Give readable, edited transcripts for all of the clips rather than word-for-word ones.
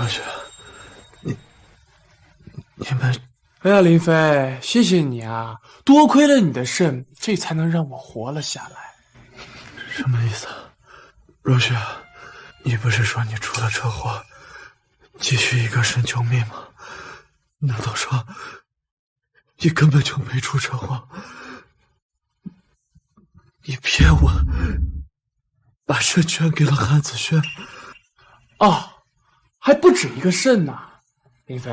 若雪，你们……哎呀，林飞，谢谢你啊！多亏了你的肾，这才能让我活了下来。什么意思？若雪，你不是说你出了车祸，急需一个肾救命吗？难道说你根本就没出车祸？你骗我，把肾捐给了韩子轩。哦，还不止一个肾呢，林飞。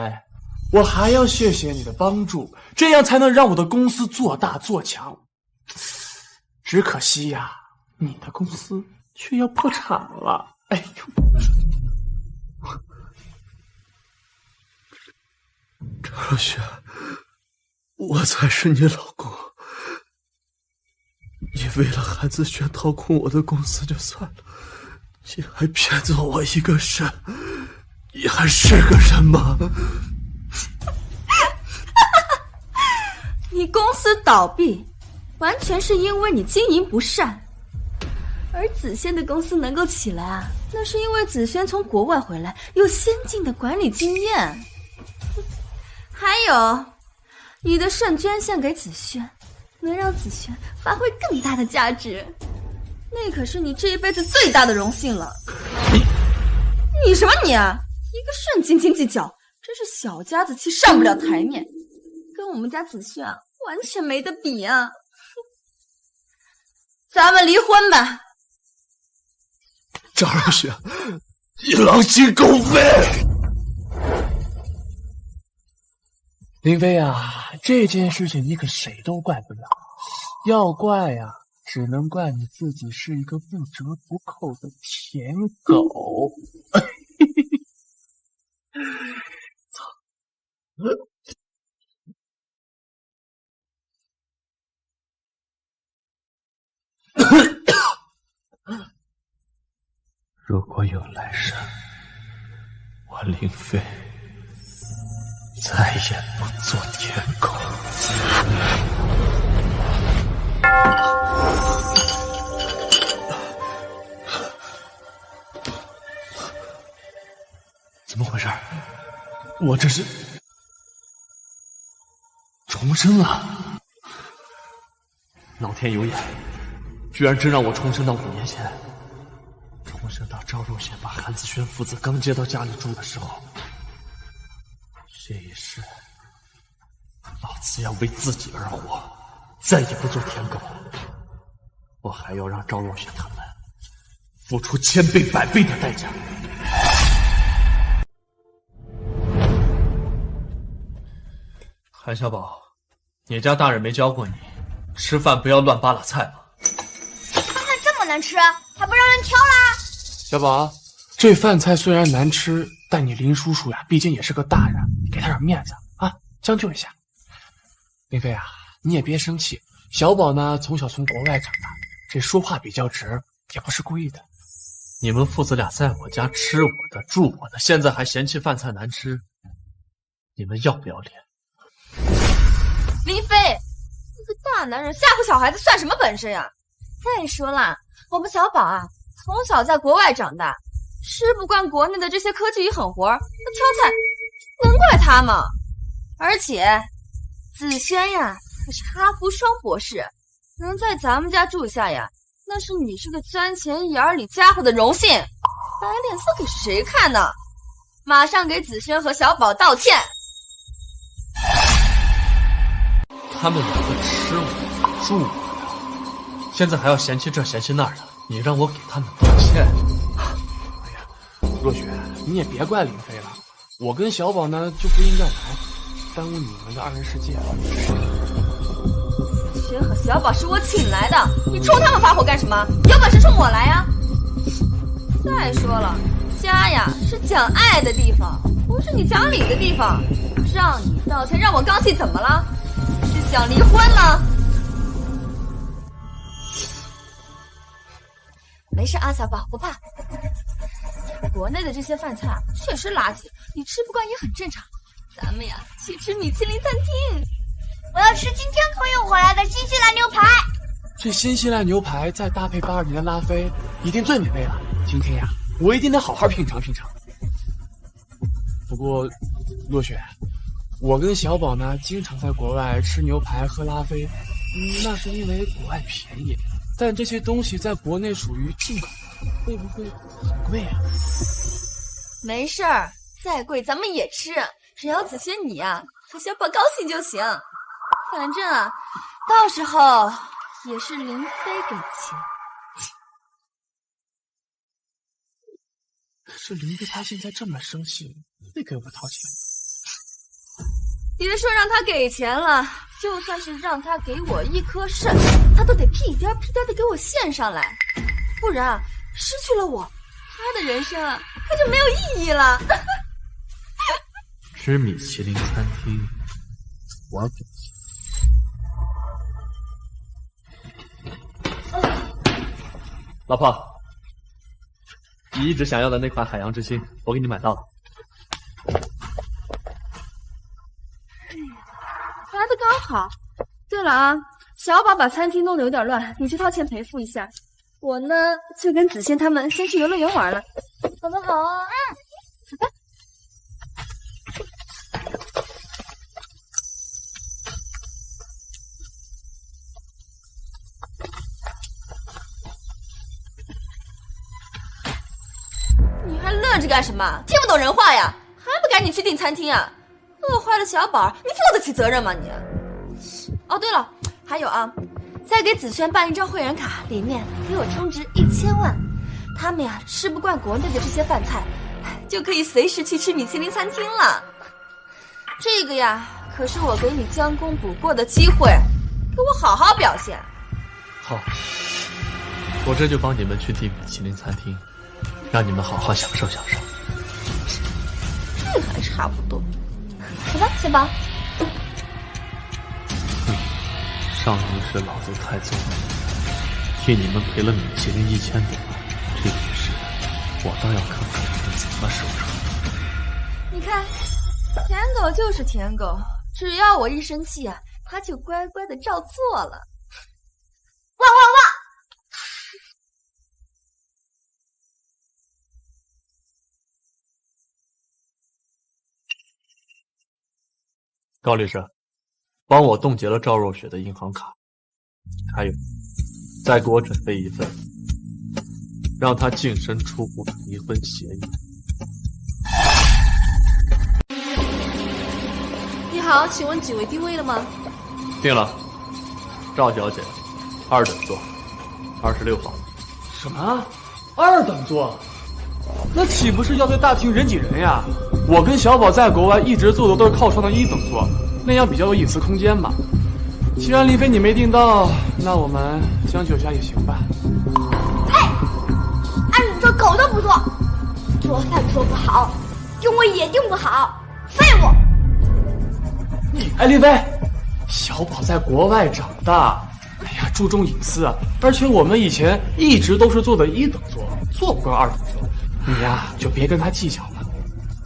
我还要谢谢你的帮助，这样才能让我的公司做大做强。只可惜呀，你的公司却要破产了。哎呦，张若雪，我才是你老公。你为了韩子轩掏空我的公司就算了，你还骗走我一个肾，你还是个人吗？你公司倒闭，完全是因为你经营不善。而子轩的公司能够起来啊，那是因为子轩从国外回来，有先进的管理经验。还有，你的肾捐献给子轩，能让子轩发挥更大的价值，那可是你这一辈子最大的荣幸了。你什么你啊？一个肾斤斤计较，真是小家子气上不了台面，跟我们家子轩啊完全没得比啊！咱们离婚吧。张若雪，你狼心狗肺！林飞啊，这件事情你可谁都怪不了，要怪呀，只能怪你自己是一个不折不扣的舔狗。如果有来生，我林飞再也不做舔狗。怎么回事？我这是重生了？老天有眼，居然真让我重生到5年前，重生到赵若雪把韩子轩父子刚接到家里住的时候。这一世，老子要为自己而活，再也不做舔狗。我还要让赵若雪他们付出1000倍100倍的代价。韩小宝，你家大人没教过你吃饭不要乱扒拉菜吗？饭菜这么难吃，还不让人挑啦？小宝，这饭菜虽然难吃，但你林叔叔呀，毕竟也是个大人，你给他点面子啊，将就一下。林飞啊，你也别生气，小宝呢从小从国外长大，这说话比较直，也不是故意的。你们父子俩在我家吃我的住我的，现在还嫌弃饭菜难吃，你们要不要脸？林飞，你个大男人吓唬小孩子算什么本事呀？再说了，我们小宝啊，从小在国外长大，吃不惯国内的这些科技与狠活，那挑菜能怪他吗？而且子轩呀可是哈佛双博士，能在咱们家住下呀，那是你这个钻钱眼里家伙的荣幸，摆脸色给谁看呢？马上给子轩和小宝道歉。他们两个吃我的住我的，现在还要嫌弃这嫌弃那儿的，你让我给他们道歉？哎呀，若雪，你也别怪林飞了，我跟小宝呢就不应该来，耽误你们的2人世界了。子轩和小宝是我请来的，你冲他们发火干什么？有本事冲我来呀！再说了，家呀是讲爱的地方，不是你讲理的地方。让你道歉，让我刚气，怎么了？是想离婚吗？没事啊，小宝，不怕。国内的这些饭菜啊，确实垃圾，你吃不惯也很正常。咱们呀，去吃米其林餐厅。我要吃今天空运回来的新西兰牛排。这新西兰牛排再搭配82年的拉菲，一定最美味了。今天呀，我一定得好好品尝品尝。不过，落雪，我跟小宝呢，经常在国外吃牛排、喝拉菲，那是因为国外便宜。但这些东西在国内属于进口，会不会很贵啊？没事儿，再贵咱们也吃，只要子轩你啊和小宝高兴就行。反正啊，到时候也是林飞给钱。可是林飞他现在这么生气，会给我掏钱吗？别说让他给钱了，就算是让他给我一颗肾，他都得屁颠屁颠的给我献上来，不然失去了我，他的人生啊可就没有意义了。吃米其林餐厅，我给钱。老婆，你一直想要的那款海洋之心，我给你买到了。来的刚好。对了啊，小宝把餐厅弄得有点乱，你去掏钱赔付一下。我呢，就跟子轩他们先去游乐园玩了。好的，好啊。走吧。你还愣着干什么？听不懂人话呀？还不赶紧去订餐厅啊？饿坏了小宝，你负得起责任吗你？哦，对了，还有啊，再给子轩办一张会员卡，里面给我充值1000万，他们呀吃不惯国内的这些饭菜，就可以随时去吃米其林餐厅了。这个呀，可是我给你将功补过的机会，给我好好表现。好，我这就帮你们去订米其林餐厅，让你们好好享受享受。这还差不多。走吧，小宝。上一世老子太纵了，替你们赔了米其林1000多万，这一世我倒要看看你们怎么收场。你看，舔狗就是舔狗，只要我一生气啊，他就乖乖的照做了。哇哇哇！高律师，帮我冻结了赵若雪的银行卡，还有，再给我准备一份，让她净身出户的离婚协议。你好，请问几位定位了吗？定了，赵小姐，2等座，26号。什么？2等座？那岂不是要对大厅人挤人呀？我跟小宝在国外一直坐的都是靠窗的1等座，那样比较有隐私空间嘛。既然林飞你没订到，那我们将就一下也行吧。嘿，按你这狗都不做，做饭做不好，定位也定不好，废物！哎，林飞，小宝在国外长大，哎呀，注重隐私啊。而且我们以前一直都是坐的1等座，坐不过2等座。你呀，就别跟他计较了。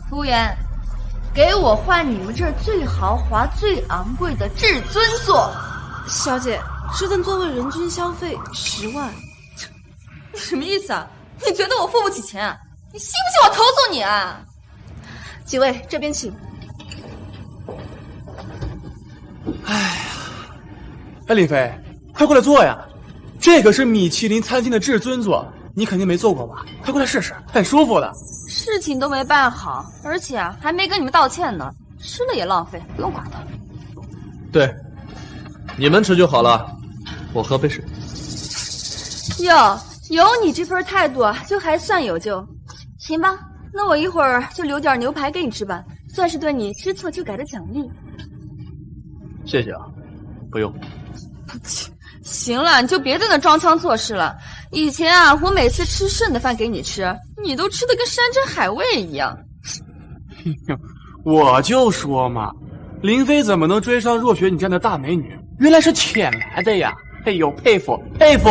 服务员，给我换你们这儿最豪华、最昂贵的至尊座。小姐，这份座位人均消费10万。你什么意思啊？你觉得我付不起钱啊？你信不信我投诉你啊？几位这边请。哎，林飞，快过来坐呀！这个是米其林餐厅的至尊座，你肯定没坐过吧？快过来试试，很舒服的。事情都没办好，而且还没跟你们道歉呢，吃了也浪费，不用管他。对，你们吃就好了，我喝杯水。哟，有你这份态度，就还算有救。行吧，那我一会儿就留点牛排给你吃吧，算是对你知错就改的奖励。谢谢啊，不用。行了，你就别在那装腔作势了。以前啊，我每次吃剩的饭给你吃，你都吃的跟山珍海味一样。我就说嘛，林飞怎么能追上若雪你这样的大美女？原来是舔来的呀！哎呦，佩服佩服！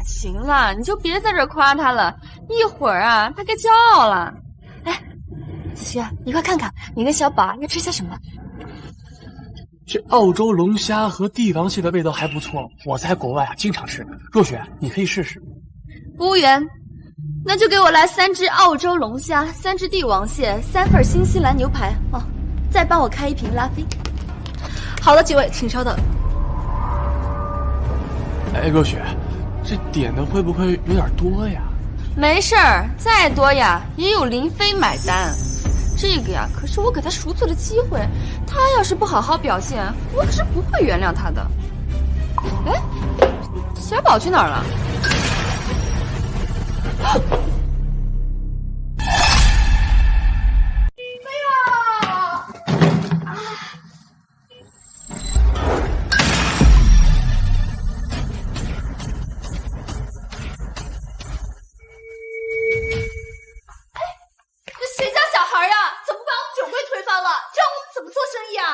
行了，你就别在这夸她了，一会儿啊，她该骄傲了。哎，子轩，你快看看，你跟小宝要吃些什么？这澳洲龙虾和帝王蟹的味道还不错，我在国外啊经常吃。若雪，你可以试试。服务员，那就给我来3只澳洲龙虾，3只帝王蟹，3份新西兰牛排哦，再帮我开1瓶拉菲。好了，几位，请稍等。哎，若雪，这点的会不会有点多呀？没事儿，再多呀也有林飞买单。这个呀，可是我给他赎罪的机会，他要是不好好表现，我可是不会原谅他的。哎，小宝去哪儿了？谁家小孩呀？怎么把我们酒柜推翻了？这样我们怎么做生意啊？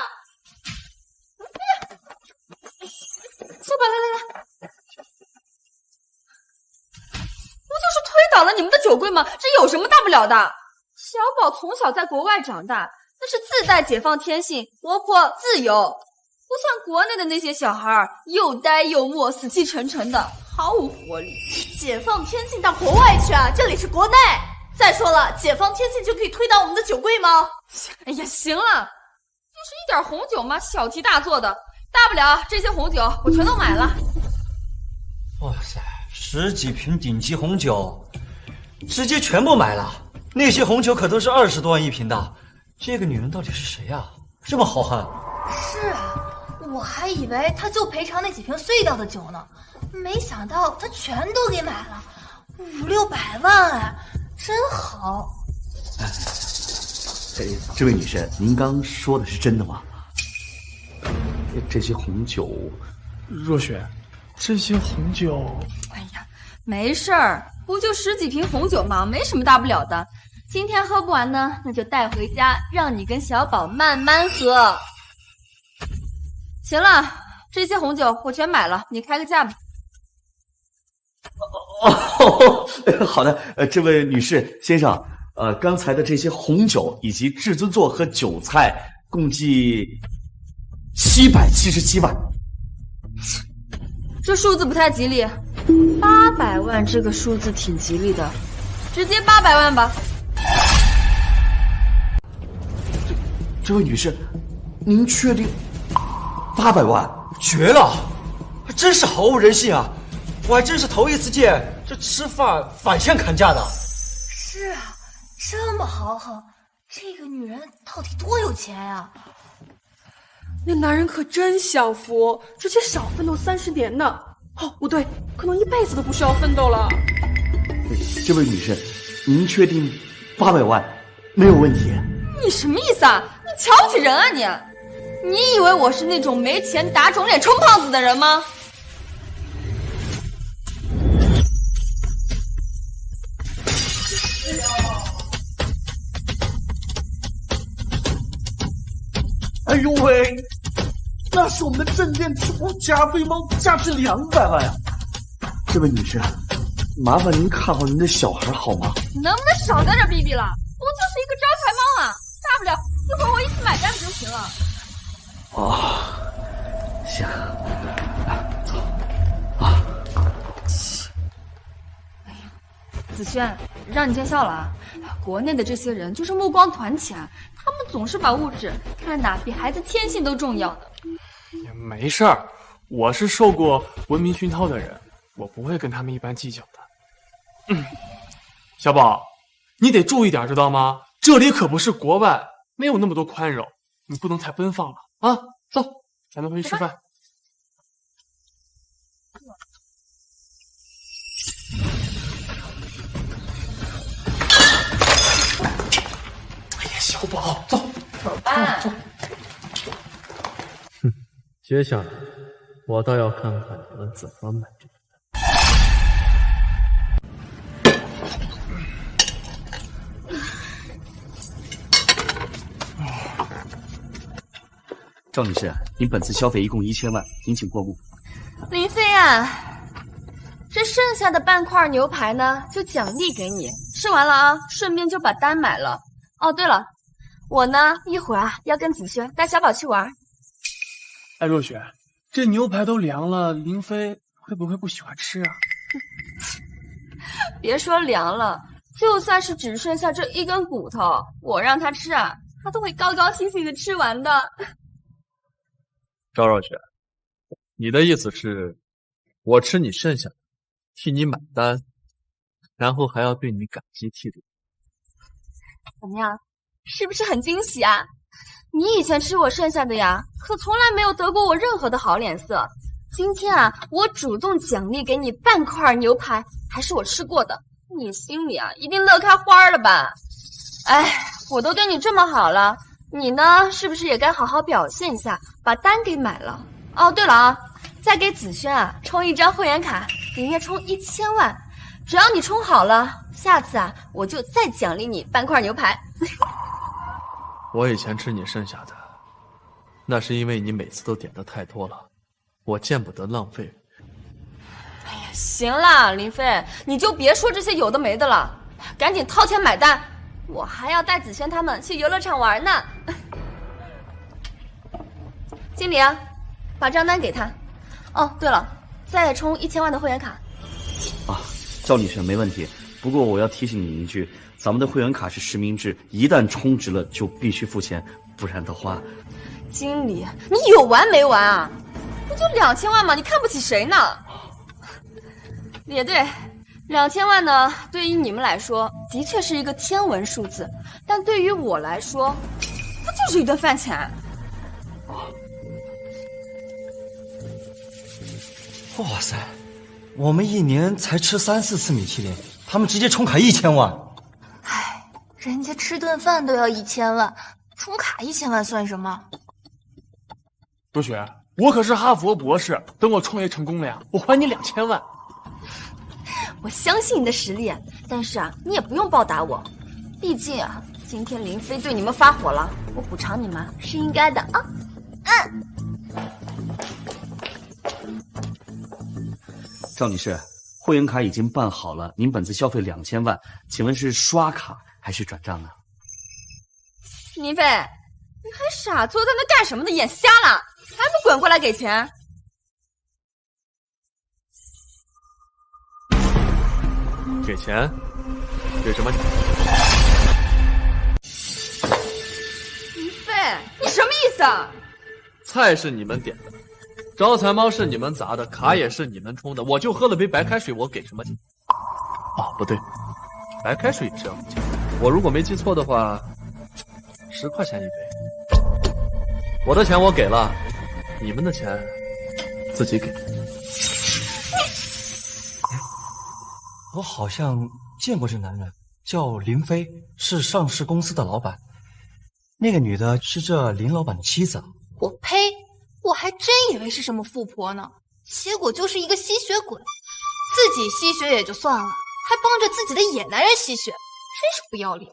小宝，来，不就是推倒了你们的酒柜吗？这有什么大不了的？小宝从小在国外长大，那是自带解放天性，活泼自由，不像国内的那些小孩又呆又默，死气沉沉的，毫无活力。解放天性到国外去啊！这里是国内。再说了，解放天性就可以推倒我们的酒柜吗？哎呀，行了，就是一点红酒嘛，小题大做的，大不了这些红酒我全都买了。哇塞，10几瓶顶级红酒，直接全部买了。那些红酒可都是20多万1瓶的。这个女人到底是谁啊？这么豪横？是啊，我还以为他就赔偿那几瓶碎掉的酒呢，没想到他全都给买了，500、600万哎，真好。这位女士，您刚说的是真的吗？这些红酒，若雪，这些红酒，哎呀，没事儿，不就10几瓶红酒吗？没什么大不了的。今天喝不完呢，那就带回家，让你跟小宝慢慢喝。行了，这些红酒我全买了，你开个价吧。哦，好的，这位女士先生，刚才的这些红酒以及至尊座和酒菜共计777万。这数字不太吉利，800万这个数字挺吉利的，直接800万吧。这位女士，您确定800万？绝了，还真是毫无人性啊！我还真是头一次见这吃饭反向砍价的。是啊，这么豪横，这个女人到底多有钱呀？那男人可真享福，直接少奋斗30年呢。哦，不对，可能一辈子都不需要奋斗了。这位女士，您确定800万没有问题？你什么意思啊？你瞧不起人啊你？你以为我是那种没钱打肿脸充胖子的人吗？哎呦喂，那是我们的镇店之宝加菲猫，价值200万呀！这位女士，麻烦您看好您的小孩好吗？能不能少在这逼逼了？我就是一个招财猫啊，大不了一会儿我一起买单不就行了？哦，行，走啊！子轩，让你见笑了啊！国内的这些人就是目光团起啊，他们总是把物质看得比孩子天性都重要的。也没事儿，我是受过文明熏陶的人，我不会跟他们一般计较的。小宝，你得注意点，知道吗？这里可不是国外，没有那么多宽容，你不能太奔放了啊！走，咱们回去吃饭。哎呀，小宝，走，走吧。走。接下来，我倒要看看你们怎么买这个。赵女士，您本次消费一共1000万，您请过目。林飞啊，这剩下的半块牛排呢，就奖励给你，吃完了啊，顺便就把单买了。哦，对了，我呢一会儿啊要跟子轩带小宝去玩。哎，若雪，这牛排都凉了，林飞会不会不喜欢吃啊？别说凉了，就算是只剩下这一根骨头，我让他吃啊，他都会高高兴兴的吃完的。赵若雪，你的意思是，我吃你剩下的，替你买单，然后还要对你感激涕零？怎么样，是不是很惊喜啊？你以前吃我剩下的呀，可从来没有得过我任何的好脸色。今天啊，我主动奖励给你半块牛排，还是我吃过的，你心里啊一定乐开花了吧？哎，我都对你这么好了，你呢是不是也该好好表现一下，把单给买了？哦，对了啊，再给子轩啊充一张会员卡，里面充1000万，只要你充好了，下次啊我就再奖励你半块牛排。我以前吃你剩下的，那是因为你每次都点的太多了，我见不得浪费。哎呀，行了，林飞，你就别说这些有的没的了，赶紧掏钱买单，我还要带子轩他们去游乐场玩呢。经理啊，把账单给他。哦，对了，再充1000万的会员卡。啊，赵女士没问题。不过我要提醒你一句，咱们的会员卡是实名制，一旦充值了就必须付钱，不然的话……经理，你有完没完啊？不就2000万吗？你看不起谁呢？也对，2000万呢，对于你们来说的确是一个天文数字，但对于我来说，不就是一顿饭钱？哇塞，我们一年才吃3、4次米其林，他们直接充卡1000万。唉，人家吃顿饭都要1000万，充卡1000万算什么？若雪，我可是哈佛博士，等我创业成功了呀，我还你2000万。我相信你的实力，但是啊，你也不用报答我，毕竟啊，今天林飞对你们发火了，我补偿你们是应该的啊。赵女士，会员卡已经办好了，您本次消费2000万，请问是刷卡还是转账啊？林飞，你还傻坐在那干什么呢？眼瞎了？还不滚过来给钱！给钱？给什么钱？林飞，你什么意思啊？菜是你们点的，招财猫是你们砸的，卡也是你们充的，我就喝了杯白开水，我给什么钱？哦，不对，白开水也是要给钱。我如果没记错的话，10块钱一杯。我的钱我给了，你们的钱自己给。我好像见过这男人，叫林飞，是上市公司的老板。那个女的是这林老板的妻子。我呸！我还真以为是什么富婆呢，结果就是一个吸血鬼。自己吸血也就算了，还帮着自己的野男人吸血，真是不要脸。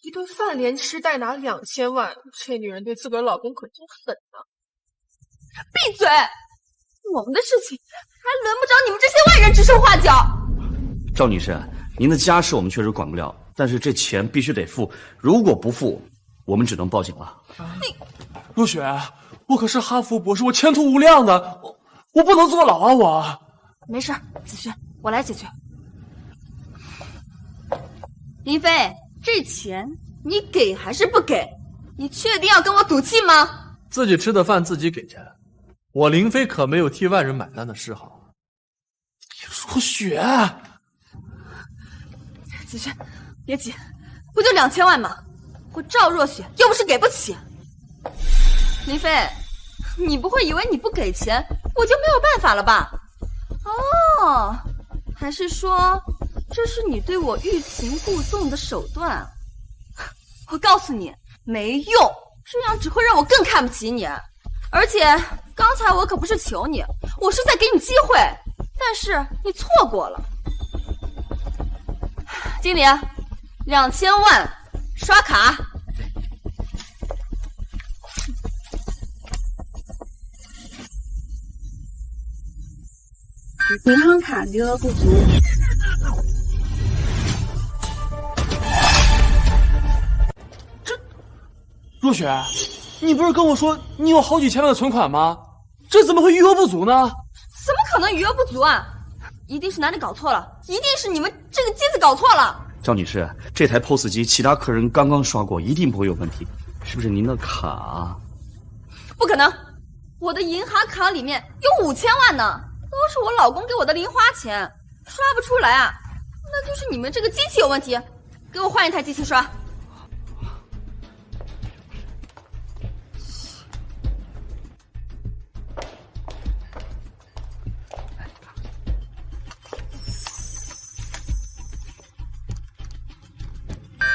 一顿饭连吃带拿2000万，这女人对自个儿老公可真狠啊！闭嘴！我们的事情还轮不着你们这些外人指手画脚。赵女士，您的家事我们确实管不了，但是这钱必须得付，如果不付，我们只能报警了。若雪，我可是哈佛博士，我前途无量的，我不能坐牢啊！我没事，子轩，我来解决。林飞，这钱你给还是不给？你确定要跟我赌气吗？自己吃的饭自己给钱，我林飞可没有替外人买单的嗜好。若雪，子轩，别急，不就2000万吗？我赵若雪又不是给不起。林飞，你不会以为你不给钱我就没有办法了吧？哦，还是说这是你对我欲擒故纵的手段？我告诉你，没用，这样只会让我更看不起你。而且刚才我可不是求你，我是在给你机会，但是你错过了。经理，2000万刷卡。银行卡余额不足。若雪，你不是跟我说你有好几千万的存款吗？这怎么会余额不足呢？怎么可能余额不足啊？一定是哪里搞错了，一定是你们这个机子搞错了。赵女士，这台 POS 机其他客人刚刚刷过，一定不会有问题。是不是您的卡？不可能，我的银行卡里面有5000万呢，都是我老公给我的零花钱，刷不出来啊，那就是你们这个机器有问题，给我换一台机器刷。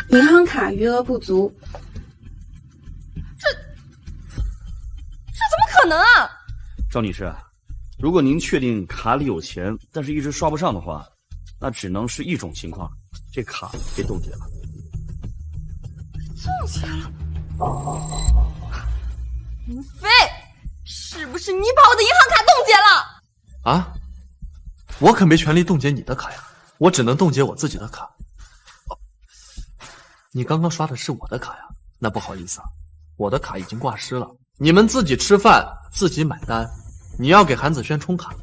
银行卡余额不足。这怎么可能啊！赵女士，如果您确定卡里有钱，但是一直刷不上的话，那只能是一种情况，这卡被冻结了。冻结了？林飞，是不是你把我的银行卡冻结了？啊？我可没权利冻结你的卡呀，我只能冻结我自己的卡。你刚刚刷的是我的卡呀？那不好意思啊，我的卡已经挂失了。你们自己吃饭，自己买单。你要给韩子轩充卡，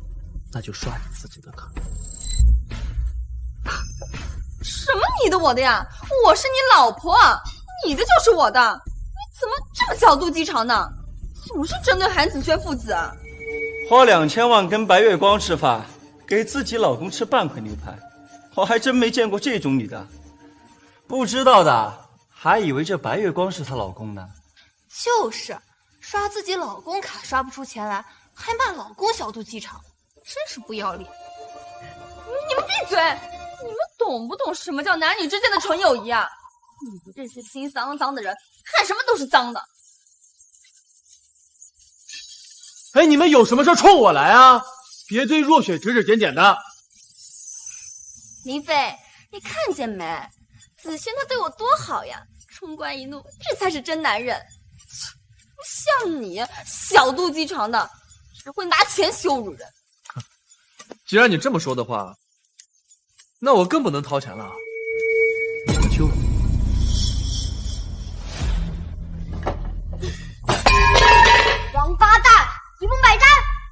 那就刷你自己的卡。什么你的我的呀？我是你老婆，你的就是我的，你怎么这么小肚鸡肠呢？总是针对韩子轩父子啊！花2000万跟白月光吃饭，给自己老公吃半块牛排，我还真没见过这种女的。不知道的还以为这白月光是她老公呢。就是，刷自己老公卡刷不出钱来，还骂老公小肚鸡肠，真是不要脸。你们闭嘴！你们懂不懂什么叫男女之间的纯友谊啊？你们这些心脏脏的人，看什么都是脏的。哎，你们有什么事冲我来啊？别对若雪指指点点的。林飞，你看见没？子轩他对我多好呀，冲冠一怒，这才是真男人。像你小肚鸡肠的，只会拿钱羞辱人。既然你这么说的话，那我更不能掏钱了。我求你。王八蛋，你不买单，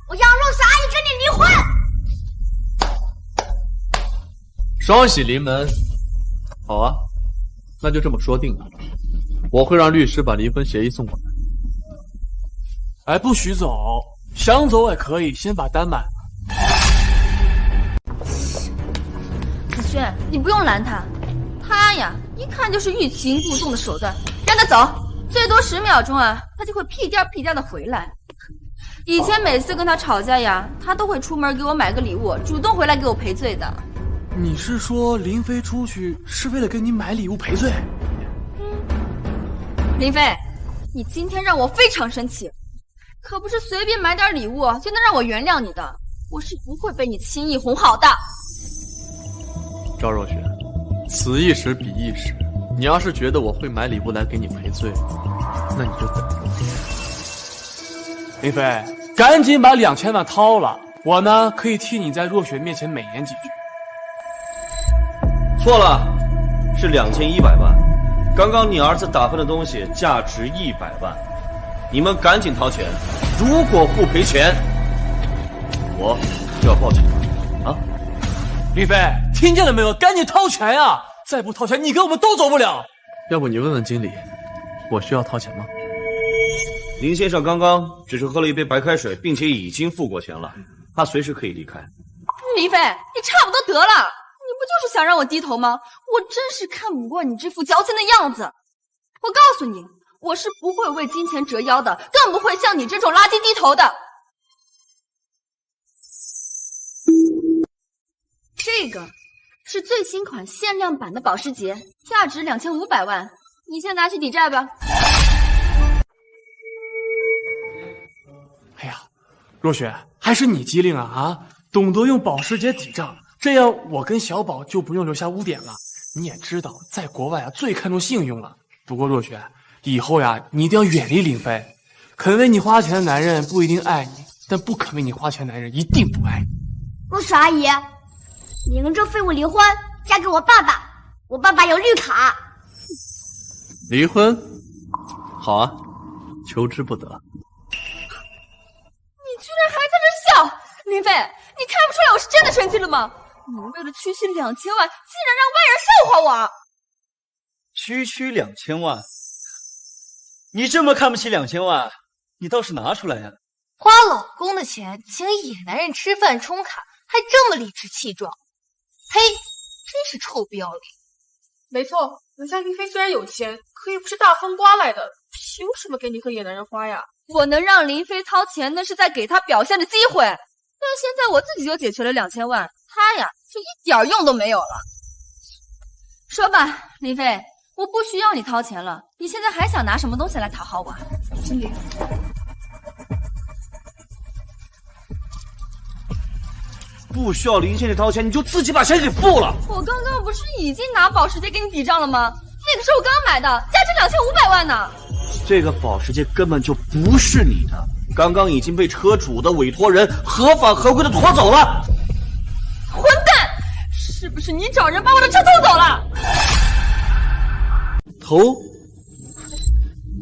我让若雪阿姨跟你离婚。双喜临门。好啊，那就这么说定了。我会让律师把离婚协议送过来。哎，不许走，想走也可以，先把单买了。子轩，你不用拦他，他呀，一看就是欲擒故纵的手段，让他走，最多10秒钟啊，他就会屁颠屁颠的回来。以前每次跟他吵架呀，他都会出门给我买个礼物，主动回来给我赔罪的。你是说林飞出去是为了给你买礼物赔罪？林飞，你今天让我非常生气，可不是随便买点礼物就能让我原谅你的，我是不会被你轻易哄好的。赵若雪，此一时彼一时，你要是觉得我会买礼物来给你赔罪，那你就等着。林飞，赶紧把2000万掏了，我呢可以替你在若雪面前美言几句。错了，是2100万。刚刚你儿子打翻的东西价值100万，你们赶紧掏钱，如果不赔钱，我就要报警了。啊！林飞，听见了没有？赶紧掏钱呀！再不掏钱，你跟我们都走不了。要不你问问经理，我需要掏钱吗？林先生刚刚只是喝了一杯白开水，并且已经付过钱了，他随时可以离开。林飞，你差不多得了，你不就是想让我低头吗？我真是看不惯你这副矫情的样子。我告诉你，我是不会为金钱折腰的，更不会向你这种垃圾低头的。这个是最新款限量版的保时捷，价值2500万，你先拿去抵债吧。哎呀，若雪，还是你机灵啊！懂得用保时捷抵账，这样我跟小宝就不用留下污点了。你也知道，在国外啊，最看重信用了。不过若雪，以后呀，你一定要远离林飞。肯为你花钱的男人不一定爱你，但不肯为你花钱的男人一定不爱你。若雪阿姨，你跟这废物离婚，嫁给我爸爸。我爸爸有绿卡。离婚？好啊，求之不得。你居然还在这笑，林飞，你看不出来我是真的生气了吗？你为了区区2000万，竟然让外人笑话我！区区2000万，你这么看不起2000万，你倒是拿出来呀！花老公的钱请野男人吃饭充卡，还这么理直气壮，呸！真是臭不要脸。没错，人家林飞虽然有钱，可也不是大风刮来的，凭什么给你和野男人花呀？我能让林飞掏钱，那是在给他表现的机会。但现在我自己就解决了2000万，他呀就一点用都没有了。说吧，林飞，我不需要你掏钱了，你现在还想拿什么东西来讨好我？经理，不需要林经理掏钱，你就自己把钱给付了。我刚刚不是已经拿保时捷给你抵账了吗？那个是我刚买的，价值2500万呢。这个保时捷根本就不是你的，刚刚已经被车主的委托人合法合规的拖走了。混蛋！是不是你找人把我的车偷走了？偷？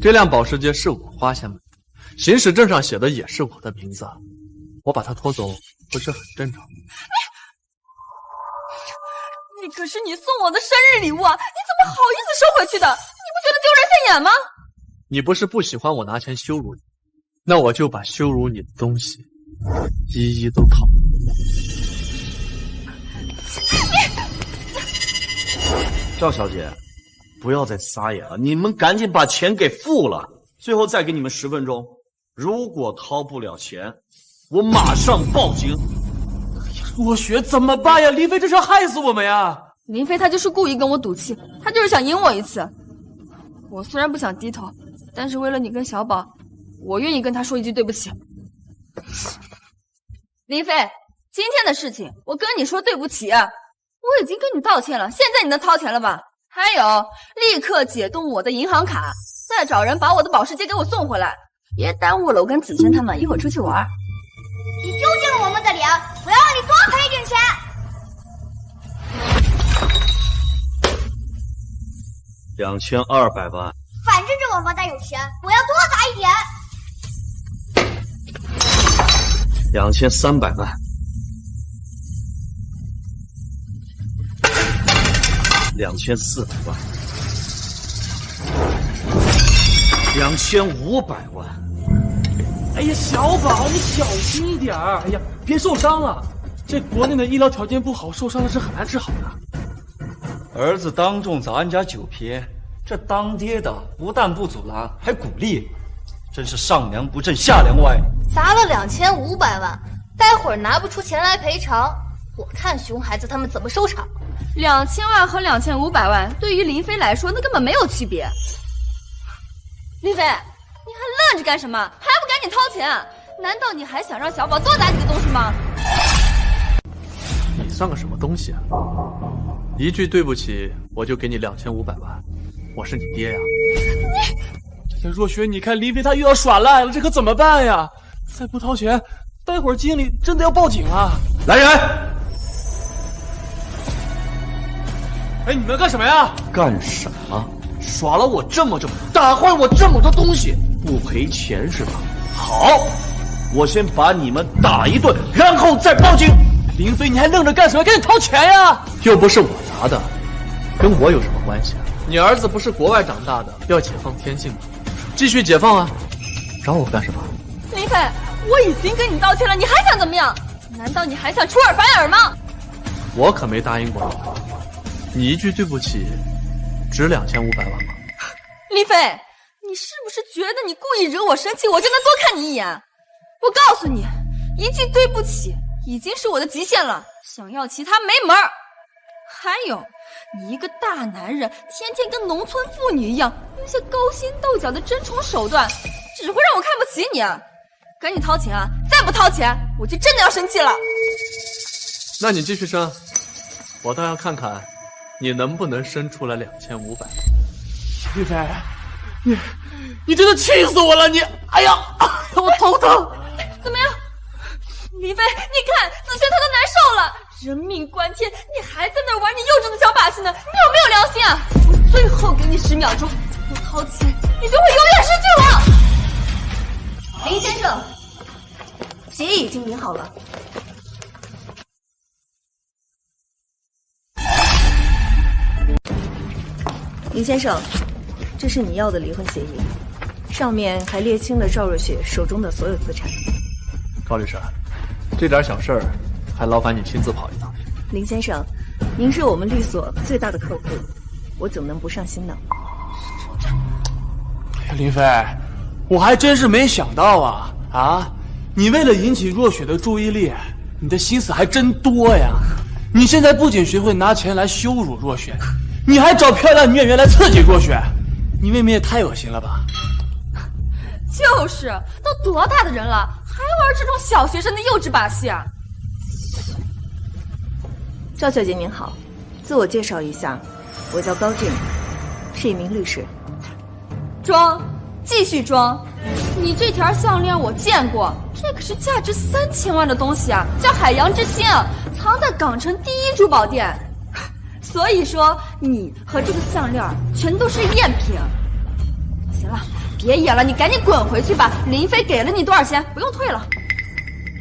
这辆保时捷是我花钱买的，行驶证上写的也是我的名字，我把它拖走不是很正常吗？那可是你送我的生日礼物啊！你怎么好意思收回去的？你不觉得丢人现眼吗？你不是不喜欢我拿钱羞辱你，那我就把羞辱你的东西一一都掏。赵小姐，不要再撒野了，你们赶紧把钱给付了。最后再给你们10分钟，如果掏不了钱，我马上报警。若雪怎么办呀？林飞这是要害死我们呀！林飞他就是故意跟我赌气，他就是想赢我一次。我虽然不想低头，但是为了你跟小宝，我愿意跟他说一句对不起。林飞，今天的事情我跟你说对不起，我已经跟你道歉了，现在你能掏钱了吧？还有，立刻解冻我的银行卡，再找人把我的保时捷给我送回来，别耽误了我跟子轩他们一会儿出去玩。你丢尽了我们的脸，我要让你多赔一点钱。2200万，反正这王八蛋有钱，我要多砸一点。2300万，2400万，2500万。哎呀，小宝，你小心一点儿！哎呀，别受伤了。这国内的医疗条件不好，受伤了是很难治好的。儿子当众砸人家酒瓶，这当爹的不但不阻拦，还鼓励，真是上梁不正下梁歪。砸了2500万，待会儿拿不出钱来赔偿，我看熊孩子他们怎么收场。2000万和2500万对于林飞来说，那根本没有区别。林飞，你还愣着干什么？还不赶紧掏钱？难道你还想让小宝多砸几个东西吗？你算个什么东西啊！一句对不起，我就给你2500万，我是你爹呀！这若雪，你看林飞他又要耍赖了，这可怎么办呀？再不掏钱，待会儿经理真的要报警啊！来人！哎，你们干什么呀？干什么？耍了我这么久，打坏我这么多东西，不赔钱是吧？好，我先把你们打一顿，然后再报警。林飞，你还愣着干什么？赶紧掏钱呀！又不是我砸的，跟我有什么关系啊？你儿子不是国外长大的，要解放天性吗？继续解放啊！找我干什么？林飞，我已经跟你道歉了，你还想怎么样？难道你还想出尔反尔吗？我可没答应过你，你一句对不起，值2500万吗？林飞，你是不是觉得你故意惹我生气，我就能多看你一眼？我告诉你，一句对不起已经是我的极限了，想要其他没门儿。还有，你一个大男人，天天跟农村妇女一样，用些勾心斗角的争宠手段，只会让我看不起你。赶紧掏钱啊！再不掏钱，我就真的要生气了。那你继续生，我倒要看看你能不能生出来2500。林飞，你真的气死我了！你，哎呀，我头疼。怎么样，林飞？你看子轩他都难受了，人命关天，你还在那玩你幼稚的小把戏呢？你有没有良心啊？我最后给你10秒钟，不掏钱，你就会永远失去我。林先生，协议已经拟好了，林先生，这是你要的离婚协议，上面还列清了赵若雪手中的所有资产。高律师，这点小事儿，还劳烦你亲自跑一趟。林先生，您是我们律所最大的客户，我怎么能不上心呢？哎呀，林飞，我还真是没想到啊！你为了引起若雪的注意力，你的心思还真多呀！你现在不仅学会拿钱来羞辱若雪，你还找漂亮女演员来刺激若雪，你未免也太恶心了吧！就是，都多大的人了，还玩这种小学生的幼稚把戏啊！赵小姐您好，自我介绍一下，我叫高俊，是一名律师。装，继续装！你这条项链我见过，这可是价值3000万的东西啊，叫海洋之星，藏在港城第1珠宝店。所以说，你和这个项链全都是赝品。行了，别演了，你赶紧滚回去吧。林飞给了你多少钱？不用退了。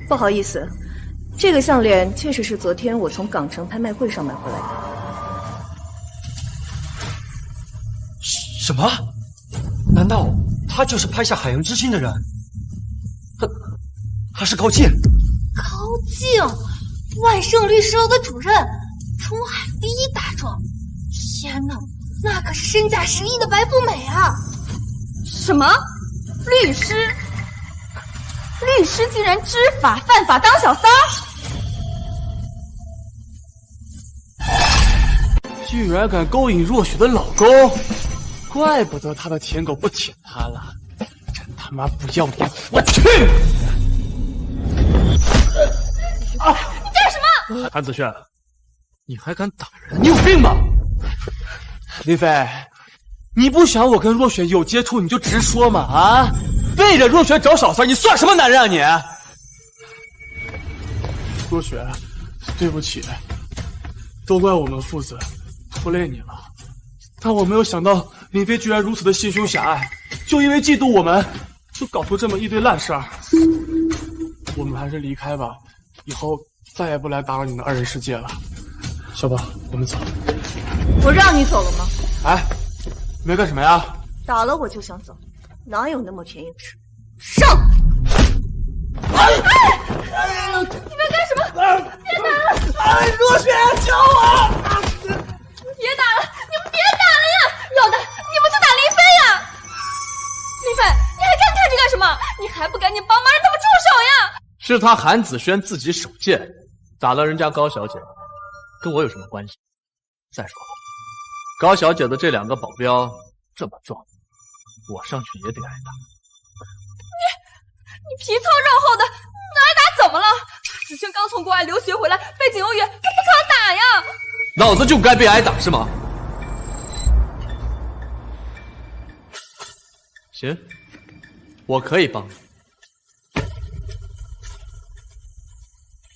不好意思，这个项链确实是昨天我从港城拍卖会上买回来的。什么？难道他就是拍下《海洋之心》的人？他是高进。高进，万盛律师楼的主任，中海第1大庄。天哪，那可是身价10亿的白富美啊！什么？律师？律师竟然知法犯法当小三儿？居然敢勾引若雪的老公，怪不得他的舔狗不舔他了，真他妈不要脸！我去！啊！你干什么？韩子轩，你还敢打人？你有病吧？林飞，你不想我跟若雪有接触，你就直说嘛！啊，背着若雪找小三，你算什么男人啊你？若雪，对不起，都怪我们父子拖累你了。但我没有想到林飞居然如此的心胸狭隘，就因为嫉妒我们，就搞出这么一堆烂事儿。我们还是离开吧，以后再也不来打扰你们2人世界了。小宝，我们走。我让你走了吗？哎，你们干什么呀？打了我就想走，哪有那么便宜吃？上！哎！你们干什么？别打了！哎，若雪，救我！别打了！你们别打了呀！要打你们就打林飞呀！林飞，你还看着干什么？你还不赶紧帮忙让他们住手呀！是他韩子轩自己手贱，打了人家高小姐，跟我有什么关系？再说了，高小姐的这2个保镖这么壮，我上去也得挨打。你皮糙肉厚的，挨打怎么了？子轩刚从国外留学回来，背景优越，他不抗打呀！老子就该被挨打是吗？行，我可以帮你。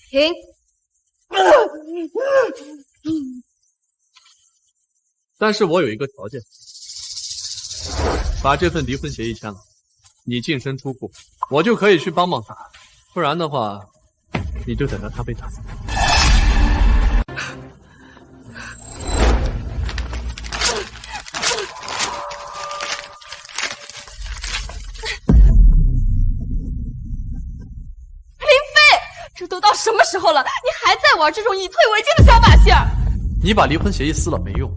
停！但是我有一个条件，把这份离婚协议签了，你净身出户，我就可以去帮帮他；不然的话，你就等着他被打死。这都到什么时候了，你还在玩这种以退为进的小把戏？你把离婚协议撕了没用，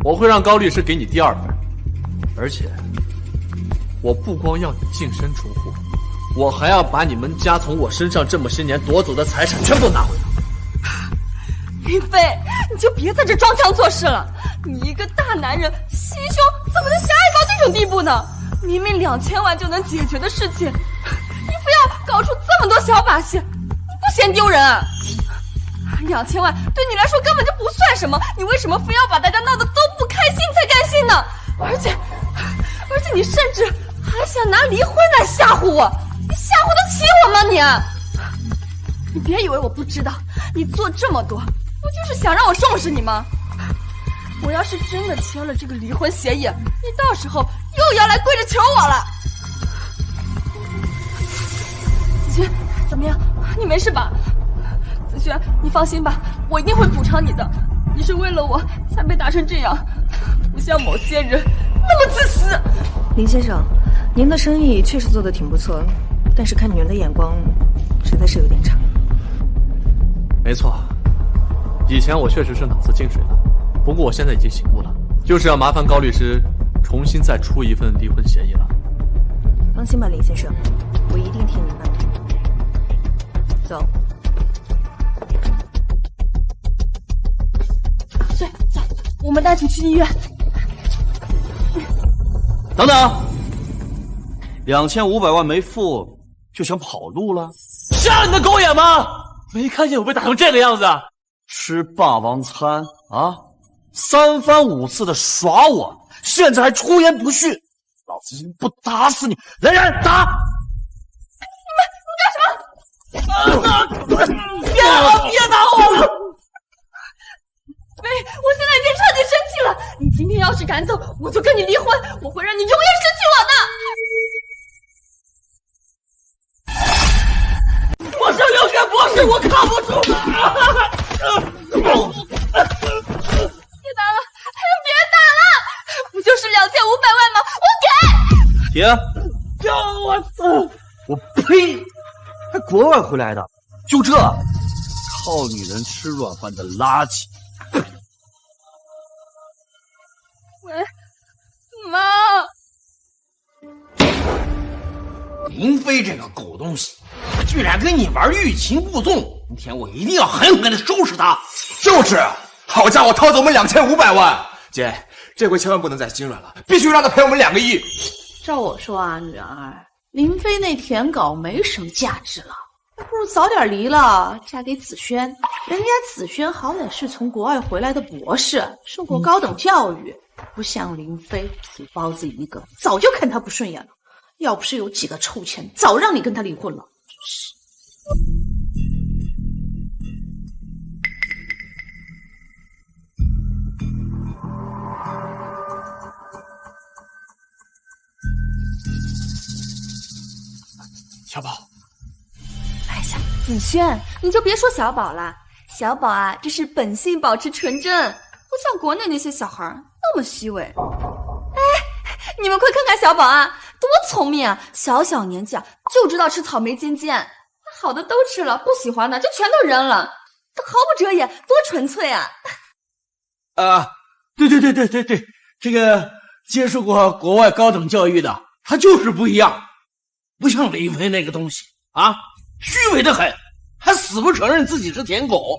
我会让高律师给你第2份，而且我不光要你净身出户，我还要把你们家从我身上这么些年夺走的财产全部拿回来。林飞，你就别在这装腔作势了，你一个大男人，心胸怎么能狭隘到这种地步呢？明明2000万就能解决的事情，你非要搞出这么多小把戏，不嫌丢人啊？2000万对你来说根本就不算什么，你为什么非要把大家闹得都不开心才甘心呢？而且你甚至还想拿离婚来吓唬我，你吓唬得起我吗你？你别以为我不知道，你做这么多，不就是想让我重视你吗？我要是真的签了这个离婚协议，你到时候又要来跪着求我了。子轩，怎么样？你没事吧？子轩，你放心吧，我一定会补偿你的。你是为了我才被打成这样，不行，像某些人那么自私。林先生，您的生意确实做得挺不错，但是看女人的眼光实在是有点差。没错，以前我确实是脑子进水了，不过我现在已经醒悟了，就是要麻烦高律师重新再出一份离婚协议了。放心吧，林先生，我一定替您办。走。走，我们带你去医院。等等，2500万没付就想跑路了？瞎你的狗眼吗？没看见我被打成这个样子？吃霸王餐啊，3番5次的耍我，现在还出言不逊，老子不打死你！来人，打！你别打我了！喂，我现在已经彻底生气了。你今天要是敢走，我就跟你离婚，我会让你永远失去我的。我是留学博士，我扛不住了。别打了，别打了！不就是2500万吗？我给。停！叫我走！我呸！还国外回来的，就这，靠女人吃软饭的垃圾！喂，妈！林飞这个狗东西，居然跟你玩欲擒故纵！今天我一定要狠狠的收拾他！就是，好家伙，掏走我们2500万！姐，这回千万不能再心软了，必须让他赔我们2个亿！照我说啊，女儿，林飞那舔狗没什么价值了，不如早点离了，嫁给子轩。人家子轩好歹是从国外回来的博士，受过高等教育，不像林飞土包子一个，早就看他不顺眼了。要不是有几个臭钱，早让你跟他离婚了。真是。小宝，哎呀，子轩，你就别说小宝了，小宝啊，这是本性保持纯真，不像国内那些小孩那么虚伪。哎，你们快看看小宝啊，多聪明啊！小小年纪啊，就知道吃草莓尖尖，好的都吃了，不喜欢的就全都扔了，他毫不遮掩，多纯粹啊！对，这个接受过国外高等教育的，他就是不一样，不像林飞那个东西啊，虚伪的很，还死不承认自己是舔狗。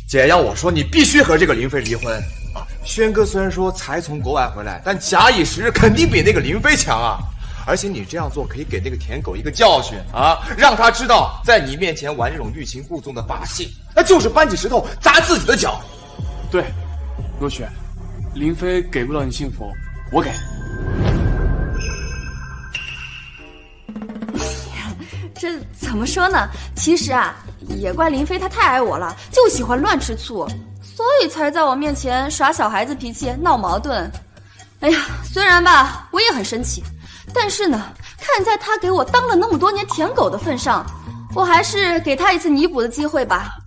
姐，要我说，你必须和这个林飞离婚啊！轩哥虽然说才从国外回来，但假以时日，肯定比那个林飞强啊！而且你这样做可以给那个舔狗一个教训啊，让他知道，在你面前玩这种欲擒故纵的把戏，那就是搬起石头砸自己的脚。对，若雪，林飞给不了你幸福，我给。这怎么说呢？其实啊，也怪林飞他太爱我了，就喜欢乱吃醋，所以才在我面前耍小孩子脾气，闹矛盾。哎呀，虽然吧，我也很生气，但是呢，看在他给我当了那么多年舔狗的份上，我还是给他一次弥补的机会吧。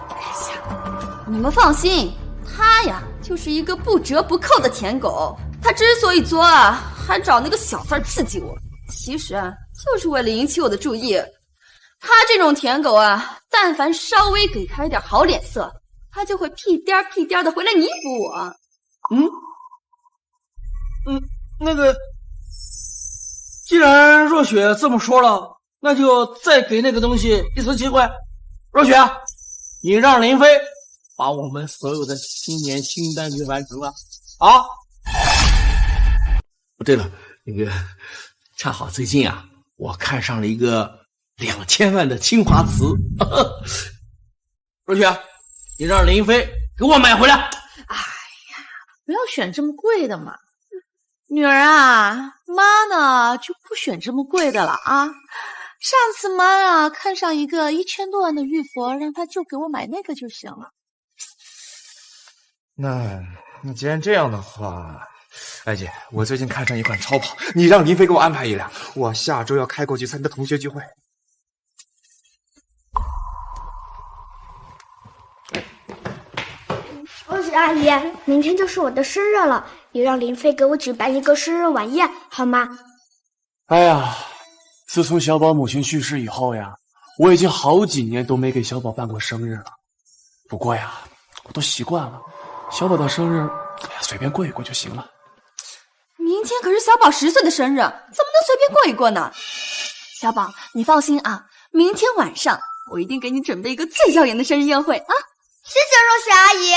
哎呀，你们放心，他呀就是一个不折不扣的舔狗。他之所以作啊，还找那个小三刺激我，其实啊，就是为了引起我的注意。他这种舔狗啊，但凡稍微给他一点好脸色，他就会屁颠儿屁颠儿的回来弥补我。那个，既然若雪这么说了，那就再给那个东西一次机会。若雪，你让林飞把我们所有的新年新单给完成了啊！对了，那个恰好最近啊，我看上了一个2000万的清华瓷，若雪，你让林飞给我买回来。哎呀，不要选这么贵的嘛，女儿啊，妈呢就不选这么贵的了啊。上次妈啊看上一个1000多万的玉佛，让她就给我买那个就行了。那既然这样的话，哎姐，我最近看上一款超跑，你让林飞给我安排一辆，我下周要开过去参加同学聚会。若雪阿姨，明天就是我的生日了，你让林飞给我举办一个生日晚宴好吗？哎呀，自从小宝母亲去世以后呀，我已经好几年都没给小宝办过生日了。不过呀，我都习惯了，小宝的生日，随便过一过就行了。明天可是小宝10岁的生日，怎么能随便过一过呢？小宝，你放心啊，明天晚上我一定给你准备一个最耀眼的生日宴会啊！谢谢若雪阿姨。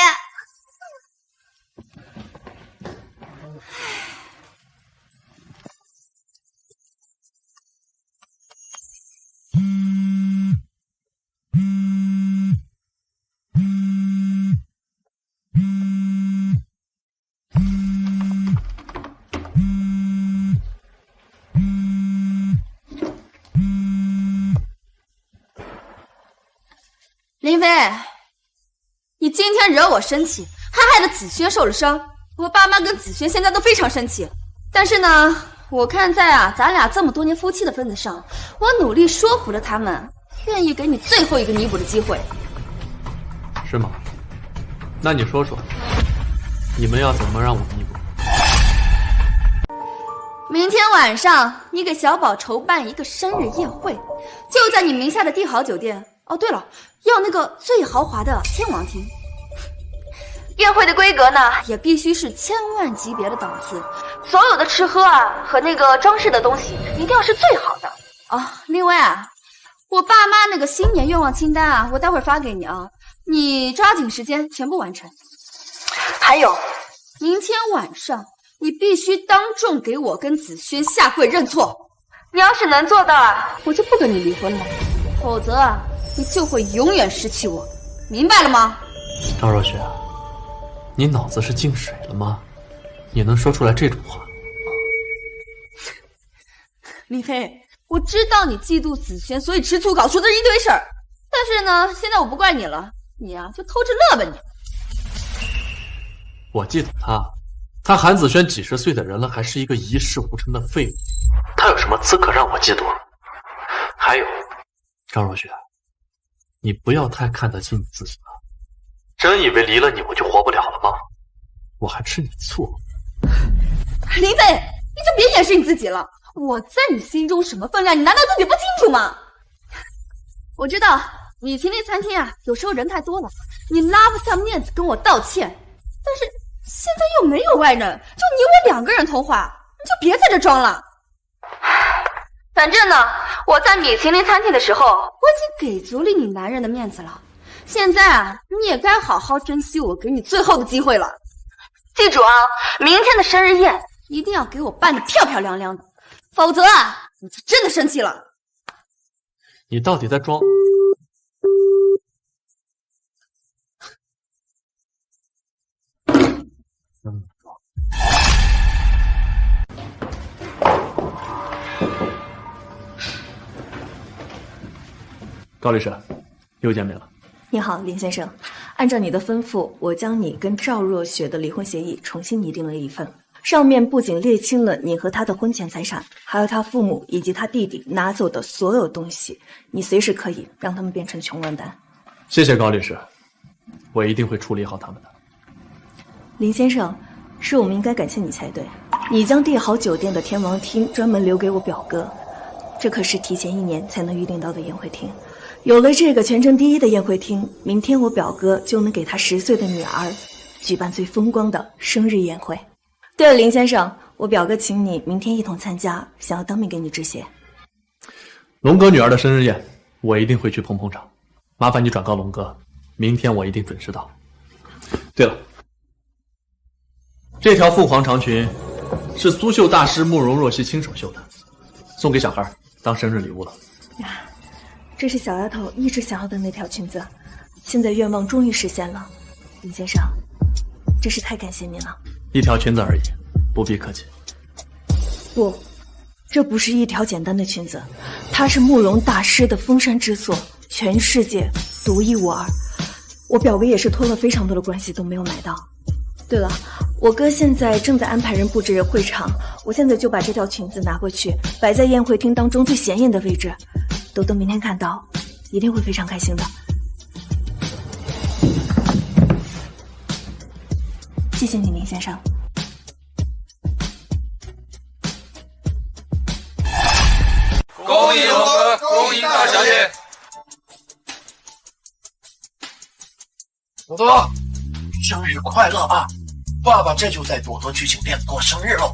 林飞，你今天惹我生气，还害得子轩受了伤。我爸妈跟子轩现在都非常生气，但是呢，我看在咱俩这么多年夫妻的份子上，我努力说服了他们，愿意给你最后一个弥补的机会。是吗？那你说说，你们要怎么让我弥补？明天晚上你给小宝筹办一个生日宴会，就在你名下的帝豪酒店。哦，对了，要那个最豪华的天王厅。宴会的规格呢，也必须是千万级别的档次，所有的吃喝和那个装饰的东西一定要是最好的哦。另外我爸妈那个新年愿望清单我待会儿发给你啊，你抓紧时间全部完成。还有，明天晚上你必须当众给我跟子轩下跪认错。你要是能做到我就不跟你离婚了，否则你就会永远失去我，明白了吗？张若雪，你脑子是进水了吗？你能说出来这种话？林飞，我知道你嫉妒子轩，所以吃醋搞出的一堆事儿。但是呢，现在我不怪你了，你就偷着乐吧你。我嫉妒他韩子轩几10岁的人了，还是一个一事无成的废物，他有什么资格让我嫉妒？还有，张若雪，你不要太看得起你自己了，真以为离了你我就活不了了吗？我还吃你醋？林飞，你就别掩饰你自己了，我在你心中什么分量，你难道自己不清楚吗？我知道米其林餐厅有时候人太多了，你拉不下面子跟我道歉，但是现在又没有外人，就你我2个人通话，你就别在这装了。反正呢，我在米其林餐厅的时候，我已经给足了你男人的面子了。现在你也该好好珍惜我给你最后的机会了。记住明天的生日宴一定要给我办得漂漂亮亮的，否则我就真的生气了。你到底在装？高律师，又见面了。你好，林先生。按照你的吩咐，我将你跟赵若雪的离婚协议重新拟定了一份，上面不仅列清了你和他的婚前财产，还有他父母以及他弟弟拿走的所有东西，你随时可以让他们变成穷光蛋。谢谢高律师，我一定会处理好他们的。林先生，是我们应该感谢你才对。你将帝豪酒店的天王厅专门留给我表哥，这可是提前1年才能预定到的宴会厅。有了这个全城第一的宴会厅，明天我表哥就能给他10岁的女儿举办最风光的生日宴会。对了，林先生，我表哥请你明天一同参加，想要当面给你致谢。龙哥女儿的生日宴，我一定会去捧场，麻烦你转告龙哥，明天我一定准时到。对了，这条凤凰长裙是苏绣大师慕容若曦亲手绣的，送给小孩当生日礼物了。这是小丫头一直想要的那条裙子，现在愿望终于实现了。林先生，真是太感谢您了。一条裙子而已，不必客气。不，这不是一条简单的裙子，它是慕容大师的封山之作，全世界独一无二。我表哥也是托了非常多的关系都没有买到。对了，我哥现在正在安排人布置会场，我现在就把这条裙子拿过去，摆在宴会厅当中最显眼的位置。豆豆明天看到，一定会非常开心的。谢谢你，林先生。恭迎龙哥，恭迎大小姐。朵朵，生日快乐啊！爸爸这就带朵朵去酒店过生日喽。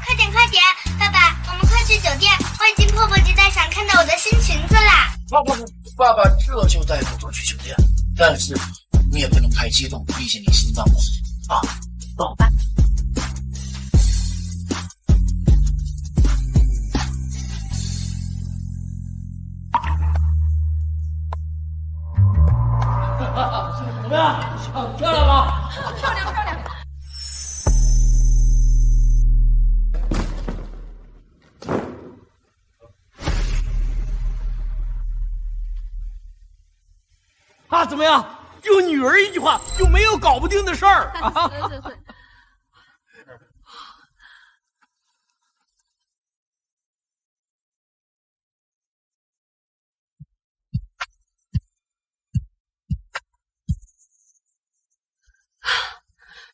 快点快点，爸爸，我们快去酒店！我已经迫不及待想看到我的新裙子啦！爸爸这就带朵朵去酒店，但是你也不能太激动，毕竟你心脏不好啊。走吧。怎么样？漂亮吧？漂亮漂亮。啊，怎么样？就女儿一句话，就没有搞不定的事儿啊！对。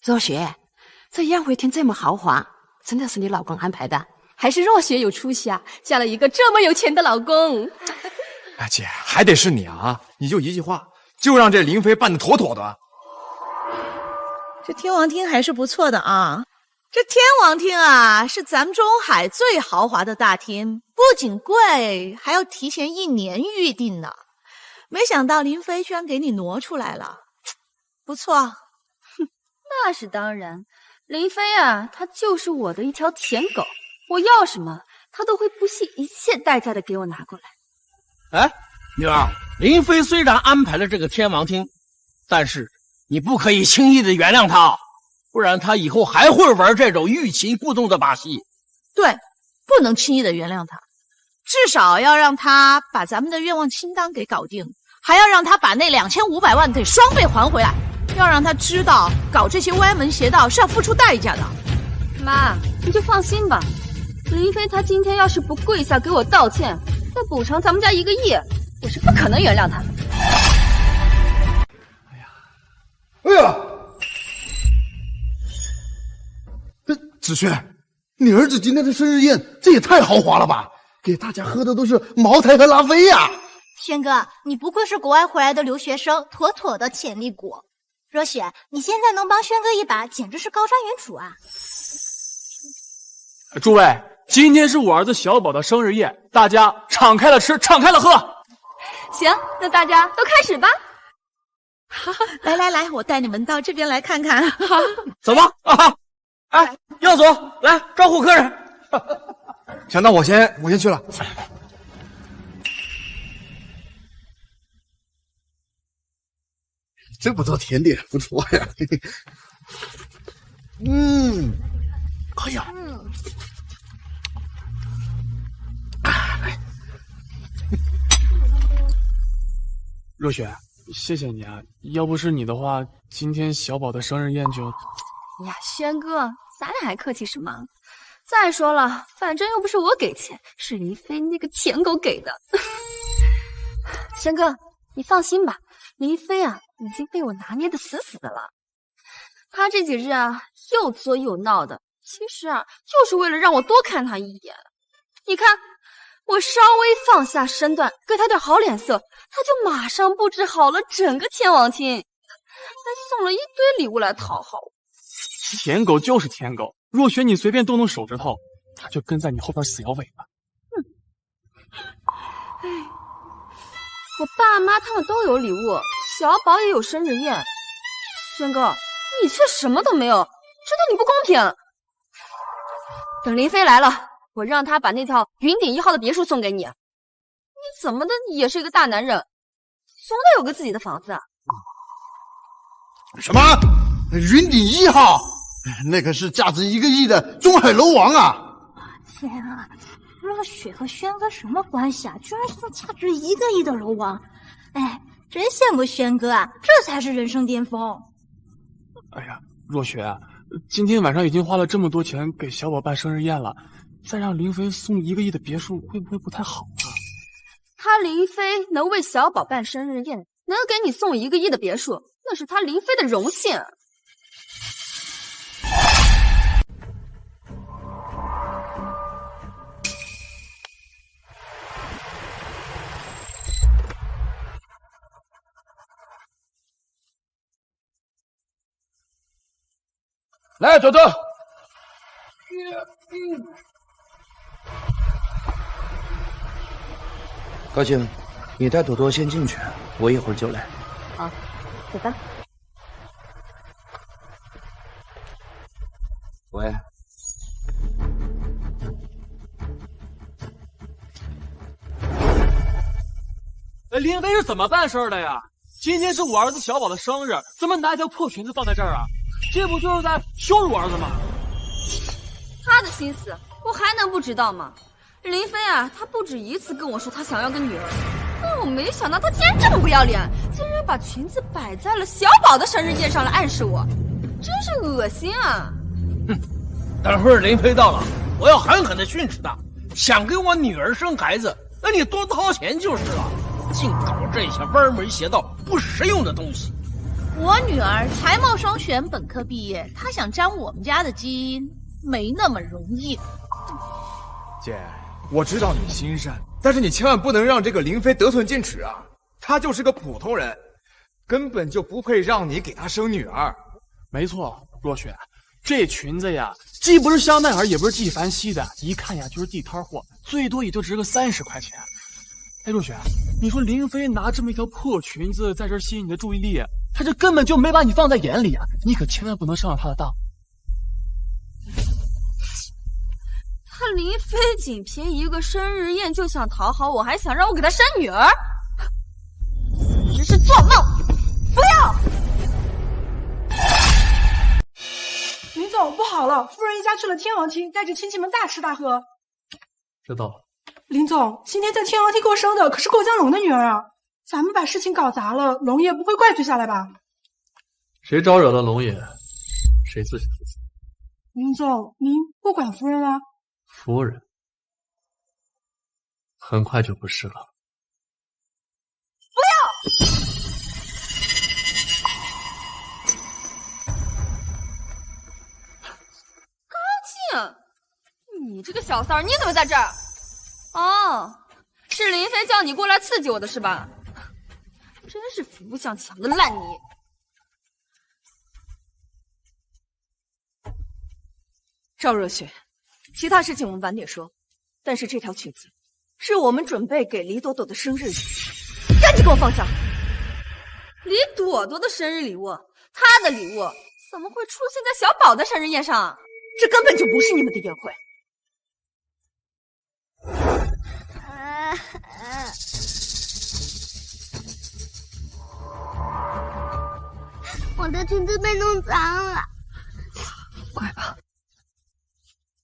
若雪，这宴会厅这么豪华，真的是你老公安排的？还是若雪有出息啊，嫁了一个这么有钱的老公。哎，姐，还得是你啊！你就一句话，就让这林飞办得妥妥的。这天王厅还是不错的啊！这天王厅啊，是咱们中海最豪华的大厅，不仅贵，还要提前1年预定呢。没想到林飞居然给你挪出来了，不错。那是当然，林飞啊，他就是我的一条舔狗，我要什么，他都会不惜一切代价的给我拿过来。哎，女儿，林飞虽然安排了这个天王厅，但是你不可以轻易的原谅他，不然他以后还会玩这种欲擒故纵的把戏。对，不能轻易的原谅他，至少要让他把咱们的愿望清单给搞定，还要让他把那2500万给双倍还回来。要让他知道，搞这些歪门邪道是要付出代价的。妈，你就放心吧，林飞他今天要是不跪下给我道歉，再补偿咱们家1个亿，我是不可能原谅他的。哎呀，子轩，你儿子今天的生日宴，这也太豪华了吧！给大家喝的都是茅台和拉菲呀。轩哥，你不愧是国外回来的留学生，妥妥的潜力股。若雪，你现在能帮轩哥一把，简直是高瞻远瞩啊！诸位，今天是我儿子小宝的生日宴，大家敞开了吃，敞开了喝。行，那大家都开始吧。来，我带你们到这边来看看。走吧啊！哎，耀总，来招呼客人。强盗，我先去了。这么多甜点，不错呀！哎呀，若雪，谢谢你啊！要不是你的话，今天小宝的生日宴就……呀，轩哥，咱俩还客气什么？再说了，反正又不是我给钱，是林飞那个舔狗给的。轩哥，你放心吧，林飞啊，已经被我拿捏的死死的了。他这几日啊，又作又闹的，其实啊，就是为了让我多看他一眼。你看，我稍微放下身段，给他点好脸色，他就马上布置好了整个天王厅，还送了一堆礼物来讨好我。舔狗就是舔狗，若雪你随便动动手指头，他就跟在你后边死摇尾巴。哎，我爸妈他们都有礼物，小宝也有生日宴，轩哥，你却什么都没有，这对你不公平。等林飞来了，我让他把那套云顶1号的别墅送给你。你怎么的也是一个大男人，总得有个自己的房子啊。什么？云顶1号？那可是价值1个亿的中海楼王啊！天啊，若雪和轩哥什么关系啊？居然是价值1个亿的楼王！哎，真羡慕轩哥啊，这才是人生巅峰。哎呀，若雪，今天晚上已经花了这么多钱给小宝办生日宴了，再让林飞送1个亿的别墅，会不会不太好啊？他林飞能为小宝办生日宴，能给你送1个亿的别墅，那是他林飞的荣幸。来，朵朵。高兴，你带朵朵先进去，我一会儿就来。好，走吧。喂。林飞是怎么办事的呀？今天是我儿子小宝的生日，怎么拿一条破裙子放在这儿啊？这不就是在羞辱我儿子吗？他的心思我还能不知道吗？林飞啊，他不止一次跟我说他想要个女儿，但我没想到他竟然这么不要脸，竟然把裙子摆在了小宝的生日宴上来暗示我，真是恶心啊！哼，等会儿林飞到了，我要狠狠地训斥他。想给我女儿生孩子，那你多掏钱就是了。净搞这些歪门邪道、不实用的东西。我女儿才貌双全，本科毕业，她想沾我们家的基因，没那么容易。姐，我知道你心善，但是你千万不能让这个林飞得寸进尺啊！他就是个普通人，根本就不配让你给他生女儿。没错，若雪，这裙子呀，既不是香奈儿，也不是纪梵希的，一看呀就是地摊货，最多也就值个30块钱。哎，若雪，你说林飞拿这么一条破裙子在这吸引你的注意力，他这根本就没把你放在眼里啊！你可千万不能上了他的当。他林飞仅凭一个生日宴就想讨好我，还想让我给他生女儿，只是做梦！不要！林总，不好了，夫人一家去了天王厅，带着亲戚们大吃大喝。知道了。林总，今天在天王厅过生的可是过江龙的女儿啊！咱们把事情搞砸了，龙爷不会怪罪下来吧？谁招惹了龙爷，谁自己负责。林总，您不管夫人啊？夫人很快就不是了。不要！高兴，你这个小三儿，你怎么在这儿？哦，是林飞叫你过来刺激我的是吧？真是扶不上墙的烂泥。赵若雪，其他事情我们晚点说，但是这条裙子是我们准备给李朵朵的生日礼物，赶紧给我放下！李朵朵的生日礼物，她的礼物怎么会出现在小宝的生日宴上？这根本就不是你们的宴会。我的裙子被弄脏了。快吧！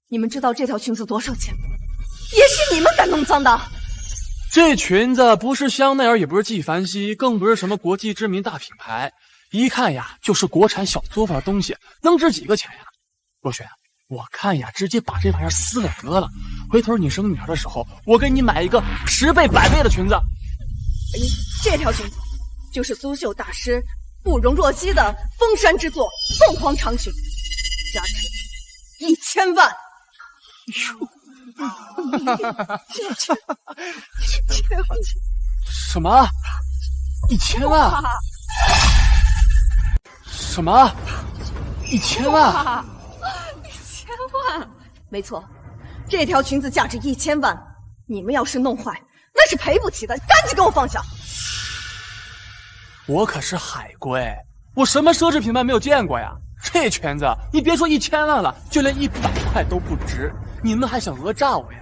你们知道这条裙子多少钱吗？也是你们敢弄脏的。这裙子不是香奈儿，也不是纪梵希，更不是什么国际知名大品牌，一看呀就是国产小作坊的东西，能值几个钱呀？若雪，我看呀直接把这玩意儿撕了得了，回头你生女儿的时候，我给你买一个10倍100倍的裙子。这条裙子就是苏绣大师不容若曦的封山之作凤凰长裙，价值1000万。什么？1000万？什么？1000万？1000万？没错，这条裙子价值1000万。你们要是弄坏，那是赔不起的，赶紧给我放下！我可是海归，我什么奢侈品牌没有见过呀？这裙子你别说1000万了，就连100块都不值，你们还想讹诈我呀？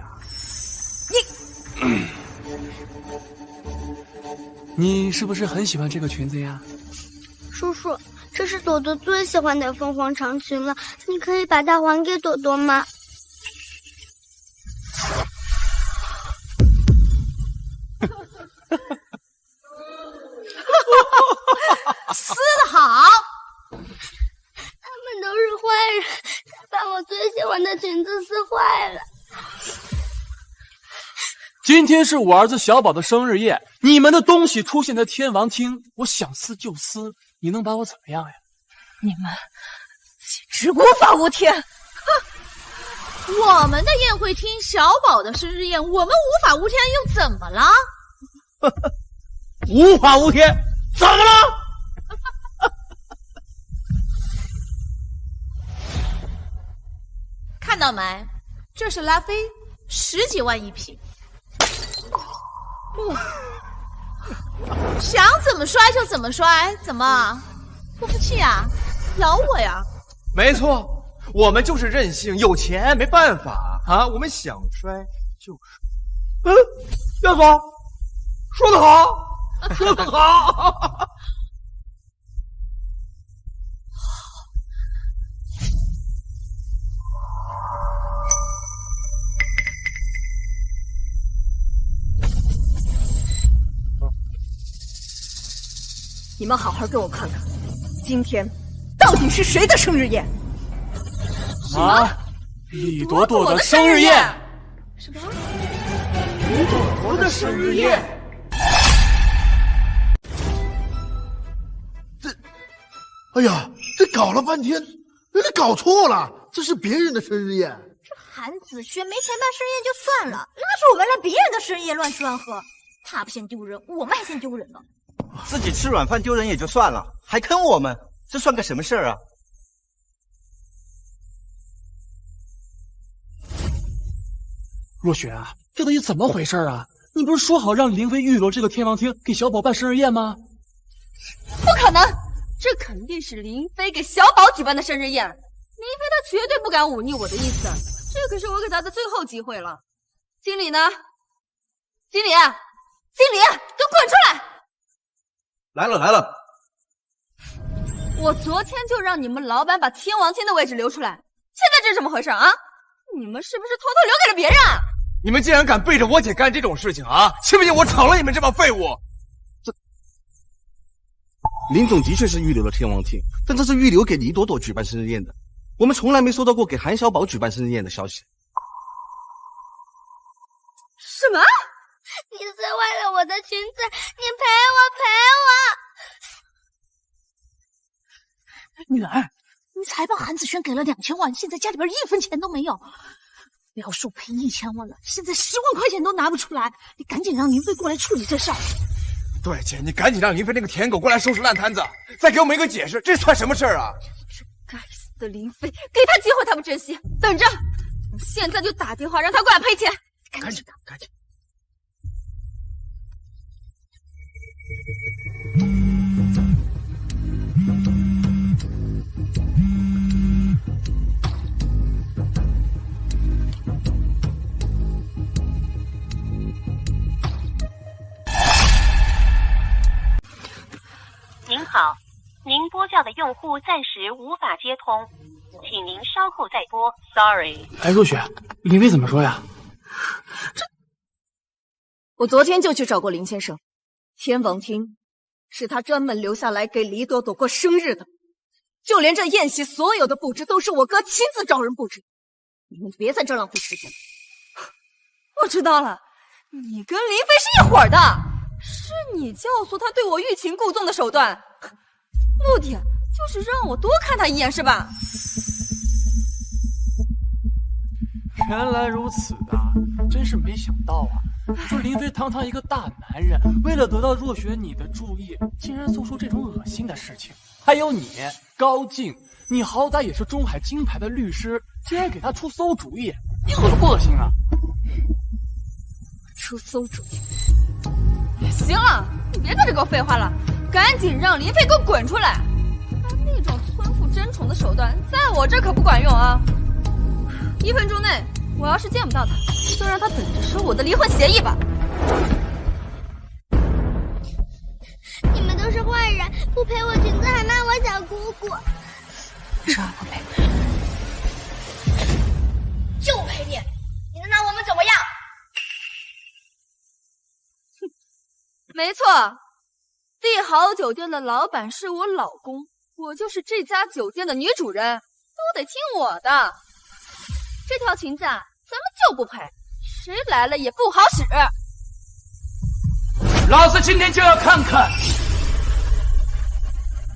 你是不是很喜欢这个裙子呀？叔叔，这是朵朵最喜欢的凤凰长裙了，你可以把它还给朵朵吗？撕得好！他们都是坏人，把我最喜欢的裙子撕坏了。今天是我儿子小宝的生日宴，你们的东西出现在天王厅，我想撕就撕，你能把我怎么样呀？你们简直无法无天！哼，我们的宴会厅，小宝的生日宴，我们无法无天又怎么了？无法无天，怎么了？到没？这是拉菲，10几万一瓶。想怎么摔就怎么摔，怎么不服气啊？咬我呀！没错，我们就是任性，有钱没办法啊，我们想摔就摔。亚总，说得好，说得好。你们好好给我看看，今天到底是谁的生日宴？什么？李朵朵的生日宴？什么？李朵朵的生日宴？哎呀，这搞了半天，这搞错了，这是别人的生日宴。这韩子轩没钱办生日宴就算了，拉着我们来别人的生日宴乱吃乱喝，他不嫌丢人，我们还嫌丢人呢。自己吃软饭丢人也就算了，还坑我们，这算个什么事儿啊？若雪啊，这到底怎么回事啊？你不是说好让林飞预留这个天王厅给小宝办生日宴吗？不可能，这肯定是林飞给小宝举办的生日宴。林飞他绝对不敢忤逆我的意思，这可是我给他的最后机会了。经理呢？经理，给我滚出来！来了！我昨天就让你们老板把天王厅的位置留出来，现在这是怎么回事啊？你们是不是偷偷留给了别人啊？你们竟然敢背着我姐干这种事情啊！信不信我炒了你们这帮废物？林总的确是预留了天王厅，但这是预留给李朵朵举办生日宴的，我们从来没收到过给韩小宝举办生日宴的消息。什么？你撕坏了我的裙子，你赔我！女儿，你才帮韩子轩给了2000万，现在家里边1分钱都没有。不要说赔1000万了，现在10万块钱都拿不出来。你赶紧让林飞过来处理这事儿。对，姐，你赶紧让林飞那个舔狗过来收拾烂摊子，再给我们一个解释，这算什么事儿啊？该死的林飞，给他机会他不珍惜，等着，我现在就打电话让他过来赔钱。赶紧。您好，您拨叫的用户暂时无法接通，请您稍后再拨。Sorry。哎，若雪，林飞怎么说呀？我昨天就去找过林先生，天王厅是他专门留下来给李朵朵过生日的，就连这宴席所有的布置都是我哥亲自找人布置。你们别在这浪费时间了。我知道了，你跟林飞是一伙的，是你教唆他对我欲擒故纵的手段，目的就是让我多看他一眼，是吧？原来如此啊，真是没想到啊！你说林飞堂堂一个大男人，为了得到若雪你的注意，竟然做出这种恶心的事情。还有你高进，你好歹也是中海金牌的律师，竟然给他出馊主意，你恶不恶心啊？出馊主意？行了，你别在这给我废话了，赶紧让林飞给我滚出来！他那种村妇争宠的手段，在我这可不管用啊！1分钟内，我要是见不到他，就让他等着收我的离婚协议吧。你们都是坏人，不赔我裙子还骂我小姑姑。这不赔，就赔你！你能拿我们怎么样？没错，帝豪酒店的老板是我老公，我就是这家酒店的女主人，都得听我的。这条裙子啊，咱们就不赔，谁来了也不好使。老子今天就要看看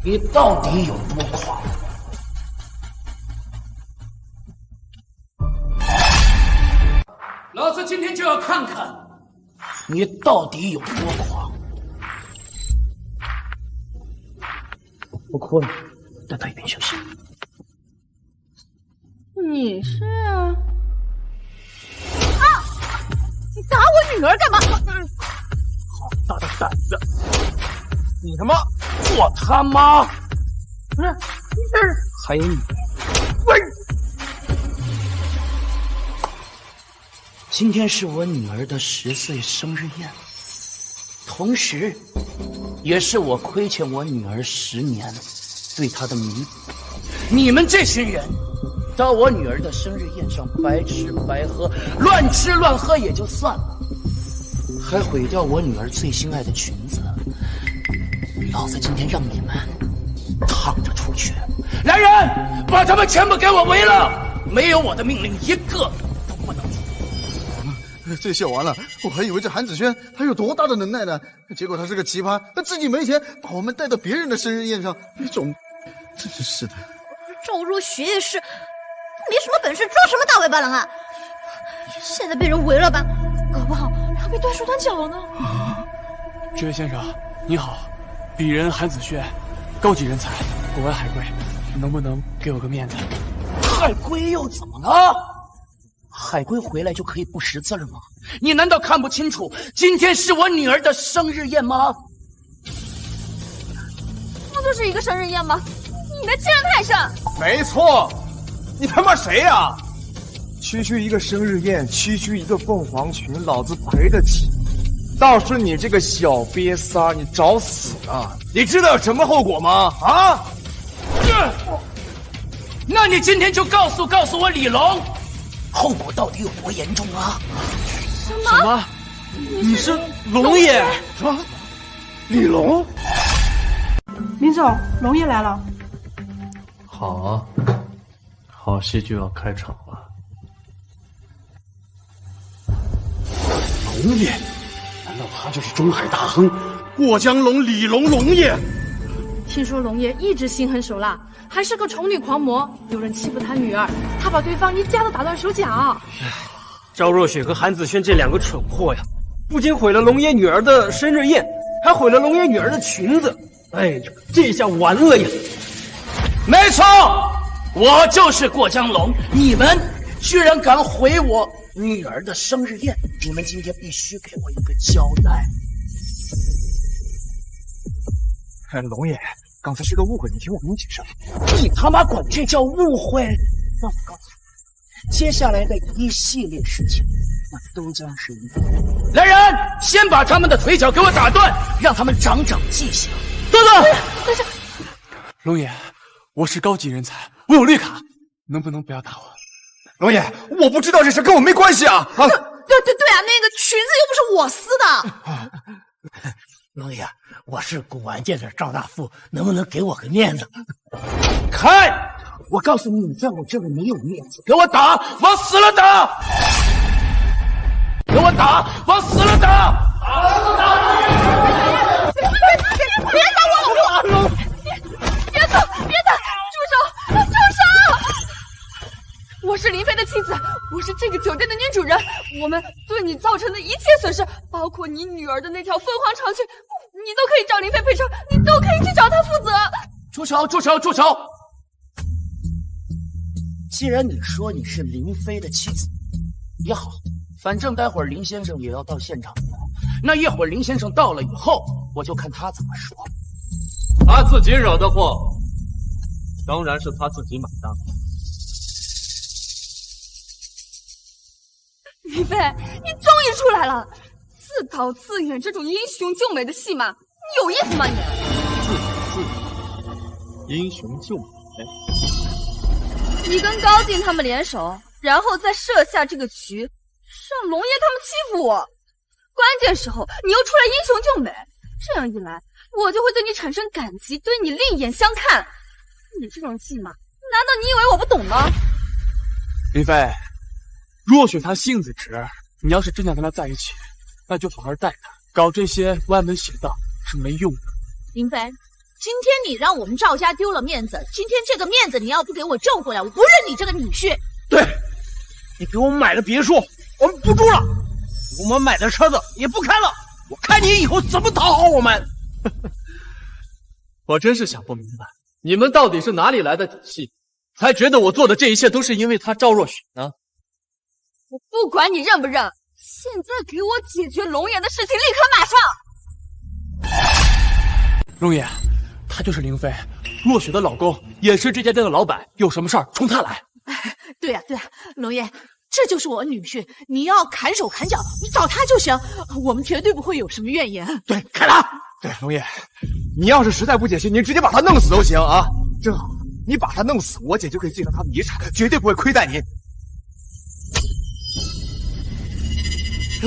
你到底有多狂！老子今天就要看看你到底有多狂！我哭了，再倒一瓶休息。你是啊？你打我女儿干嘛？好大的胆子！你他妈做他妈！不是，还有你，喂！今天是我女儿的10岁生日宴，同时，也是我亏欠我女儿10年对她的弥补。你们这群人，到我女儿的生日宴上白吃白喝、乱吃乱喝也就算了，还毁掉我女儿最心爱的裙子。老子今天让你们躺着出去！来人，把他们全部给我围了！没有我的命令，一个都不能走。这下完了，我还以为这韩子轩他有多大的能耐呢，结果他是个奇葩，他自己没钱，把我们带到别人的生日宴上，那种，真是的。赵若雪也是，没什么本事，装什么大尾巴狼啊！现在被人围了吧，搞不好要被断手断脚了呢。这位先生，你好，鄙人韩子轩，高级人才，国外海归，能不能给我个面子？海归又怎么了？海归回来就可以不识字吗？你难道看不清楚今天是我女儿的生日宴吗？不就是一个生日宴吗？你的欺人太甚！没错，你他妈谁呀？区区一个生日宴，区区一个凤凰群，老子赔得起。倒是你这个小瘪三，你找死啊！你知道有什么后果吗？啊？那你今天就告诉我李龙，后果到底有多严重啊？什么？你是龙爷？什么？李龙？林总，龙爷来了。好啊，好戏就要开场了。龙爷？难道他就是中海大亨过江龙李龙龙爷？听说龙爷一直心狠手辣，还是个宠女狂魔。有人欺负他女儿，他把对方一家都打断手脚。赵若雪和韩子轩这两个蠢货呀，不仅毁了龙爷女儿的生日宴，还毁了龙爷女儿的裙子。哎呀，这下完了呀！没错，我就是过江龙，你们居然敢毁我女儿的生日宴，你们今天必须给我一个交代。龙爷，刚才是个误会，你听我给你解释。你他妈管这叫误会？让我告诉你，接下来的一系列事情，那都将是一个。来人，先把他们的腿脚给我打断，让他们长长记性。等等，龙爷，我是高级人才，我有绿卡，能不能不要打我？龙爷，我不知道这事，跟我没关系啊！对啊，那个裙子又不是我撕的。龙爷，我是古玩界的赵大富，能不能给我个面子？开！我告诉你，你在我这里没有面子，给我打，往死了打！给我打，往死了打！别打我！别走！住手！我是林飞的妻子，我是这个酒店的女主人。我们对你造成的一切损失，包括你女儿的那条凤凰长裙，你都可以找林飞赔偿，你都可以去找他负责。住手！既然你说你是林飞的妻子，也好，反正待会儿林先生也要到现场。那一会儿林先生到了以后，我就看他怎么说。他自己惹的祸，当然是他自己买单。林飞，你终于出来了！自导自演这种英雄救美的戏码，你有意思吗你？自导英雄救美。你跟高进他们联手，然后再设下这个局，让龙爷他们欺负我。关键时候你又出来英雄救美，这样一来，我就会对你产生感激，对你另眼相看。你这种戏码，难道你以为我不懂吗？林飞，若雪她性子直，你要是真想跟她在一起，那就好好待她，搞这些歪门邪道是没用的。林飞，今天你让我们赵家丢了面子，今天这个面子你要不给我救过来，我不认你这个女婿。对，你给我买了别墅，我们不住了；我们买的车子也不开了。我看你以后怎么讨好我们。我真是想不明白，你们到底是哪里来的底气，还觉得我做的这一切都是因为他赵若雪呢？我不管你认不认，现在给我解决龙爷的事情，立刻马上！龙爷，他就是林飞，若雪的老公，也是这家店的老板。有什么事儿冲他来。对呀、对呀、龙爷，这就是我女婿，你要砍手砍脚，你找他就行，我们绝对不会有什么怨言。对，开打！对，龙爷，你要是实在不解气，你直接把他弄死都行啊！正好，你把他弄死，我姐就可以继承他的遗产，绝对不会亏待你。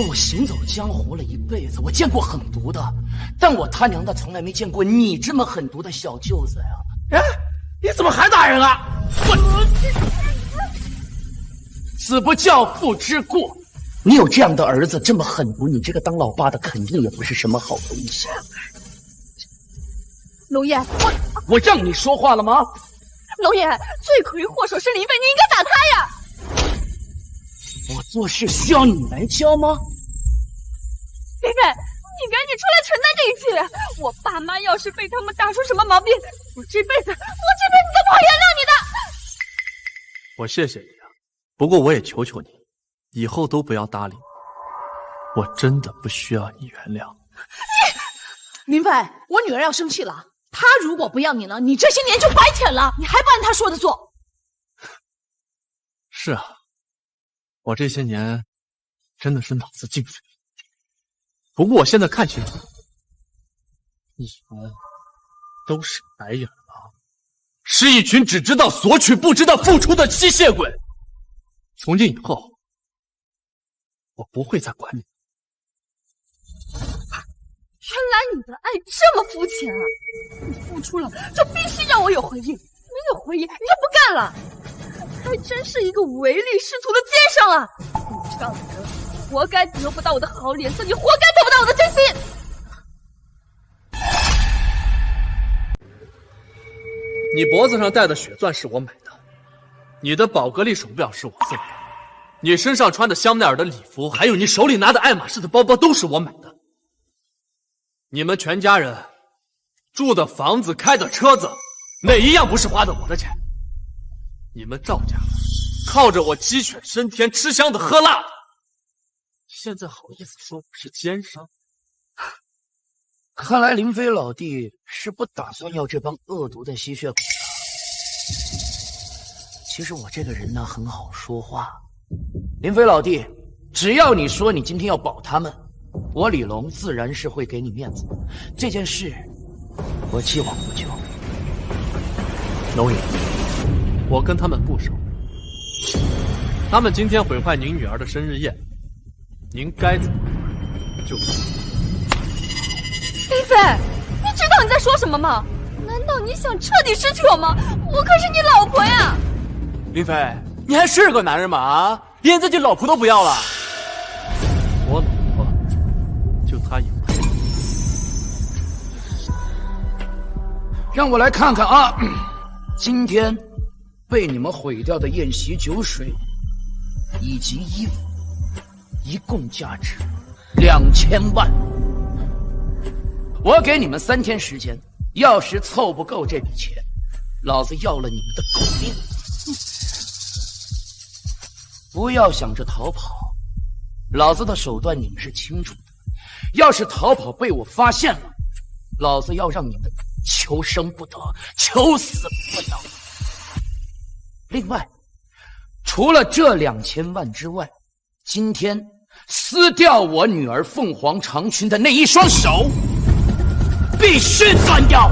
我行走江湖了一辈子，我见过狠毒的，但我他娘的从来没见过你这么狠毒的小舅子呀！哎，你怎么还打人啊？子不教，父之过。你有这样的儿子，这么狠毒，你这个当老爸的肯定也不是什么好东西。龙爷，我让你说话了吗？龙爷，罪魁祸首是林飞，你应该打他呀！我做事需要你来教吗？林飞，你赶紧出来承担这一切！我爸妈要是被他们打出什么毛病，我这辈子都不会原谅你的！我谢谢你啊，不过我也求求你，以后都不要搭理我，我真的不需要你原谅。林飞，我女儿要生气了，她如果不要你了，你这些年就白舔了，你还不按她说的做？是啊，我这些年真的是脑子进水。不过我现在看清楚，你们都是白眼狼，是一群只知道索取不知道付出的吸血鬼。从今以后，我不会再管你。原来你的爱这么肤浅啊！你付出了就必须让我有回应，没有回应你就不干了，还真是一个唯利是图的奸商啊！你这样的人，活该得不到我的好脸色，你活该得不到我的真心！你脖子上戴的血钻是我买的，你的宝格丽手表是我送的，你身上穿的香奈儿的礼服，还有你手里拿的爱马仕的包包都是我买的。你们全家人住的房子、开的车子，哪一样不是花的我的钱？你们赵家靠着我鸡犬升天，吃香的喝辣的，现在好意思说我是奸商？看来林飞老弟是不打算要这帮恶毒的吸血鬼。其实我这个人呢很好说话，林飞老弟，只要你说你今天要保他们，我李龙自然是会给你面子。这件事我既往不咎。龙爷，我跟他们不熟，他们今天毁坏您女儿的生日宴，您该怎么就怎么。林飞，你知道你在说什么吗？难道你想彻底失去我吗？我可是你老婆呀！林飞，你还是个男人吗？啊，连自己老婆都不要了？我老婆就她一个。让我来看看啊，今天被你们毁掉的宴席酒水以及衣服，一共价值2000万。我给你们3天时间，要是凑不够这笔钱，老子要了你们的狗命！不要想着逃跑，老子的手段你们是清楚的。要是逃跑被我发现了，老子要让你们求生不得，求死不能。另外，除了这2000万之外，今天撕掉我女儿凤凰长裙的那一双手必须断掉。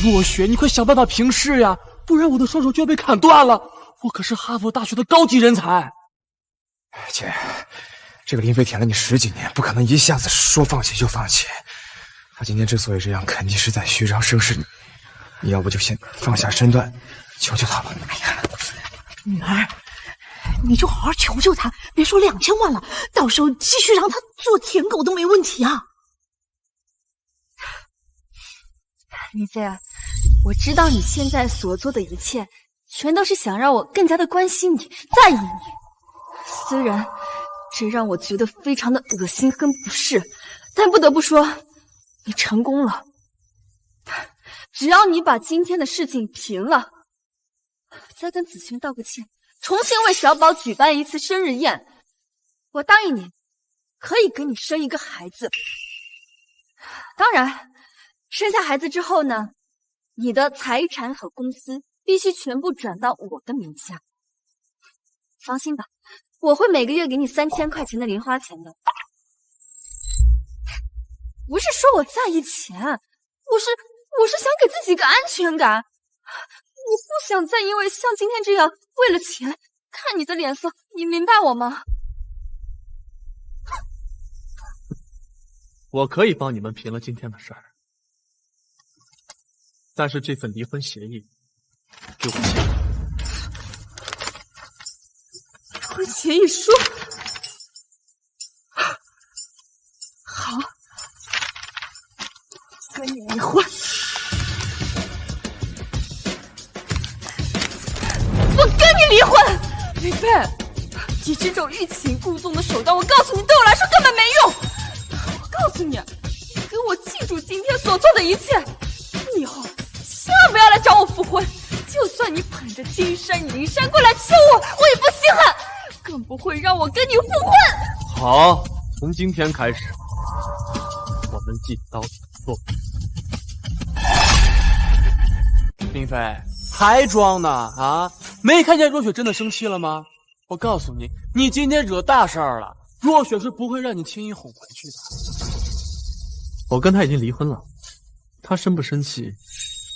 若雪，你快想办法平事呀，不然我的双手就要被砍断了。我可是哈佛大学的高级人才。姐，这个林飞舔了你10几年，不可能一下子说放弃就放弃。他今天之所以这样，肯定是在虚张声势。你要不就先放下身段，求求他吧。哎呀，女儿，你就好好求求他，别说2000万了，到时候继续让他做舔狗都没问题啊。林飞啊，我知道你现在所做的一切，全都是想让我更加的关心你、在意你。虽然这让我觉得非常的恶心跟不适，但不得不说，你成功了。只要你把今天的事情平了，再跟子轩道个歉，重新为小宝举办一次生日宴。我答应你，可以给你生一个孩子。当然，生下孩子之后呢，你的财产和公司必须全部转到我的名下。放心吧，我会每个月给你3000块钱的零花钱的。不是说我在意钱，我是想给自己一个安全感。我不想再因为像今天这样为了钱看你的脸色，你明白我吗？我可以帮你们平了今天的事儿，但是这份离婚协议给我签了。离婚协议书，好，跟你离婚。我跟你离婚，林飞，你这种欲擒故纵的手段，我告诉你，对我来说根本没用。我告诉你，你给我记住今天所做的一切，以后千万不要来找我复婚。就算你捧着金山银山过来求我，我也不稀罕，更不会让我跟你复婚。好，从今天开始，我们进刀子做。林飞，还装呢啊？没看见若雪真的生气了吗？我告诉你，你今天惹大事儿了，若雪是不会让你轻易哄回去的。我跟他已经离婚了，他生不生气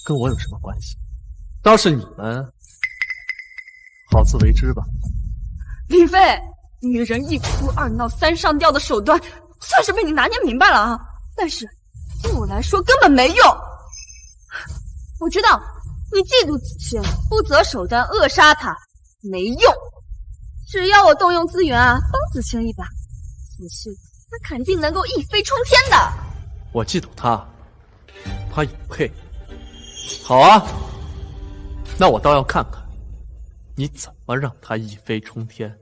跟我有什么关系？倒是你们好自为之吧。林飞，女人一哭二闹三上吊的手段，算是被你拿捏明白了啊！但是对我来说根本没用。我知道你嫉妒子轩，不择手段扼杀他，没用。只要我动用资源啊，帮子轩一把，子轩他肯定能够一飞冲天的。我嫉妒他，他也配。好啊，那我倒要看看你怎么让他一飞冲天。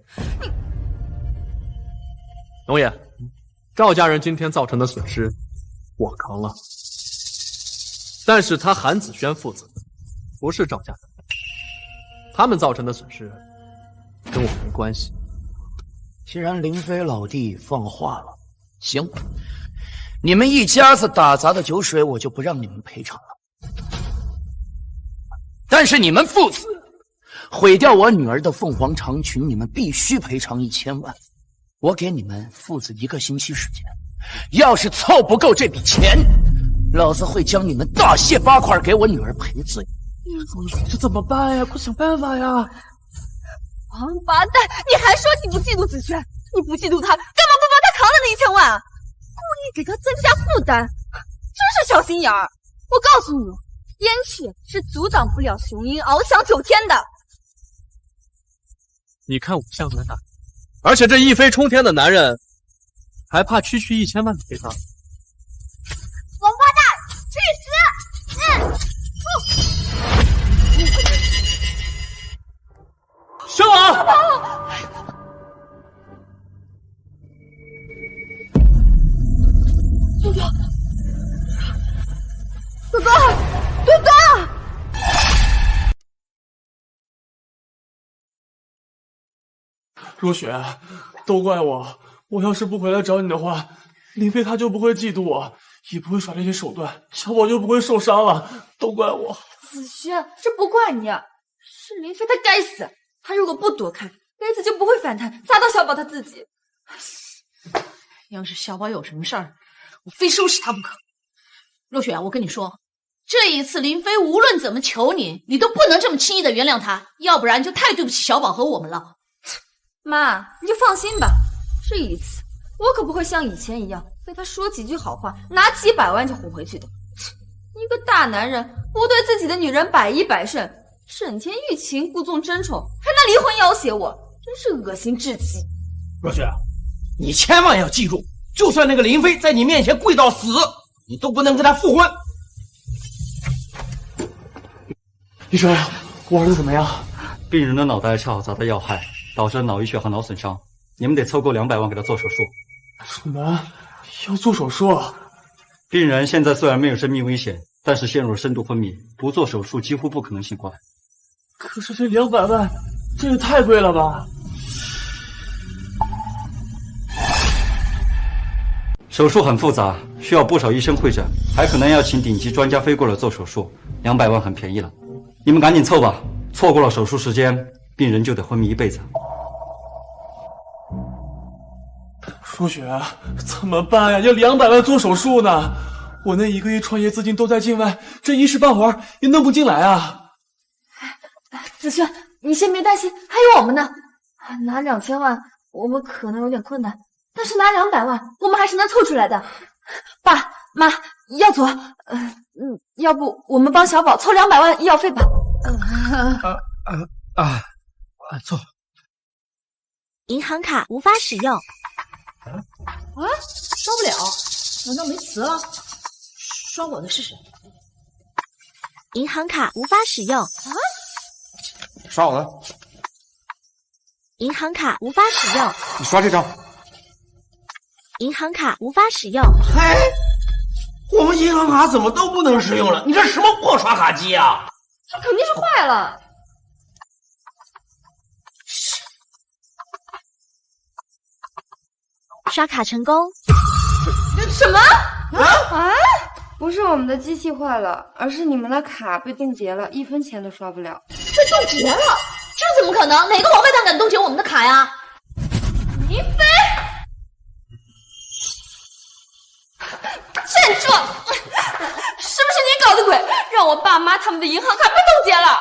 龙爷，赵家人今天造成的损失我扛了，但是他韩子轩负责，不是赵家人，他们造成的损失跟我没关系。既然林飞老弟放话了，行，你们一家子打砸的酒水我就不让你们赔偿了，但是你们父子毁掉我女儿的凤凰长裙，你们必须赔偿1000万。我给你们父子1个星期时间，要是凑不够这笔钱，老子会将你们大卸8块给我女儿赔罪。这怎么办呀？快想办法呀！王八蛋，你还说你不嫉妒子轩？你不嫉妒他，干嘛不帮他扛了那1000万？故意给他增加负担，真是小心眼儿！我告诉你，燕雀是阻挡不了雄鹰翱翔9天的。你看我像个哪？而且这一飞冲天的男人，还怕区区1000万赔偿？王八蛋，去死！小宝，哥哥，哥哥！若雪，都怪我！我要是不回来找你的话，林飞他就不会嫉妒我，也不会耍这些手段，小宝就不会受伤了。都怪我！子轩，这不怪你，是林飞他该死。他如果不躲开，杯子就不会反弹，砸到小宝他自己。要是小宝有什么事儿，我非收拾他不可。若雪，我跟你说，这一次林飞无论怎么求你，你都不能这么轻易的原谅他，要不然就太对不起小宝和我们了。妈，你就放心吧，这一次我可不会像以前一样被他说几句好话，拿几百万就哄回去的。一个大男人不对自己的女人百依百顺，整天欲擒故纵争宠，还拿离婚要挟我，真是恶心至极。若雪，你千万要记住，就算那个林飞在你面前跪到死，你都不能跟他复婚。医生，我儿子怎么样？病人的脑袋恰好砸到要害，导致脑溢血和脑损伤，你们得凑够200万给他做手术。什么？要做手术？病人现在虽然没有生命危险，但是陷入深度昏迷，不做手术几乎不可能醒过来。可是这200万，这也太贵了吧？手术很复杂，需要不少医生会诊，还可能要请顶级专家飞过来做手术。200万很便宜了，你们赶紧凑吧，错过了手术时间，病人就得昏迷一辈子。若雪，怎么办呀？要200万做手术呢？我那1个亿创业资金都在境外，这一时半会儿也弄不进来啊！子轩，你先别担心，还有我们呢。拿2000万，我们可能有点困难，但是拿200万，我们还是能凑出来的。爸妈，耀祖，要不我们帮小宝凑200万医药费吧？凑。银行卡无法使用。刷不了，难道没词了？刷我的是谁？银行卡无法使用。刷我的。银行卡无法使用。你刷这张。银行卡无法使用。嘿，我们银行卡怎么都不能使用了？你这什么破刷卡机啊？这肯定是坏了。刷卡成功。什么？不是我们的机器坏了，而是你们的卡被冻结了，1分钱都刷不了。被冻结了？这怎么可能？哪个王八蛋敢冻结我们的卡呀？林飞，站住！是不是你搞的鬼，让我爸妈他们的银行卡被冻结了？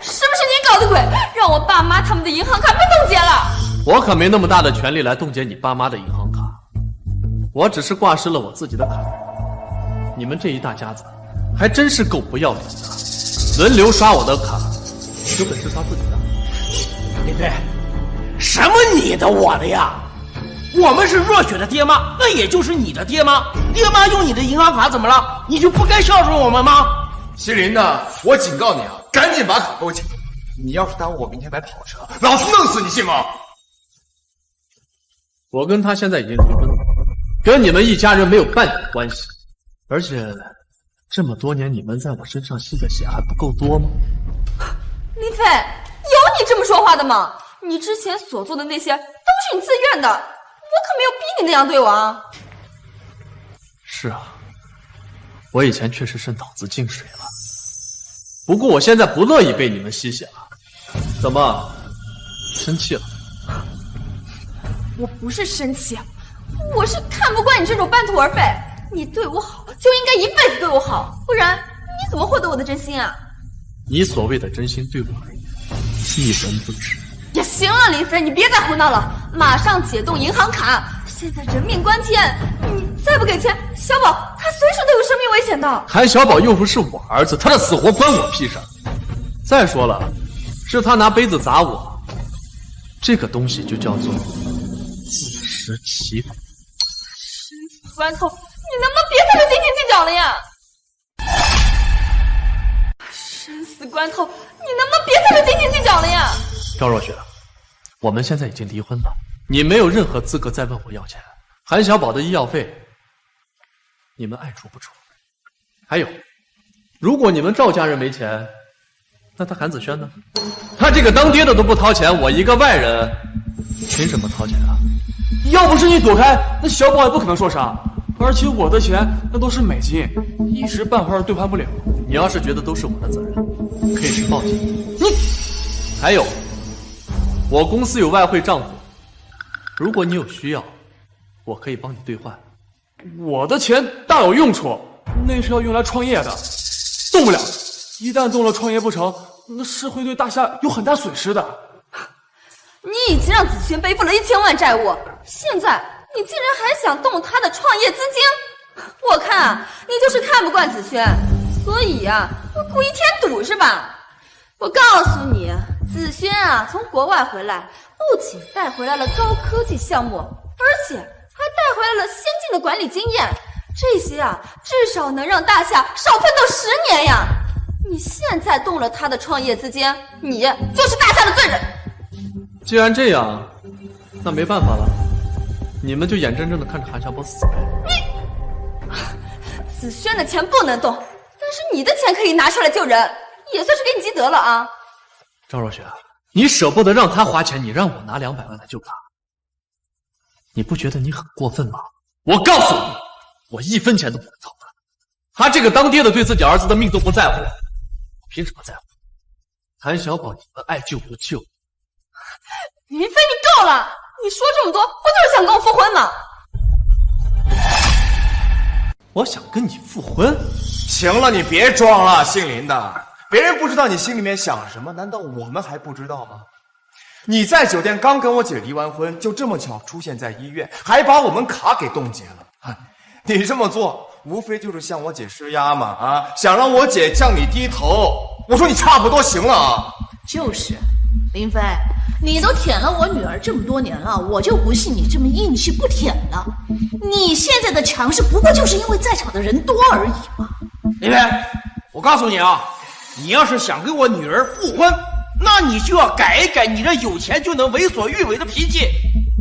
是不是你搞的鬼，让我爸妈他们的银行卡被冻结了？我可没那么大的权利来冻结你爸妈的银行卡，我只是挂失了我自己的卡。你们这一大家子还真是够不要脸的，轮流刷我的卡，有本事刷自己的。林飞，什么你的我的呀？我们是若雪的爹妈，那也就是你的爹妈。爹妈用你的银行卡怎么了？你就不该孝顺我们吗？麒麟呢？我警告你啊，赶紧把卡给我捡！你要是耽误我明天买跑车，老子弄死你信吗？我跟他现在已经离婚了，跟你们一家人没有半点关系。而且这么多年，你们在我身上吸的血还不够多吗？林飞，有你这么说话的吗？你之前所做的那些都是你自愿的，我可没有逼你那样对我啊。是啊，我以前确实是脑子进水了，不过我现在不乐意被你们吸血了。怎么，生气了？我不是生气，我是看不惯你这种半途而废。你对我好，就应该一辈子对我好，不然你怎么获得我的真心啊？你所谓的真心对我而言，一文不值。也行了，林飞，你别再胡闹了，马上解冻银行卡！现在人命关天，你再不给钱，小宝他随时都有生命危险的。韩小宝又不是我儿子，他的死活关我屁事。再说了，是他拿杯子砸我，这个东西就叫做自食其果。生死关头，你能不能别在这斤斤计较了呀？生死关头，你能不能别在这斤斤计较了呀？赵若雪，我们现在已经离婚了，你没有任何资格再问我要钱。韩小宝的医药费，你们爱出不出？还有，如果你们赵家人没钱，那他韩子轩呢？他这个当爹的都不掏钱，我一个外人凭什么掏钱啊？要不是你躲开，那小宝也不可能受伤。而且我的钱那都是美金，一时半会儿兑换不了。你要是觉得都是我的责任，可以去报警。你还有，我公司有外汇账户，如果你有需要，我可以帮你兑换。我的钱大有用处，那是要用来创业的，动不了。一旦动了创业不成，那是会对大夏有很大损失的。你已经让子轩背负了1000万债务，现在你竟然还想动他的创业资金？我看啊，你就是看不惯子轩，所以啊，故意添堵是吧？我告诉你，子轩啊，从国外回来，不仅带回来了高科技项目，而且还带回来了先进的管理经验，这些啊，至少能让大夏少奋斗10年呀！你现在动了他的创业资金，你就是大夏的罪人。既然这样，那没办法了，你们就眼睁睁的看着韩小宝死呗。子轩的钱不能动，但是你的钱可以拿出来救人。也算是给你积德了啊。张若雪，你舍不得让他花钱，你让我拿200万来救他，你不觉得你很过分吗？我告诉你，我1分钱都不会操他。他这个当爹的对自己儿子的命都不在乎，我凭什么在乎？韩小宝，你们爱救不救？林飞，你够了！你说这么多，不就是想跟我复婚吗？我想跟你复婚？行了，你别装了，姓林的，别人不知道你心里面想什么，难道我们还不知道吗？你在酒店刚跟我姐离完婚，就这么巧出现在医院，还把我们卡给冻结了。你这么做，无非就是向我姐施压嘛，啊，想让我姐向你低头。我说你差不多行了啊。就是，林飞，你都舔了我女儿这么多年了，我就不信你这么硬气不舔了。你现在的强势，不过就是因为在场的人多而已嘛。林飞，我告诉你啊，你要是想跟我女儿复婚，那你就要改一改你这有钱就能为所欲为的脾气，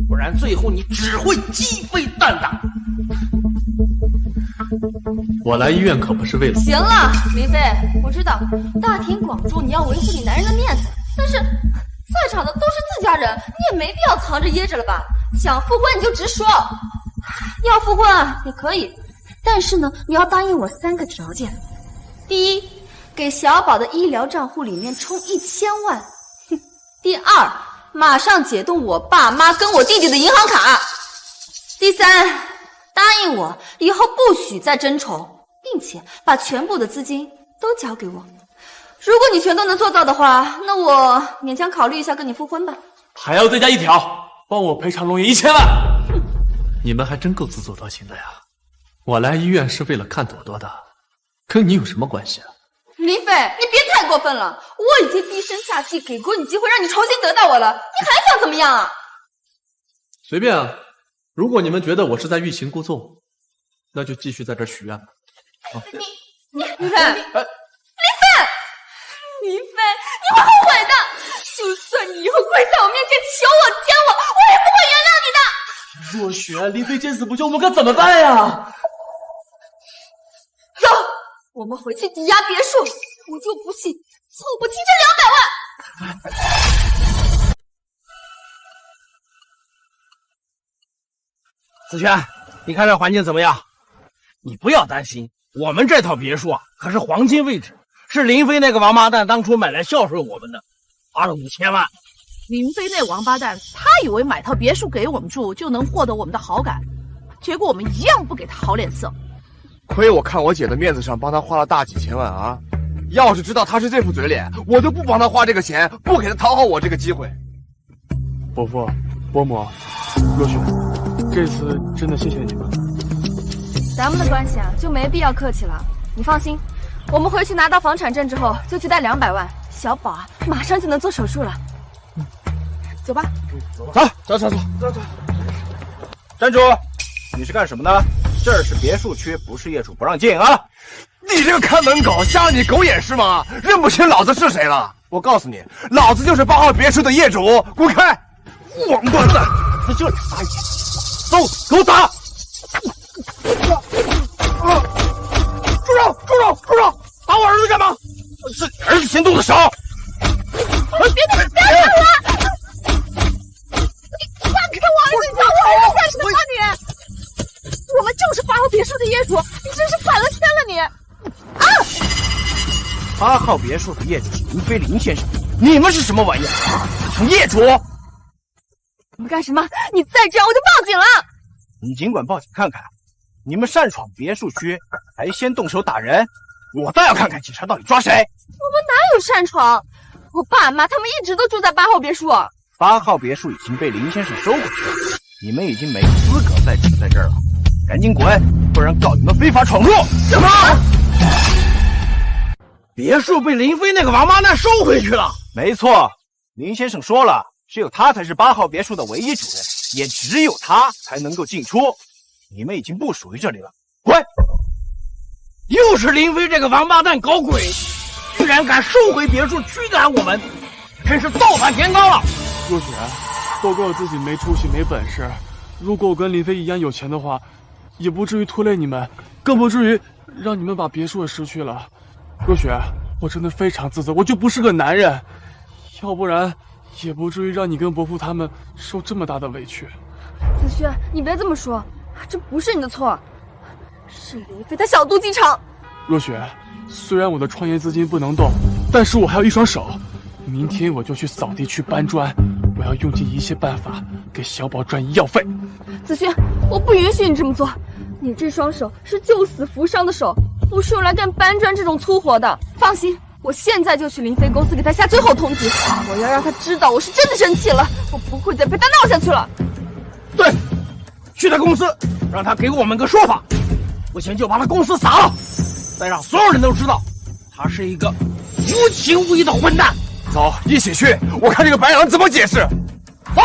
不然最后你只会鸡飞蛋打。我来医院可不是为了……行了，林飞，我知道大庭广众你要维护你男人的面子，但是在场的都是自家人，你也没必要藏着掖着了吧？想复婚你就直说，要复婚啊也可以，但是呢，你要答应我3个条件。第一，给小宝的医疗账户里面充1000万。第二，马上解冻我爸妈跟我弟弟的银行卡。第三，答应我以后不许再争宠，并且把全部的资金都交给我。如果你全都能做到的话，那我勉强考虑一下跟你复婚吧。还要再加1条，帮我赔偿龙爷1000万。你们还真够自作多情的呀！我来医院是为了看朵朵的，跟你有什么关系啊？林飞，你别太过分了！我已经低声下气给过你机会，让你重新得到我了，你还想怎么样啊？随便啊！如果你们觉得我是在欲擒故纵，那就继续在这许愿吧。林飞，林飞，林飞，你会后悔的！就算你以后跪在我面前求我舔我，我也不会原谅你的。若雪，林飞见死不救，我们该怎么办呀？走，我们回去抵押别墅，我就不信凑不齐这200万。子轩，你看这环境怎么样？你不要担心，我们这套别墅啊，可是黄金位置，是林飞那个王八蛋当初买来孝顺我们的，花了5000万。林飞那王八蛋，他以为买套别墅给我们住就能获得我们的好感，结果我们一样不给他好脸色。亏我看我姐的面子上帮他花了大几千万啊！要是知道他是这副嘴脸，我就不帮他花这个钱，不给他讨好我这个机会。伯父、伯母、若雪，这次真的谢谢你们。咱们的关系啊，就没必要客气了。你放心，我们回去拿到房产证之后，就去贷200万，小宝啊，马上就能做手术了。走吧。走。站住！你是干什么的？这儿是别墅区，不是业主，不让进啊！你这个看门狗，瞎你狗眼是吗？认不清老子是谁了？我告诉你，老子就是8号别墅的业主，滚开！王八蛋，在这里撒野！走，给我打！住手！打我儿子干嘛？是你儿子先动的手！别打我！你放开我儿子！你叫我儿子干什么你？我们就是8号别墅的业主，你真是反了天了你！啊！8号别墅的业主是林飞林先生，你们是什么玩意儿？成业主？你们干什么？你再这样我就报警了！你尽管报警看看，你们擅闯别墅区，还先动手打人，我倒要看看警察到底抓谁！我们哪有擅闯？我爸妈他们一直都住在8号别墅。8号别墅已经被林先生收回去了，你们已经没资格再住在这儿了，赶紧滚，不然告你们非法闯入！什么？别墅被林飞那个王八蛋收回去了？没错，林先生说了，只有他才是8号别墅的唯一主人，也只有他才能够进出。你们已经不属于这里了，滚！又是林飞这个王八蛋搞鬼，居然敢收回别墅驱赶我们，真是造反天罡了！若雪，都怪我自己没出息没本事，如果我跟林飞一样有钱的话，也不至于拖累你们，更不至于让你们把别墅也失去了。若雪，我真的非常自责，我就不是个男人，要不然也不至于让你跟伯父他们受这么大的委屈。子轩，你别这么说，这不是你的错，是林飞他小肚鸡肠。若雪，虽然我的创业资金不能动，但是我还有一双手。明天我就去扫地去搬砖，我要用尽一切办法给小宝赚医药费。子轩，我不允许你这么做，你这双手是救死扶伤的手，不是用来干搬砖这种粗活的。放心，我现在就去林飞公司给他下最后通缉，我要让他知道我是真的生气了，我不会再陪他闹下去了。对，去他公司，让他给我们个说法，不行就把他公司撒了，再让所有人都知道他是一个无情无义的混蛋。走，一起去，我看这个白狼怎么解释。走。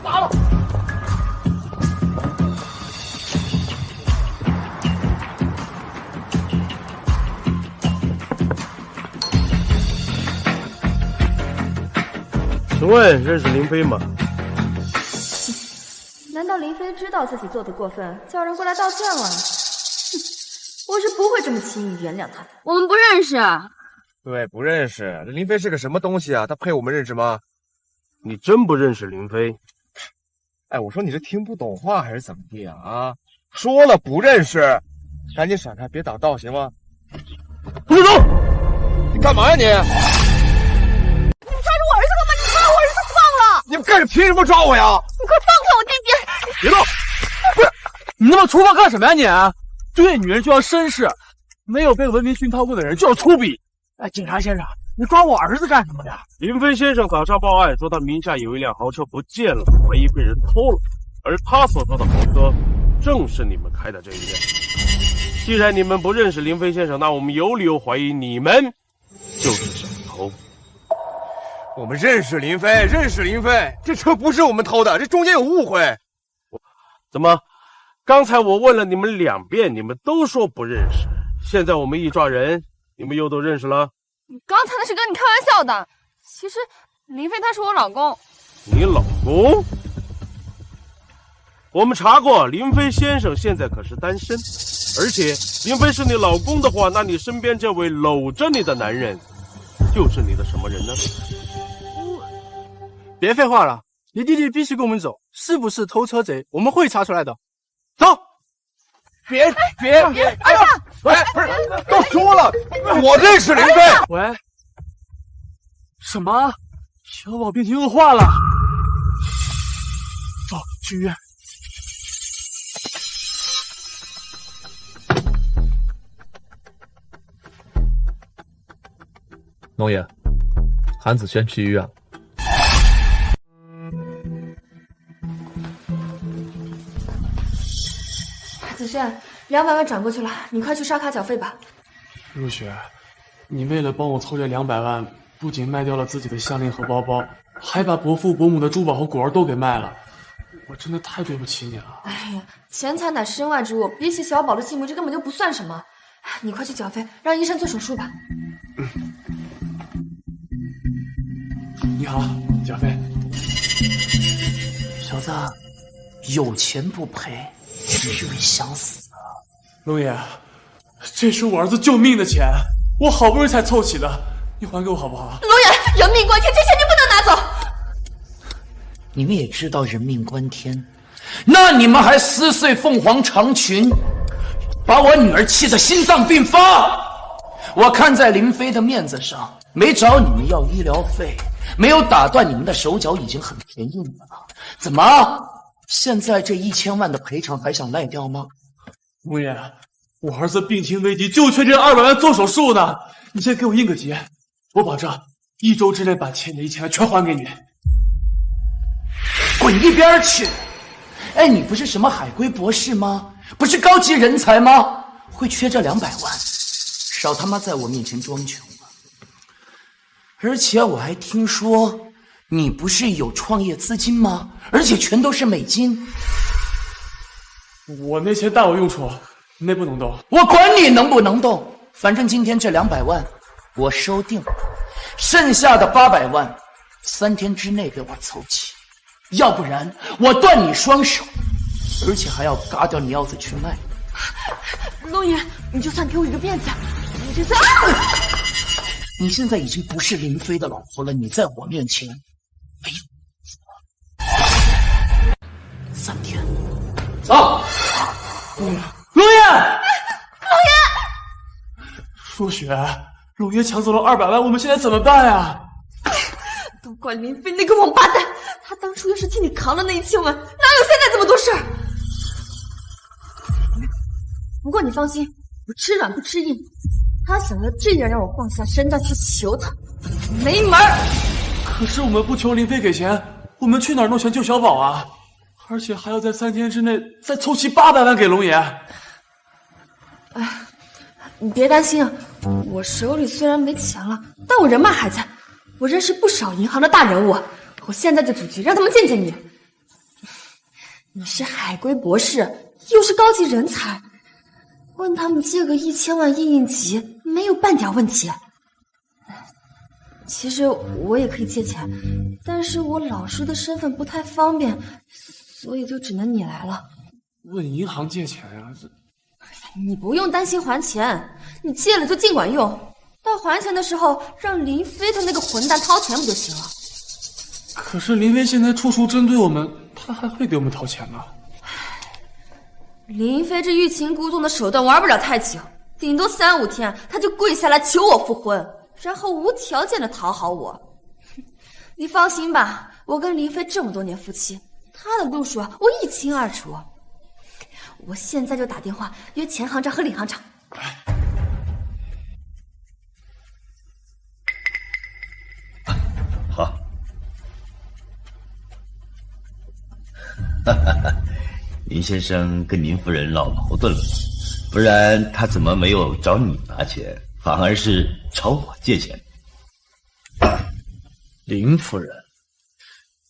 打了。请问认识林飞吗？难道林飞知道自己做的过分，叫人过来道歉了？我是不会这么轻易原谅他的。我们不认识。对，不认识。林飞是个什么东西啊？他配我们认识吗？你真不认识林飞？哎，我说你是听不懂话还是怎么地啊？啊，说了不认识，赶紧闪开，别挡道，行吗？不许动！你干嘛呀你？你抓住我儿子干嘛？你把我儿子放了！你们干凭什么抓我呀？你快放开我弟弟！别动！不是，你那么粗暴干什么呀你？对女人就要绅士，没有被文明熏陶过的人就要粗鄙。哎，警察先生，你抓我儿子干什么呀？林飞先生早上报案说他名下有一辆豪车不见了，怀疑被人偷了，而他所坐的豪车正是你们开的这一辆。既然你们不认识林飞先生，那我们有理由怀疑你们就是小偷。我们认识林飞，认识林飞，这车不是我们偷的，这中间有误会。怎么？刚才我问了你们2遍，你们都说不认识。现在我们一抓人，你们又都认识了？刚才那是跟你开玩笑的。其实林飞他是我老公。你老公？我们查过，林飞先生现在可是单身，而且林飞是你老公的话，那你身边这位搂着你的男人，就是你的什么人呢？别废话了，你弟弟必须跟我们走，是不是偷车贼，我们会查出来的。走！别！哎呀！喂，不是，都说了，我认识林飞。喂，什么？小宝病情恶化了，走去医院。农爷，韩子轩去医院了。子轩，200万转过去了，你快去刷卡缴费吧。若雪，你为了帮我凑这200万，不仅卖掉了自己的项链和包包，还把伯父伯母的珠宝和果儿都给卖了，我真的太对不起你了。哎呀，钱财乃身外之物，比起小宝的性命，这根本就不算什么。你快去缴费，让医生做手术吧。你好，缴费。小子，有钱不赔，你以为想死啊？龙爷，这是我儿子救命的钱，我好不容易才凑齐的，你还给我好不好？龙爷，人命关天，这钱你不能拿走。你们也知道人命关天，那你们还撕碎凤凰长裙，把我女儿气得心脏病发。我看在林飞的面子上，没找你们要医疗费，没有打断你们的手脚，已经很便宜你们了。怎么，现在这1000万的赔偿还想赖掉吗？龙爷，我儿子病情危急，就缺这200万做手术呢。你先给我应个急，我保证1周之内把欠你的1000万全还给你。滚一边去！哎，你不是什么海归博士吗？不是高级人才吗？会缺这200万？少他妈在我面前装穷了！而且我还听说，你不是有创业资金吗？而且全都是美金。我那钱大有用处，那不能动。我管你能不能动，反正今天这200万我收定了，剩下的800万3天之内给我凑齐，要不然我断你双手，而且还要嘎掉你腰子去卖。龙爷，你就算给我一个面子，你这次……你现在已经不是林飞的老婆了，你在我面前没有3天。走。龙爷，若雪，龙爷抢走了200万，我们现在怎么办呀？都怪林飞那个王八蛋，他当初要是替你扛了那1000万，哪有现在这么多事儿？不过你放心，我吃软不吃硬。他想要这样让我放下身段去求他，没门儿！可是我们不求林飞给钱，我们去哪儿弄钱救小宝啊？而且还要在3天之内再凑齐800万给龙爷。哎，你别担心啊，我手里虽然没钱了，但我人脉还在，我认识不少银行的大人物，我现在就组局让他们见见你。你是海归博士，又是高级人才。问他们借个1000万应急，没有半点问题。其实我也可以借钱，但是我老师的身份不太方便，所以就只能你来了。问银行借钱呀？你不用担心还钱，你借了就尽管用，到还钱的时候让林飞他那个混蛋掏钱不就行了？可是林飞现在处处针对我们，他还会给我们掏钱吗？林飞这欲擒故纵的手段玩不了太久，顶多3、5天，他就跪下来求我复婚，然后无条件的讨好我。你放心吧，我跟林飞这么多年夫妻，他的路数我一清二楚。我现在就打电话约钱行长和李行长。好。哈哈哈。林先生跟林夫人闹矛盾了，不然他怎么没有找你拿钱，反而是找我借钱？林夫人，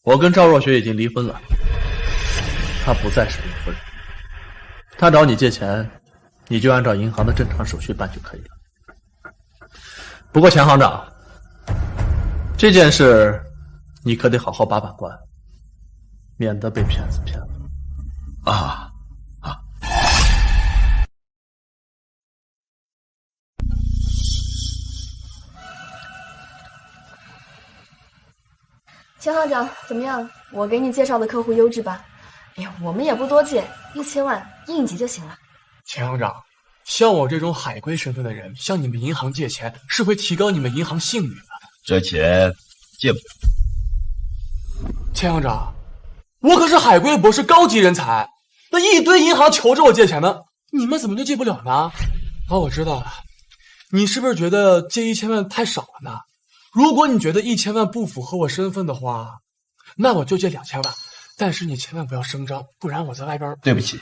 我跟赵若雪已经离婚了，她不再是林夫人。她找你借钱，你就按照银行的正常手续办就可以了。不过钱行长，这件事你可得好好把关，免得被骗子骗了。钱行长，怎么样？我给你介绍的客户优质吧？哎呀，我们也不多借，1000万应急就行了。钱行长，像我这种海归身份的人向你们银行借钱，是会提高你们银行信誉的。这钱借不了。钱行长，我可是海归博士高级人才，那一堆银行求着我借钱呢，你们怎么就借不了呢？我知道了，你是不是觉得借1000万太少了呢？如果你觉得1000万不符合我身份的话，那我就借2000万，但是你千万不要声张，不然我在外边……对不起，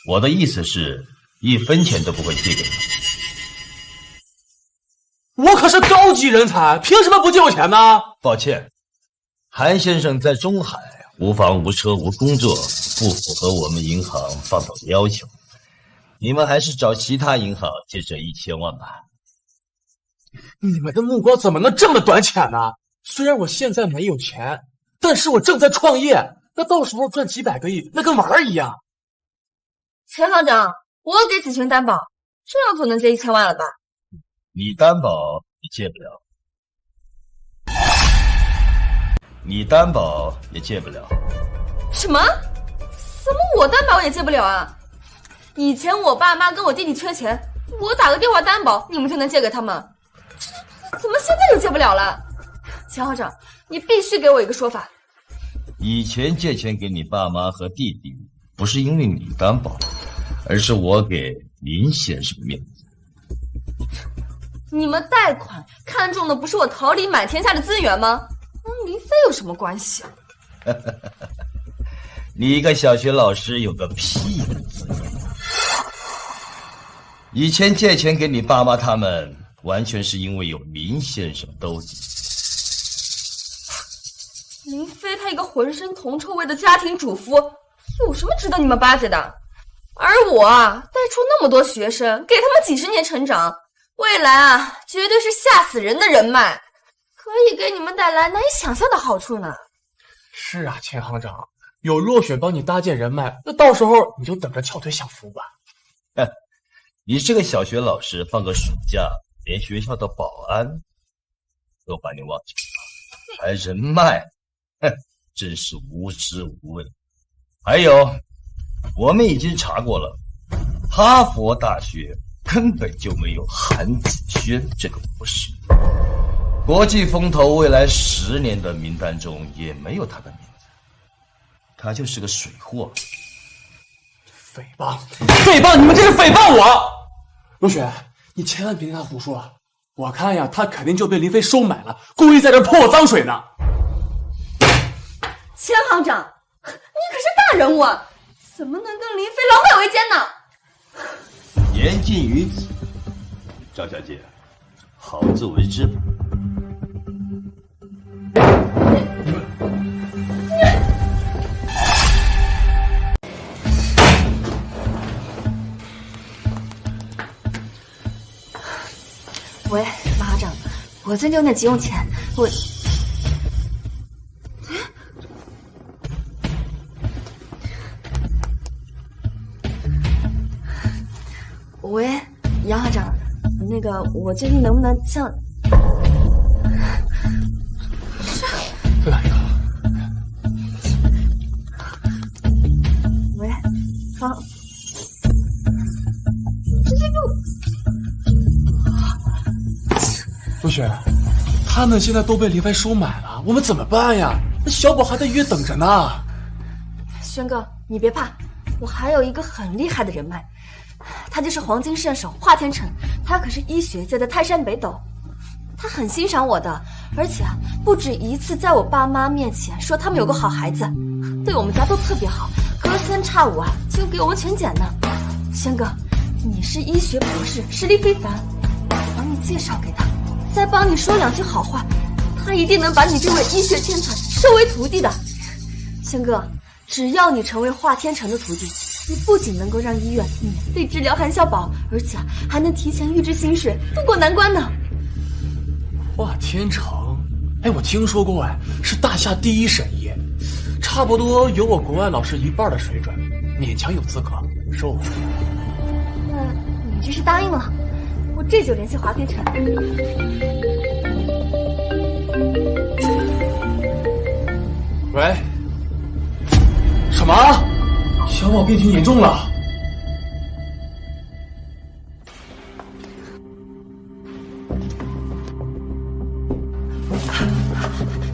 我的意思是1分钱都不会借给你。我可是高级人才，凭什么不借我钱呢？抱歉，韩先生在中海无房无车无工作，不符合我们银行放走的要求。你们还是找其他银行借这1000万吧。你们的目光怎么能这么短浅呢？虽然我现在没有钱，但是我正在创业，那到时候赚几百个亿，那跟玩儿一样。钱行长，我给子璇担保，这样总能借1000万了吧？你担保也借不了，你担保也借不了。什么？怎么我担保也借不了啊？以前我爸妈跟我弟弟缺钱，我打个电话担保，你们就能借给他们。怎么现在又借不了了？钱行长，你必须给我一个说法。以前借钱给你爸妈和弟弟，不是因为你担保，而是我给林先生面子。你们贷款看中的不是我桃李满天下的资源吗？跟林飞有什么关系？你一个小学老师有个屁的资源！以前借钱给你爸妈他们，完全是因为有林先生兜底。林飞他一个浑身铜臭味的家庭主妇，有什么值得你们巴结的？而我带出那么多学生，给他们几10年成长，未来绝对是吓死人的人脉，可以给你们带来难以想象的好处呢。是啊，钱行长，有若雪帮你搭建人脉，那到时候你就等着翘腿享福吧。你这个小学老师放个暑假，连学校的保安都把你忘记了，还人脉，真是无知无畏。还有，我们已经查过了，哈佛大学根本就没有韩子轩这个博士，国际风投未来10年的名单中也没有他的名字，他就是个水货。诽谤！诽谤！你们这是诽谤我！若雪，你千万别听他胡说，我看呀，他肯定就被林飞收买了，故意在这泼我脏水呢。钱行长，你可是大人物啊，怎么能跟林飞狼狈为奸呢？言尽于此，赵小姐，好自为之吧。喂，马行长，我最近有点急用钱，喂，杨行长，那个我最近能不能像……喂，方，直接就。若雪，他们现在都被林飞收买了，我们怎么办呀？那小宝还在医院等着呢。轩哥，你别怕，我还有一个很厉害的人脉，他就是黄金圣手华天成，他可是医学界的泰山北斗，他很欣赏我的，而且不止一次在我爸妈面前说他们有个好孩子，对我们家都特别好，隔三差五就给我们全捡呢。轩哥，你是医学博士，实力非凡，我帮你介绍给他。再帮你说2句好话，他一定能把你这位医学天才收为徒弟的。轩哥，只要你成为华天成的徒弟，你不仅能够让医院免费治疗韩小宝，而且还能提前预支薪水，渡过难关呢。华天成，哎，我听说过，是大夏第一神医，差不多有我国外老师1半的水准，勉强有资格收我。那你这是答应了？我这就联系华天成。喂，什么？小宝病情严重了。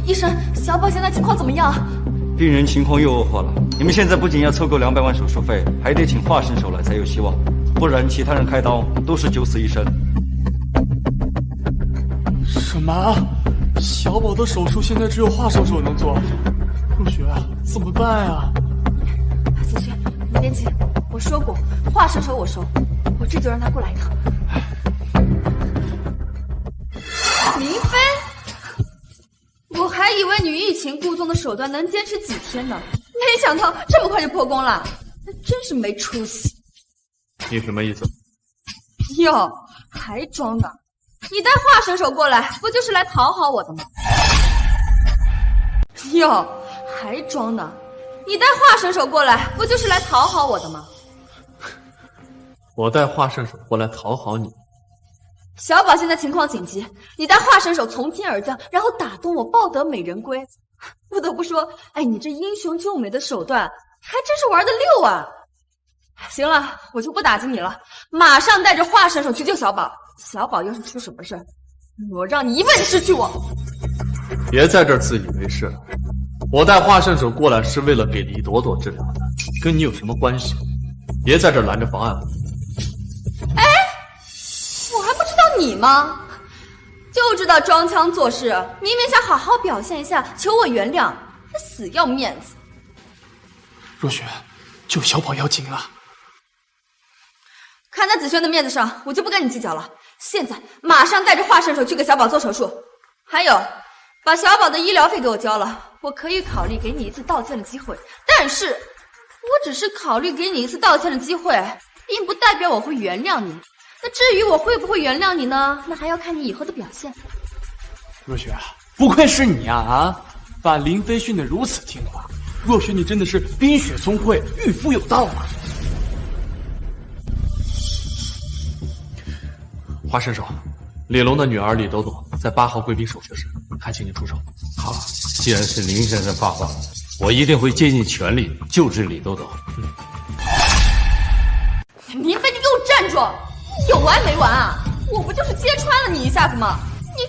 医生，小宝现在情况怎么样？病人情况又恶化了，你们现在不仅要凑够200万手术费，还得请华圣手来才有希望，不然其他人开刀都是九死一生。什么？小宝的手术现在只有华圣手能做，若雪怎么办呀？子轩，你别急，我说过华圣手我收，我这就让他过来一趟。林飞，我还以为你欲擒故纵的手段能坚持几天呢，没想到这么快就破功了，那真是没出息。你什么意思？哟，还装呢？你带华神手过来，不就是来讨好我的吗？哟，还装呢？你带华神手过来，不就是来讨好我的吗？我带华圣手过来讨好你。小宝现在情况紧急，你带华神手从天而降，然后打动我抱得美人归。不得不说，哎，你这英雄救美的手段还真是玩得溜啊！行了，我就不打击你了，马上带着华神手去救小宝。小宝要是出什么事，我让你一辈子失去我！别在这儿自以为是了，我带华圣手过来是为了给李朵朵治疗的，跟你有什么关系？别在这儿拦着妨碍我！哎，我还不知道你吗？就知道装腔作势，明明想好好表现一下，求我原谅，还死要面子。若雪，救小宝要紧啊！看在子轩的面子上，我就不跟你计较了。现在马上带着华圣手去给小宝做手术，还有把小宝的医疗费给我交了。我可以考虑给你一次道歉的机会，但是我只是考虑给你一次道歉的机会，并不代表我会原谅你。那至于我会不会原谅你呢？那还要看你以后的表现。若雪，不愧是你啊！把林飞训得如此听话，若雪你真的是冰雪聪慧，御夫有道啊！华神手，李龙的女儿李朵朵在8号贵宾手续室，还请你出手。好，既然是林先生发话，我一定会竭尽全力救治李朵朵。林飞，你给我站住！你有完没完啊？我不就是揭穿了你一下子吗？你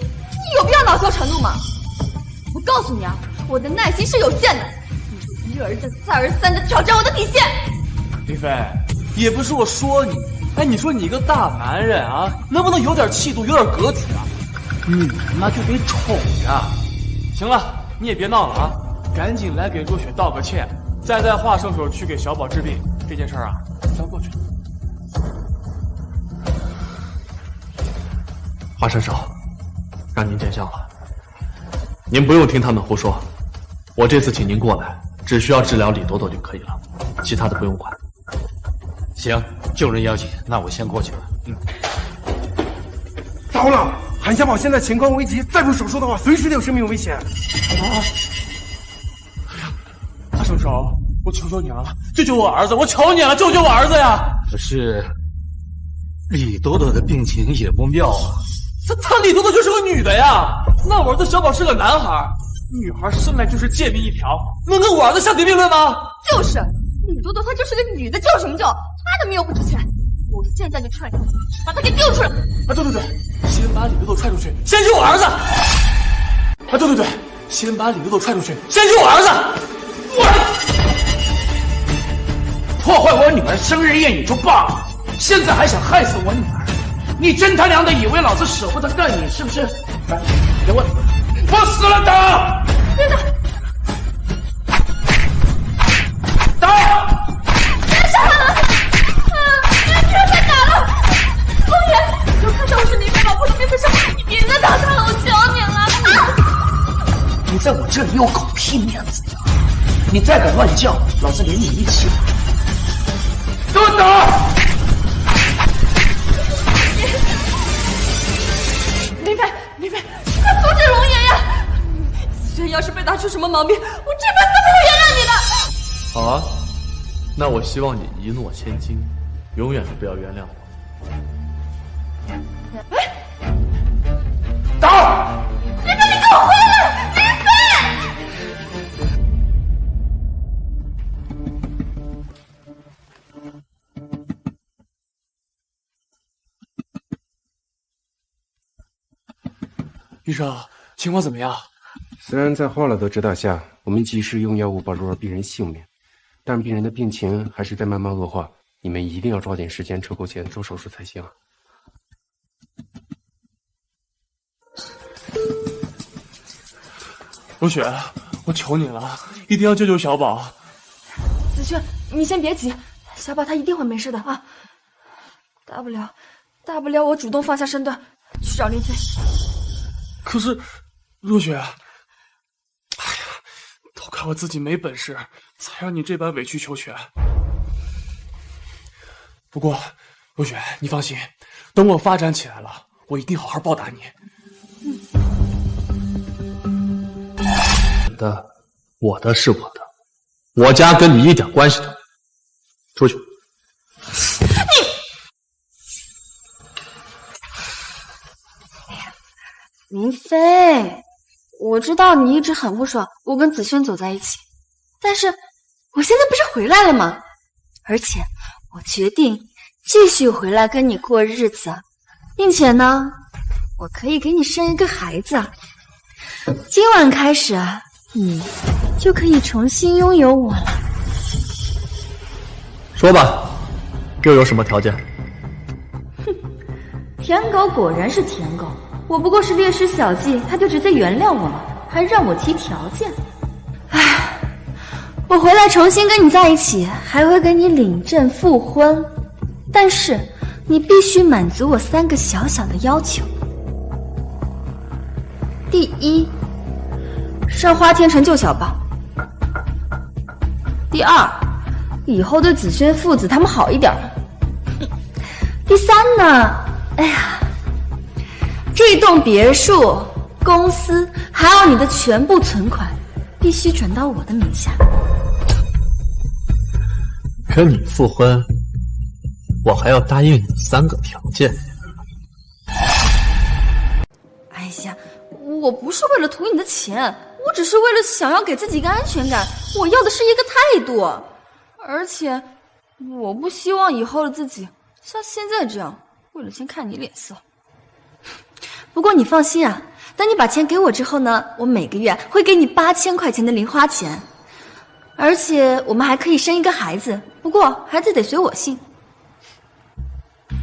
有必要恼羞成怒吗？我告诉你啊，我的耐心是有限的，你一而再再而三的挑战我的底线。林飞，也不是我说你，哎，你说你一个大男人啊，能不能有点气度，有点格局啊？女人嘛就得宠着。行了，你也别闹了啊，赶紧来给若雪道个歉，再带华圣手去给小宝治病，这件事啊，算过去了。华神手，让您见笑了。您不用听他们胡说，我这次请您过来，只需要治疗李朵朵就可以了，其他的不用管。行，救人要紧，那我先过去了。糟了，韩小宝现在情况危急，再不手术的话，随时有生命危险。啊！华圣手，我求求你了，救救我儿子！我求你了，救救我儿子呀！可是李朵朵的病情也不妙啊。她李朵朵就是个女的呀，那我儿子小宝是个男孩，女孩生来就是贱命一条，能跟我儿子相提并论吗？就是，李朵朵她就是个女的，救什么救？她的命又不值钱，我现在就踹你，把她给丢出来！啊，对，先把李朵朵踹出去，先救我儿子！啊，对，先把李朵朵踹出去，先救我儿子！破坏我女儿生日宴也就罢了，现在还想害死我女儿，你真他娘的以为老子舍不得干你是不是？来，给我往死了打！别打！打！别杀了！别再打了！公爷，就看在我是林飞老婆的面子上，你别再打他了，我求你了！你在我这里有狗屁面子呀！你再敢乱叫，老子连你一起打！给我打！林飞，快阻止龙爷呀！子轩要是被打出什么毛病，我这辈子都不会原谅你的。好啊，那我希望你一诺千金，永远都不要原谅我。打！林飞，你给我回来！林飞！医生，情况怎么样？虽然在华老的指导下，我们及时用药物保住了病人性命，但病人的病情还是在慢慢恶化，你们一定要抓紧时间抽够钱做手术才行。如雪，我求你了，一定要救救小宝。子轩，你先别急，小宝他一定会没事的啊。大不了我主动放下身段去找林飞。可是，若雪，哎呀，都怪我自己没本事，才让你这般委曲求全。不过，若雪，你放心，等我发展起来了，我一定好好报答你。我的是我的，我家跟你一点关系都没有。出去。林飞，我知道你一直很不爽我跟子轩走在一起，但是我现在不是回来了吗？而且我决定继续回来跟你过日子，并且呢，我可以给你生一个孩子。今晚开始，你就可以重新拥有我了。说吧，又有什么条件？哼，舔狗果然是舔狗。我不过是猎师小技，他就直接原谅我了，还让我提条件。唉，我回来重新跟你在一起，还会给你领证复婚，但是你必须满足我3个小小的要求。第一，上花天城救小宝。第二，以后对子轩父子他们好一点。第三呢，哎呀，这栋别墅、公司还有你的全部存款，必须转到我的名下。跟你复婚，我还要答应你3个条件。我不是为了图你的钱，我只是为了想要给自己一个安全感。我要的是一个态度，而且我不希望以后的自己像现在这样为了钱看你脸色。不过你放心啊，等你把钱给我之后呢，我每个月会给你8000块钱的零花钱，而且我们还可以生一个孩子，不过孩子得随我姓。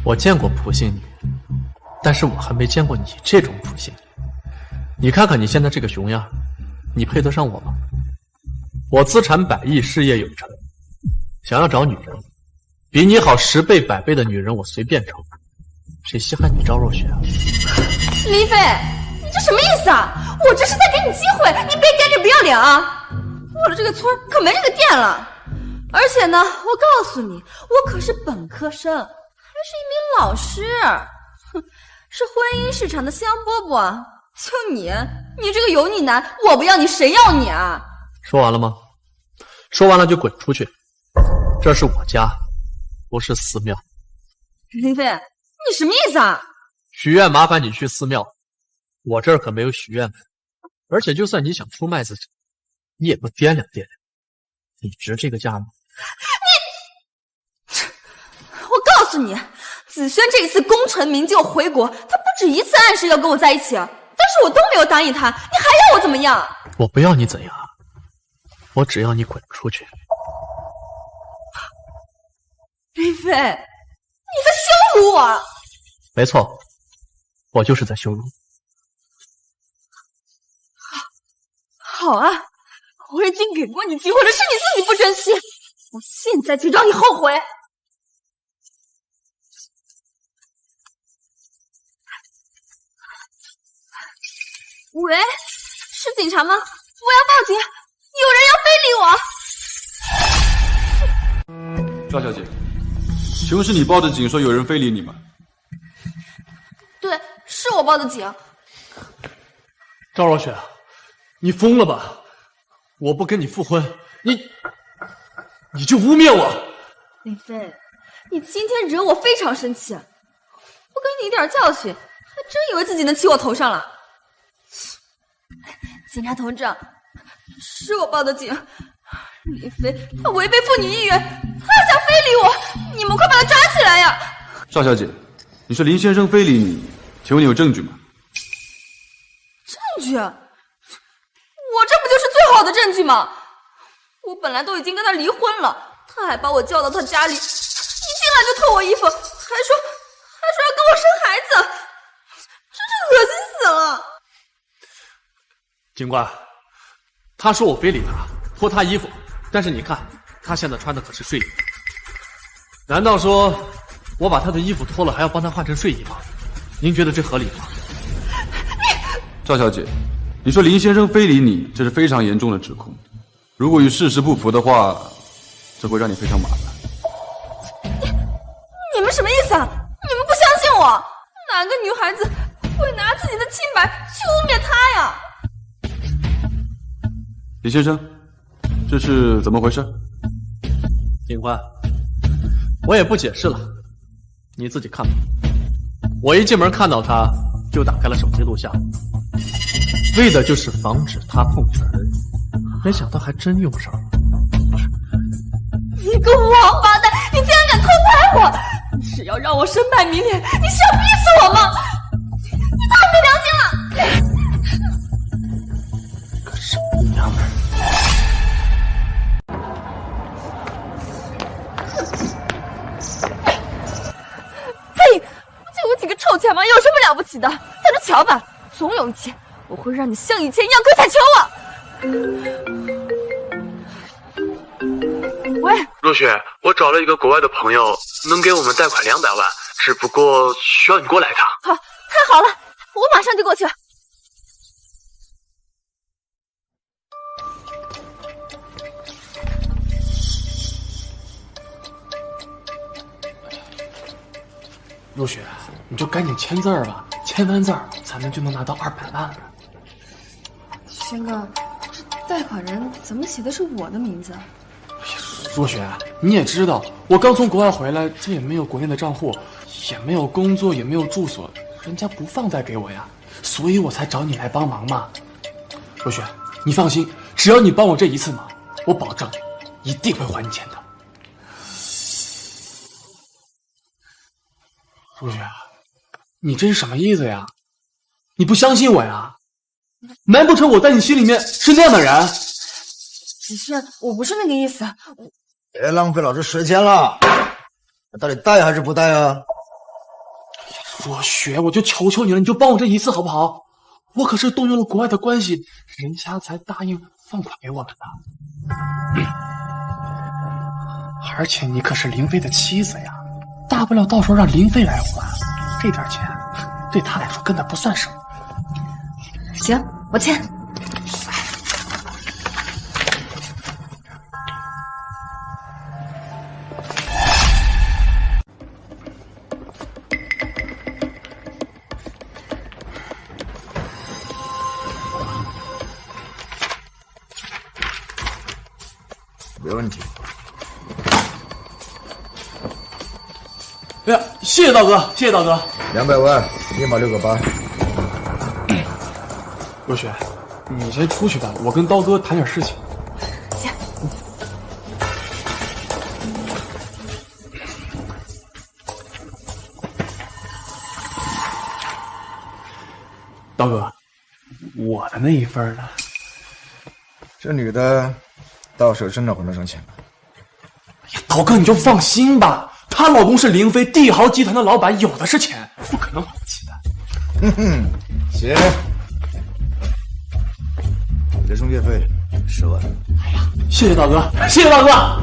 我见过普姓女，但是我还没见过你这种普姓女。你看看你现在这个熊样，你配得上我吗？我资产100亿，事业有成，想要找女人，比你好10倍100倍的女人我随便找，谁稀罕你赵若雪啊？林飞，你这什么意思啊？我这是在给你机会，你别干这不要脸啊！我的这个村可没这个店了，而且呢，我告诉你，我可是本科生，还是一名老师，哼，是婚姻市场的香饽饽。就你这个油腻男，我不要你，谁要你啊？说完了吗？说完了就滚出去，这是我家，不是寺庙。林飞，你什么意思啊？许愿麻烦你去寺庙，我这儿可没有许愿。而且就算你想出卖自己，你也不掂量掂量，你值这个价吗？我告诉你，子轩这一次功成名就回国，他不止一次暗示要跟我在一起，但是我都没有答应他，你还要我怎么样？我不要你怎样，我只要你滚出去。林飞，你在羞辱我！没错，我就是在羞辱。好啊，我已经给过你机会了，是你自己不珍惜，我现在就让你后悔。喂，是警察吗？我要报警，有人要非礼我。赵小姐，请问是你报的警说有人非礼你吗？对，是我报的警。赵若雪，你疯了吧？我不跟你复婚，你就污蔑我。林飞，你今天惹我非常生气，不给你一点教训，还真以为自己能骑我头上了。警察同志，是我报的警。林飞他违背妇女意愿，他要想非礼我，你们快把他抓起来呀！赵小姐，你说林先生非礼你，请问你有证据吗？证据？我这不就是最好的证据吗？我本来都已经跟他离婚了，他还把我叫到他家里，一进来就脱我衣服，还说要跟我生孩子，真是恶心死了。警官，他说我非礼他，脱他衣服，但是你看，他现在穿的可是睡衣。难道说我把他的衣服脱了，还要帮他换成睡衣吗？您觉得这合理吗？赵小姐，你说林先生非礼你，这是非常严重的指控。如果与事实不符的话，这会让你非常麻烦。你们什么意思啊？你们不相信我？哪个女孩子会拿自己的清白去污蔑他呀？李先生，这是怎么回事？警官，我也不解释了，你自己看吧。我一进门看到他，就打开了手机录像，为的就是防止他碰瓷儿，没想到还真用上了。你个王八蛋，你竟然敢偷拍我！你是要让我身败名裂？你是要逼死我吗？你太没良心了！个傻娘们儿！呸！就我几个臭钱嘛，有什么了不起的？等着瞧吧，总有一天我会让你像以前一样跪下求我。喂，若雪，我找了一个国外的朋友，能给我们贷款200万，只不过需要你过来一趟。好，太好了，我马上就过去。若雪，你就赶紧签字吧，签完字咱们就能拿到200万了。轩哥，这贷款人怎么写的是我的名字？若雪，你也知道，我刚从国外回来，这也没有国内的账户，也没有工作，也没有住所，人家不放贷给我呀。所以我才找你来帮忙嘛。若雪，你放心，只要你帮我这一次忙，我保证一定会还你钱的。若雪，你这是什么意思呀？你不相信我呀？难不成我在你心里面是那样的人？子轩，我不是那个意思。别浪费老子时间了，到底带还是不带啊？若雪，我就求求你了，你就帮我这一次好不好？我可是动用了国外的关系，人家才答应放款给我们的。而且你可是林飞的妻子呀，大不了到时候让林飞来还，这点钱对他来说根本不算什么。行，我签。没问题。哎呀，谢谢道哥，谢谢道哥。200万，立马6个8。若雪，你先出去吧，我跟刀哥谈点事情。行。刀哥，我的那一份呢？这女的到手真的还得上钱了。刀哥，你就放心吧，她老公是林飞帝豪集团的老板，有的是钱，不可能还不起的。行，你的中介费10万。哎呀，谢谢道哥，谢谢道哥。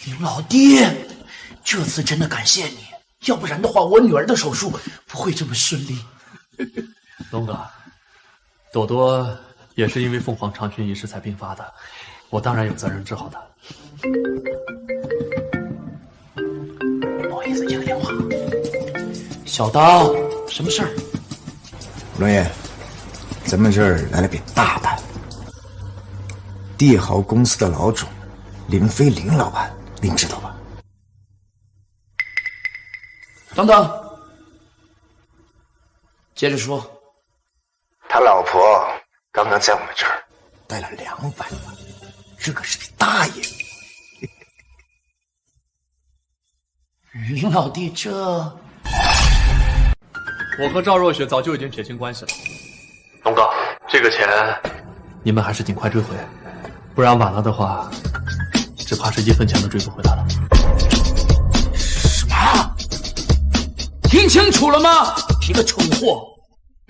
林老弟，这次真的感谢你，要不然的话，我女儿的手术不会这么顺利。龙哥，朵朵也是因为凤凰长裙一事才病发的，我当然有责任治好她。不好意思，接个电话。小刀，什么事儿？龙爷，咱们这儿来了笔大单，帝豪公司的老总林飞林老板，您知道吧？等等，接着说。他老婆刚刚在我们这儿带了200万，这可是笔大爷。林老弟，这我和赵若雪早就已经撇清关系了。龙哥，这个钱你们还是尽快追回，不然晚了的话，只怕是1分钱都追不回来了。什么？听清楚了吗？你个蠢货！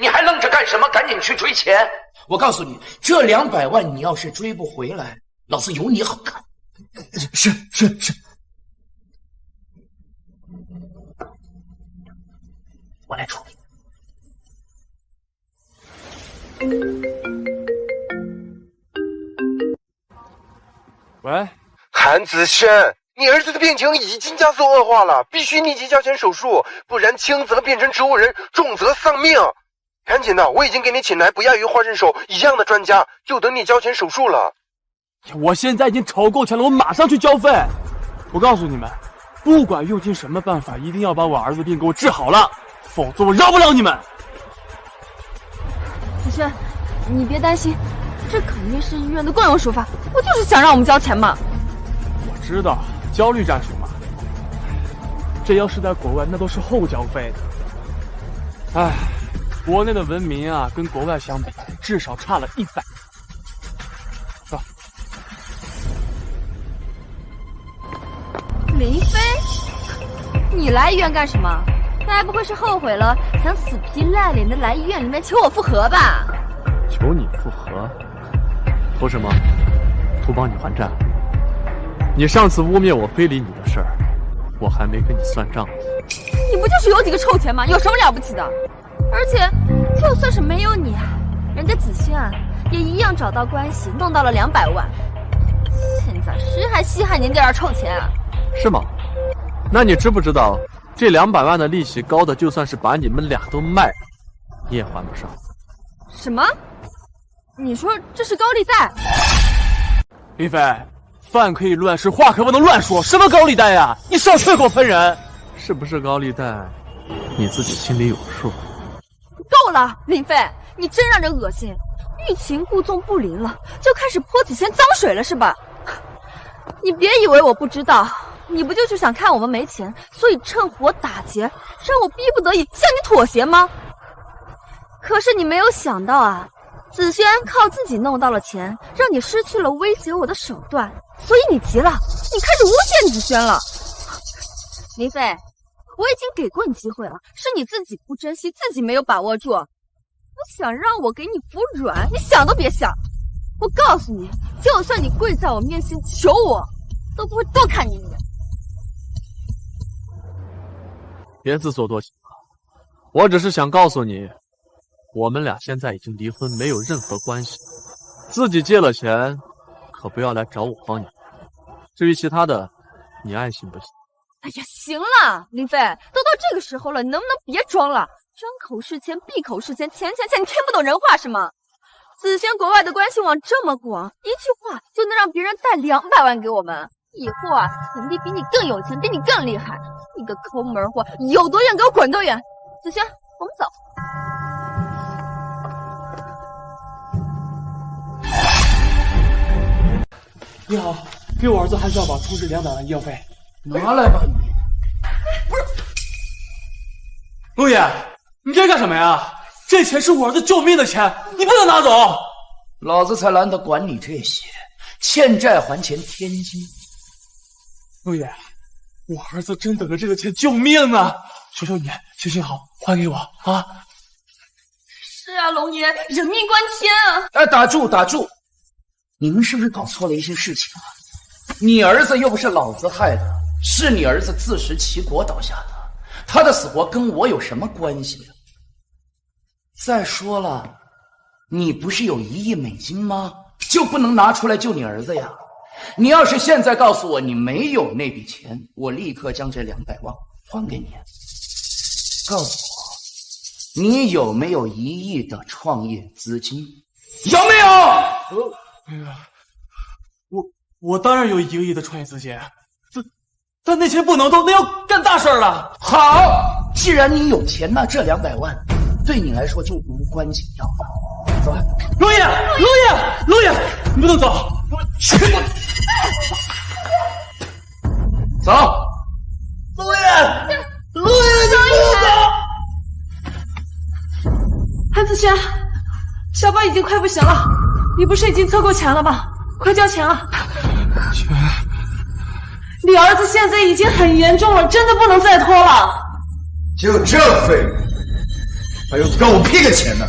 你还愣着干什么？赶紧去追钱！我告诉你，这200万你要是追不回来，老子有你好看。是，我来处理。喂，韩子轩，你儿子的病情已经加速恶化了，必须立即交钱手术，不然轻则变成植物人，重则丧命。赶紧的，我已经给你请来不亚于华人手一样的专家，就等你交钱手术了。我现在已经筹够钱了，我马上去交费。我告诉你们，不管用尽什么办法，一定要把我儿子的病给我治好了，否则我饶不了你们。子轩，你别担心，这肯定是医院的惯用手法，我就是想让我们交钱嘛。我知道，焦虑战术嘛。这要是在国外，那都是后交费的。唉，国内的文明啊，跟国外相比，至少差了100。走。林飞，你来医院干什么？该不会是后悔了，想死皮赖脸的来医院里面求我复合吧？求你复合？图什么？图帮你还债？你上次污蔑我非礼你的事儿，我还没跟你算账呢。你不就是有几个臭钱吗？有什么了不起的？而且，就算是没有你啊，人家子轩啊也一样找到关系，弄到了200万。现在谁还稀罕您这点臭钱啊？是吗？那你知不知道，这200万的利息高的，就算是把你们俩都卖了，你也还不上。什么？你说这是高利贷？林飞，饭可以乱吃，话可不能乱说。什么高利贷呀？你少去给我喷人！是不是高利贷，你自己心里有数。够了，林飞，你真让人恶心。欲擒故纵不灵了，就开始泼子轩脏水了是吧？你别以为我不知道，你不就是想看我们没钱，所以趁火打劫，让我逼不得已向你妥协吗？可是你没有想到啊，子轩靠自己弄到了钱，让你失去了威胁我的手段，所以你急了，你开始诬陷子轩了。林飞，我已经给过你机会了，是你自己不珍惜，自己没有把握住。你想让我给你服软，你想都别想！我告诉你，就算你跪在我面前求我，都不会多看你一眼。别自作多情了，我只是想告诉你，我们俩现在已经离婚，没有任何关系。自己借了钱，可不要来找我帮你。至于其他的，你爱信不信。哎呀，行了，林飞，都到这个时候了，你能不能别装了？张口是钱，闭口是钱，钱，你听不懂人话是吗？子轩国外的关系网这么广，一句话就能让别人贷200万给我们，以后啊，肯定比你更有钱，比你更厉害。你个抠门货，有多远给我滚多远！子轩，我们走。你好，给我儿子韩少宝充值200万医药费。拿来吧你！不是，陆爷，你这干什么呀？这钱是我儿子救命的钱，你不能拿走。老子才懒得管你这些，欠债还钱天经。陆爷，我儿子真等着这个钱救命呢，求求你，行行好，还给我啊！是啊，龙爷，人命关天啊！哎，打住！你们是不是搞错了一些事情啊？你儿子又不是老子害的，是你儿子自食其果倒下的，他的死活跟我有什么关系啊？再说了，你不是有1亿美金吗？就不能拿出来救你儿子呀？你要是现在告诉我你没有那笔钱，我立刻将这200万还给你。告诉我，你有没有1亿的创业资金？有没有？我当然有1个亿的创业资金，但那钱不能动，那要干大事了。好，既然你有钱，那这200万对你来说就无关紧要了。走，陆爷，你不能走，走。陆爷，你不能走。韩子轩，小宝已经快不行了，你不是已经凑够钱了吗？快交钱啊！钱，你儿子现在已经很严重了，真的不能再拖了。就这废物，还有跟我拼个钱呢！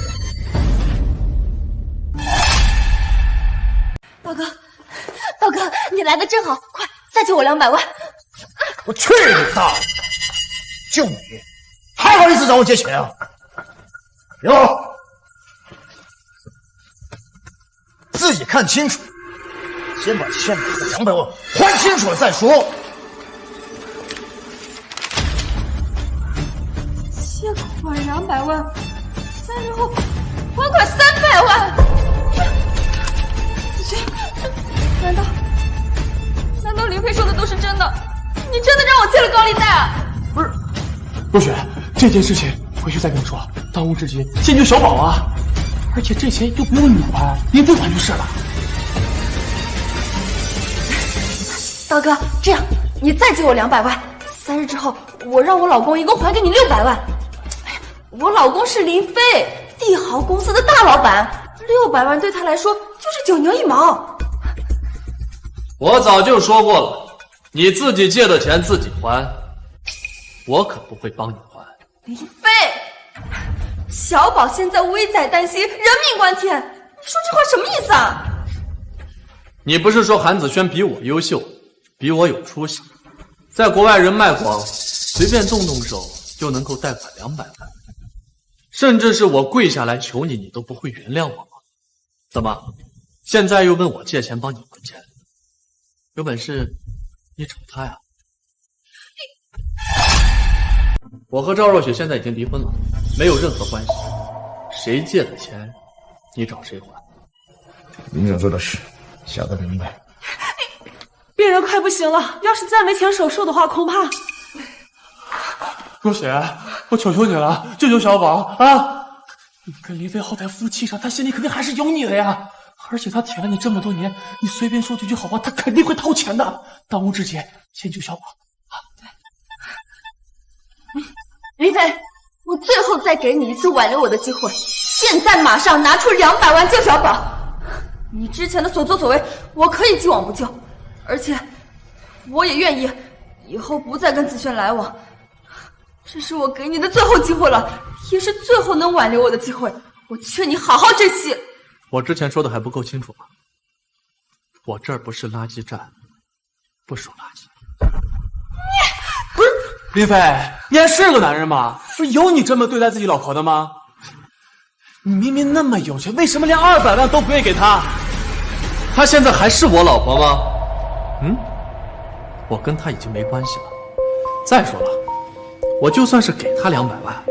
道哥，你来的正好，快再借我200万！我去你大爷！就你，还好意思找我借钱啊？有，自己看清楚，先把欠你的200万还清楚了再说。借款200万，3年后还款300万。子轩，难道林飞说的都是真的？你真的让我借了高利贷啊？不是，若雪，这件事情回去再跟你说，当务之急先救小宝啊！而且这钱又不用你还，林飞还就是了。道哥，这样你再借我200万，3日之后我让我老公一共还给你600万。哎呀，我老公是林飞，帝豪公司的大老板，600万对他来说就是9牛1毛。我早就说过了，你自己借的钱自己还，我可不会帮你还。林飞，小宝现在危在旦夕，人命关天，你说这话什么意思啊？你不是说韩子轩比我优秀，比我有出息，在国外人脉广，随便动动手就能够贷款200万，甚至是我跪下来求你，你都不会原谅我吗？怎么，现在又问我借钱帮你还钱？有本事你找他呀！我和赵若雪现在已经离婚了，没有任何关系，谁借的钱你找谁还？林总说的是，小的明白。病人快不行了，要是再没钱手术的话，恐怕……若雪，我求求你了，救救小宝啊！你跟林飞好歹夫妻上，他心里肯定还是有你的呀。而且他舔了你这么多年，你随便说几句好话，他肯定会掏钱的。当务之急，先救小宝。林飞，我最后再给你一次挽留我的机会，现在马上拿出200万救小宝。你之前的所作所为，我可以既往不咎，而且我也愿意以后不再跟子轩来往。这是我给你的最后机会了，也是最后能挽留我的机会。我劝你好好珍惜。我之前说的还不够清楚吗？我这儿不是垃圾站，不收垃圾。不是林飞，你还是个男人吗？不是有你这么对待自己老婆的吗？你明明那么有钱，为什么连200万都不愿意给她？她现在还是我老婆吗？我跟她已经没关系了。再说了，我就算是给她200万，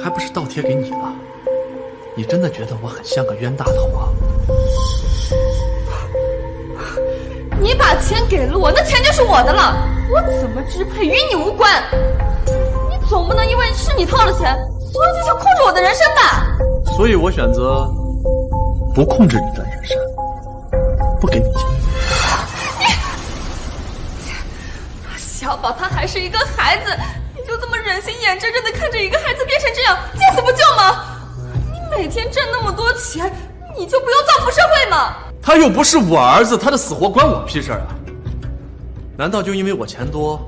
还不是倒贴给你了？你真的觉得我很像个冤大头啊？你把钱给了我，那钱就是我的了，我怎么支配与你无关。你总不能因为是你掏了钱，所以就想控制我的人生吧？所以我选择不控制你的人生，不给你钱。小宝他还是一个孩子，你就这么忍心眼睁睁的看着一个孩子变成这样，见死不救吗？你每天挣那么多钱，你就不用造福社会吗？他又不是我儿子，他的死活关我屁事啊！难道就因为我钱多，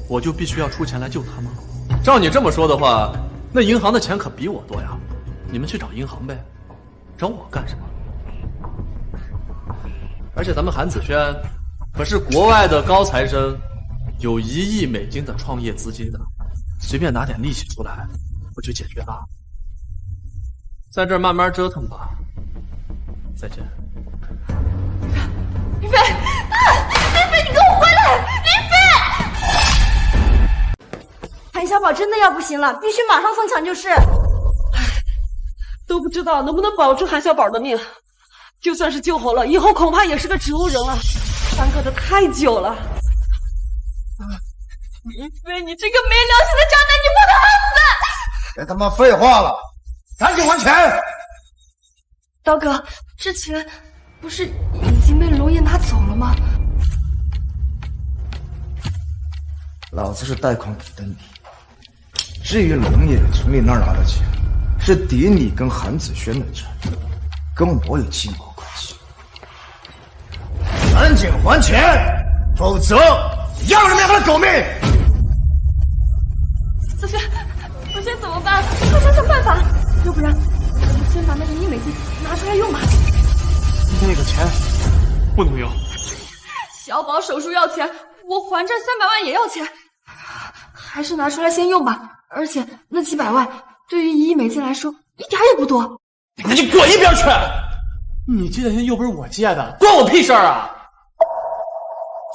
我就必须要出钱来救他吗？照你这么说的话，那银行的钱可比我多呀！你们去找银行呗，找我干什么？而且咱们韩子轩可是国外的高材生，有1亿美金的创业资金的，随便拿点利息出来，不就解决了？在这儿慢慢折腾吧。再见。林飞，林飞，你给我回来！林飞，韩小宝真的要不行了，必须马上送抢救室。都不知道能不能保住韩小宝的命，就算是救活了，以后恐怕也是个植物人了，耽搁的太久了。林飞，你这个没良心的渣男，你不能害死！别他妈废话了，赶紧还钱！刀哥，之前不是已经被龙爷拿走了吗？老子是贷款给的你，至于龙爷从你那儿拿的钱，是抵你跟韩子轩的债，跟我有鸡毛关系。赶紧还钱，否则要你们两个的狗命！子轩，子轩怎么办？快想想办法，要不然我们先把那个1亿美金拿出来用吧。那个钱不能用。小宝手术要钱，我还这300万也要钱，还是拿出来先用吧。而且那几百万对于1亿美金来说一点也不多。你滚一边去！你借的钱又不是我借的，关我屁事儿啊！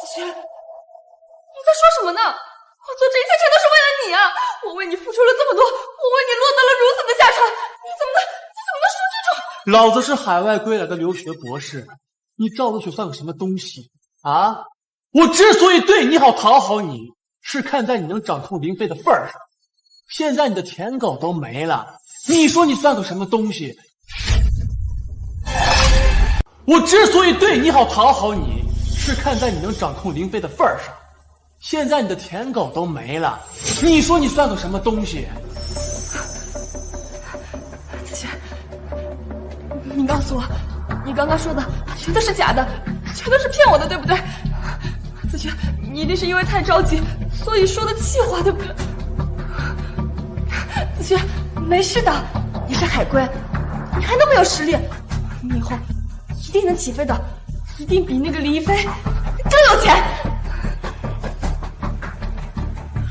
子轩，你在说什么呢？我做这一切全都是为了你啊！我为你付出了这么多，我为你落得了如此的下场，你怎么能说这种？老子是海外归来的留学博士，你赵如雪算个什么东西啊？我之所以对你好讨好你，是看在你能掌控林飞的份儿上。现在你的舔狗都没了，你说你算个什么东西？我之所以对你好讨好你，是看在你能掌控林飞的份儿上。现在你的舔狗都没了，你说你算个什么东西？子轩，你告诉我，你刚刚说的全都是假的，全都是骗我的，对不对？子轩，你一定是因为太着急，所以说的气话，对不对？子轩，没事的，你是海归，你还那么有实力，你以后一定能起飞的，一定比那个李一飞更有钱。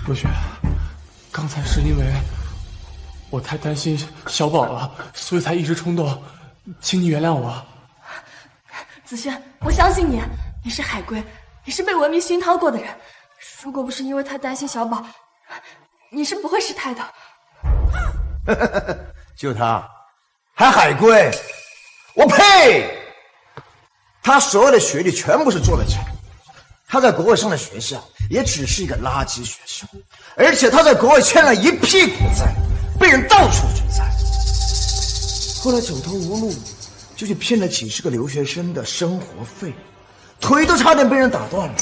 若雪，刚才是因为我太担心小宝了，所以才一时冲动，请你原谅我。子轩，我相信你，你是海归，你是被文明熏陶过的人，如果不是因为太担心小宝，你是不会失态的。就他，还海归，我呸！他所有的学历全部是做的假，他在国外上的学校也只是一个垃圾学校，而且他在国外欠了一屁股债，被人到处举债。后来走投无路，就去骗了几十个留学生的生活费，腿都差点被人打断了。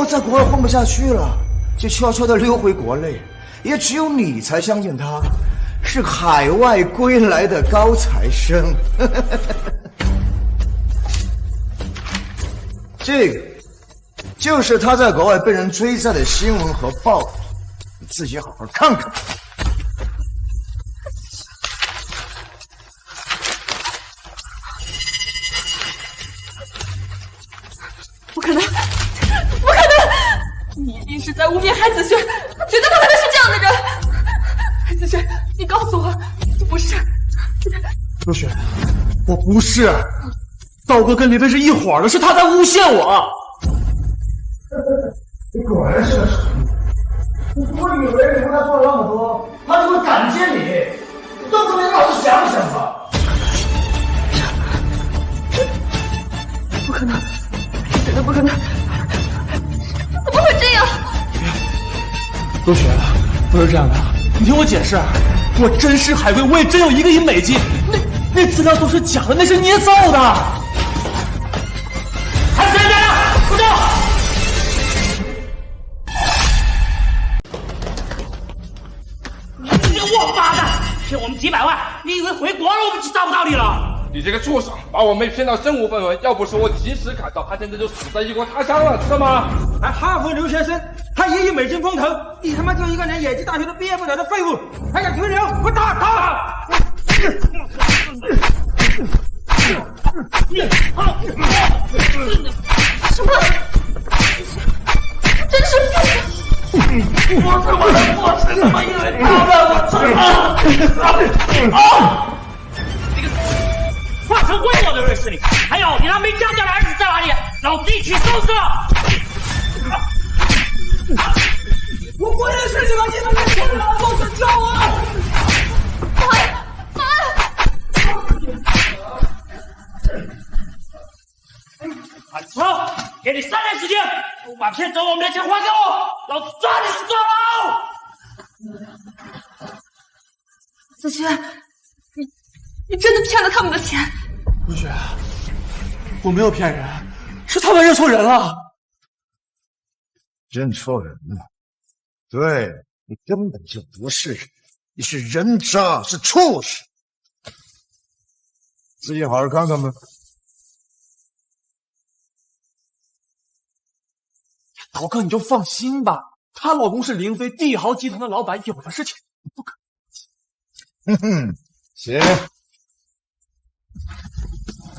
在国外混不下去了，就悄悄地溜回国内。也只有你才相信他是海外归来的高材生。这个就是他在国外被人追债的新闻和报道，你自己好好看看。不可能，不可能！你一定是在污蔑韩子轩，他绝对不可能是这样的人。韩子轩，你告诉我，你不是？若雪，我不是。道哥跟林飞是一伙的，是他在诬陷我。你果然是个蠢物！你不会以为从他做了那么多，他就会感激你？你动动脑子想想吧！不可能，绝对不可能！怎么会这样？若雪，不是这样的，你听我解释，我真是海归，我也真有1个亿美金，那资料都是假的，那是捏造的。还谁在呢？不动！你这个王八蛋，骗我们几百万，你以为回国了我们就找不到你了？你这个畜生，把我们骗到身无分文，要不是我及时赶到，他现在就死在异国他乡了，知道吗？还哈佛留学生，还1亿美金风投，你他妈就一个连野鸡大学都毕业不了的废物，还敢推流？我打他！什么？真是我他妈以为他让我吃这个化成灰我都认识你。还有，你那没家教的儿子在哪里？老子一起收拾了！我不认识你们，你们这些老狗是叫我！走，给你3天时间，不把骗走我们的钱还给我，老子抓你去坐牢！子轩，你真的骗了他们的钱？若雪，我没有骗人，是他们认错人了。认错人了？对，你根本就不是人，你是人渣，是畜生。自己好好看看吧。导哥，你就放心吧，她老公是林飞帝豪集团的老板，有的是钱，不可能。哼，行，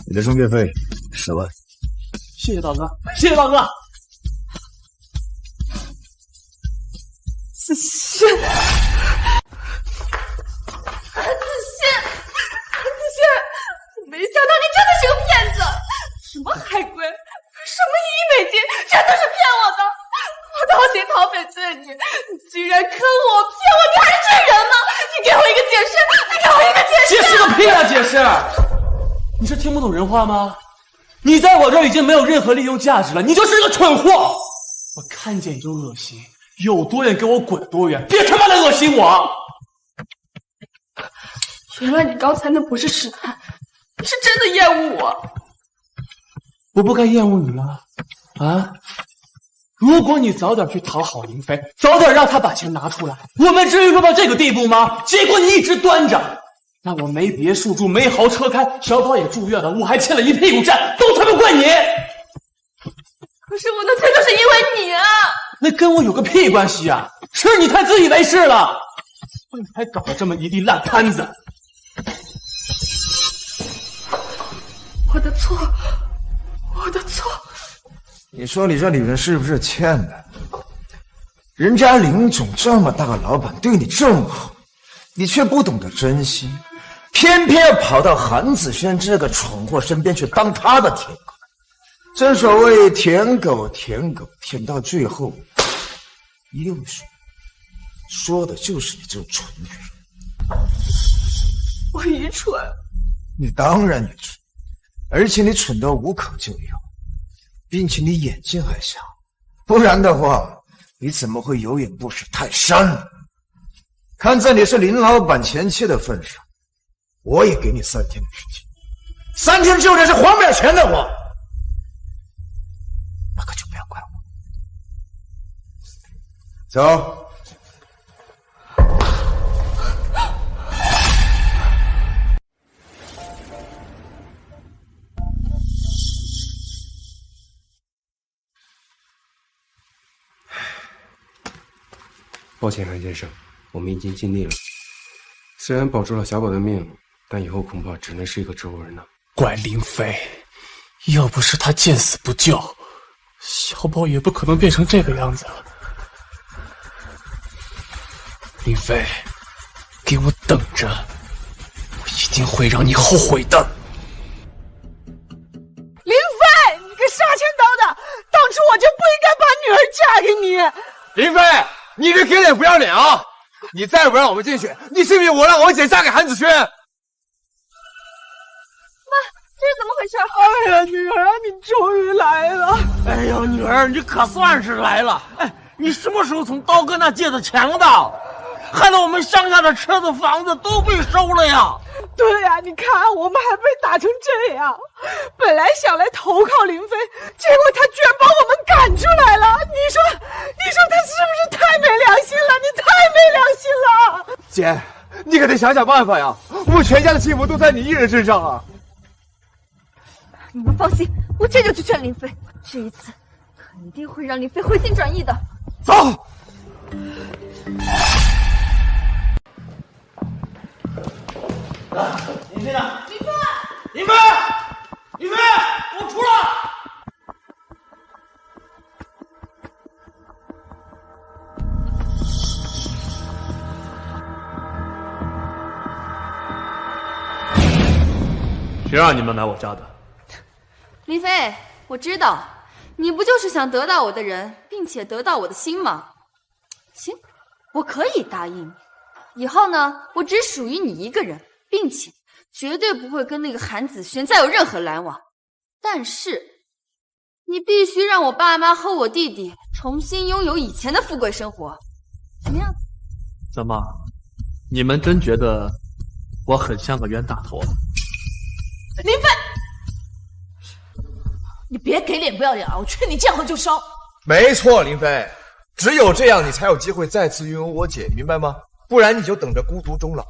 你的中介费10万。谢谢导哥，谢谢导哥。子轩，我没想到你真的是个骗子！什么海归，什么1亿美金，全都是骗我的！我掏心掏肺对你，你居然坑我骗我，你还是这人吗？你给我一个解释，你给我一个解释！解释个屁啊！解释！你是听不懂人话吗？你在我这儿已经没有任何利用价值了，你就是个蠢货！我看见你就恶心。有多远给我滚多远，别他妈的恶心我！原来你刚才那不是试探，你是真的厌恶我。我不该厌恶你吗？啊！如果你早点去讨好林飞，早点让他把钱拿出来，我们至于落到这个地步吗？结果你一直端着，那我没别墅住，没豪车开，小宝也住院了，我还欠了一屁股债，都他妈怪你！可是我的罪都是因为你啊！那跟我有个屁关系啊！是你太自以为是了，所以你才搞了这么一地烂摊子。我的错，我的错。你说你这女人是不是欠的？人家林总这么大个老板对你这么好，你却不懂得珍惜，偏偏要跑到韩子轩这个蠢货身边去当他的舔狗。正所谓舔狗舔狗，舔到最后一溜水，说的就是你这种蠢女人。我愚蠢，你当然你蠢，而且你蠢到无可救药，并且你眼睛还瞎，不然的话，你怎么会有眼不识泰山？看在你是林老板前妻的份上，我也给你3天的时间，3天之后这是还不了钱的话，那可就不要怪我。走。抱歉，韩先生，我们已经尽力了。虽然保住了小宝的命，但以后恐怕只能是一个植物人了。怪林飞，要不是他见死不救，小宝也不可能变成这个样子了。林飞，给我等着，我一定会让你后悔的。林飞，你个杀千刀的，当初我就不应该把女儿嫁给你。林飞，你这给脸不要脸啊！你再不让我们进去，你信不信我让我姐嫁给韩子轩？妈，这是怎么回事？哎呀，女儿，你终于来了！哎呦，女儿，你可算是来了！哎，你什么时候从刀哥那借的钱的？害得我们乡下的车子、房子都被收了呀！对呀，你看我们还被打成这样，本来想来投靠林飞，结果他居然把我们赶出来了。你说他是不是太没良心了？你太没良心了！姐，你可得想想办法呀！我们全家的幸福都在你一人身上啊！你们放心，我这就去劝林飞，这一次肯定会让林飞回心转意的。走。林飞呢？林飞，给我出来！谁让你们来我家的？林飞，我知道，你不就是想得到我的人，并且得到我的心吗？行，我可以答应你。以后呢，我只属于你一个人，并且绝对不会跟那个韩子轩再有任何来往。但是，你必须让我爸妈和我弟弟重新拥有以前的富贵生活，怎么样？怎么，你们真觉得我很像个冤大头啊？林飞，你别给脸不要脸啊！我劝你见好就收。没错，林飞，只有这样，你才有机会再次拥有我姐，明白吗？不然你就等着孤独终老。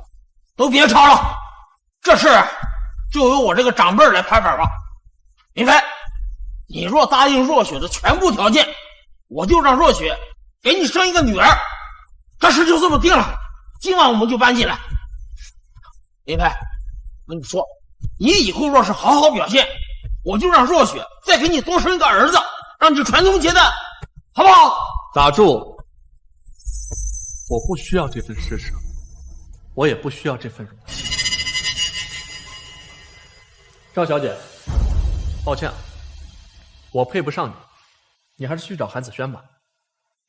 都别吵了，这事就由我这个长辈来拍板吧。林飞，你若答应若雪的全部条件，我就让若雪给你生一个女儿。这事就这么定了，今晚我们就搬进来。林飞，我跟你说，你以后若是好好表现，我就让若雪再给你多生一个儿子，让你传宗接代，好不好？打住！我不需要这份施舍，我也不需要这份荣幸。赵小姐，抱歉，我配不上你，你还是去找韩子轩吧。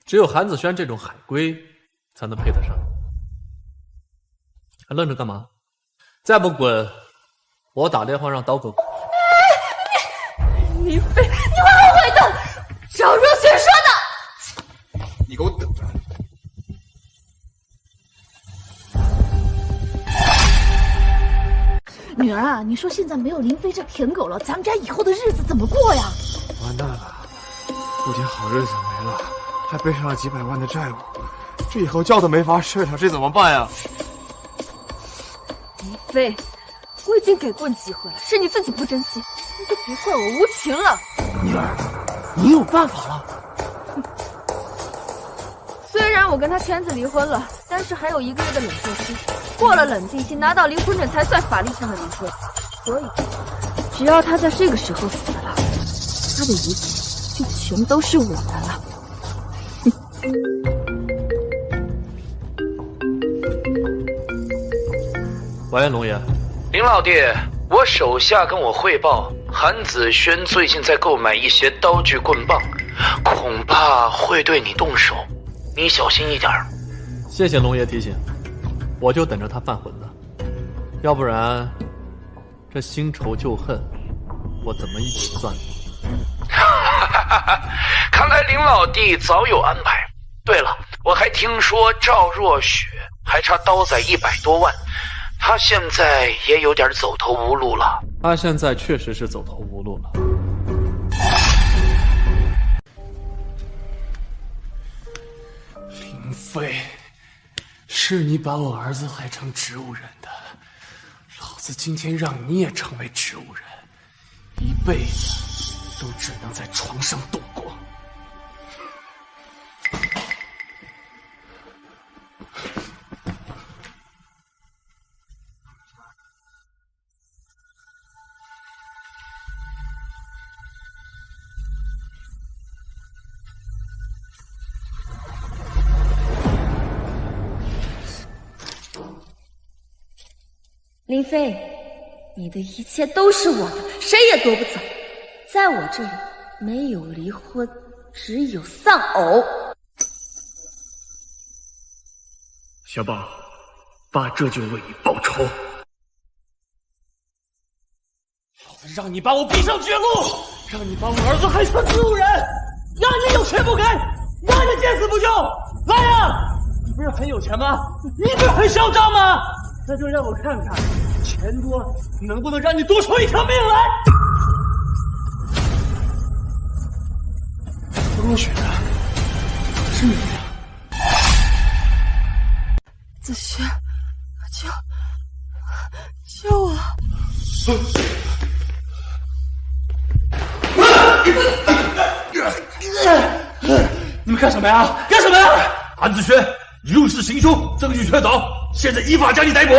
只有韩子轩这种海归才能配得上。还愣着干嘛？再不滚，我打电话让刀哥滚。林飞，你会后悔的！赵若雪说的。你给我等着！女儿啊，你说现在没有林飞这舔狗了，咱们家以后的日子怎么过呀？完蛋了，不仅好日子没了，还背上了几百万的债务，这以后觉都没法睡了，这怎么办呀？林飞，我已经给过你机会了，是你自己不珍惜，你就别怪我无情了。女儿，你有办法了。虽然我跟他签字离婚了，但是还有1个月的冷静期，过了冷静期拿到离婚证才算法律上的离婚。所以，只要他在这个时候死了，他的一切就全都是我的了。喂，龙爷。林老弟，我手下跟我汇报，韩子轩最近在购买一些刀具棍棒，恐怕会对你动手，你小心一点。谢谢龙爷提醒，我就等着他犯浑呢，要不然这新仇旧恨，我怎么一起算呢？看来林老弟早有安排。对了，我还听说赵若雪还差刀仔100多万，他现在也有点走投无路了。他现在确实是走投无路了。林飞，是你把我儿子害成植物人的，老子今天让你也成为植物人，一辈子都只能在床上度过。林飞，你的一切都是我的，谁也夺不走。在我这里，没有离婚，只有丧偶。小宝，爸这就为你报仇。老子让你把我逼上绝路，让你把我儿子害成植物人，让你有钱不给，让你见死不救。来呀！你不是很有钱吗？你不是很嚣张吗？那就让我看看，钱多能不能让你多出一条命来。若雪，是你。子轩，救我！你们干什么呀？干什么呀？韩子轩，你入室行凶，证据确凿，现在依法将你逮捕。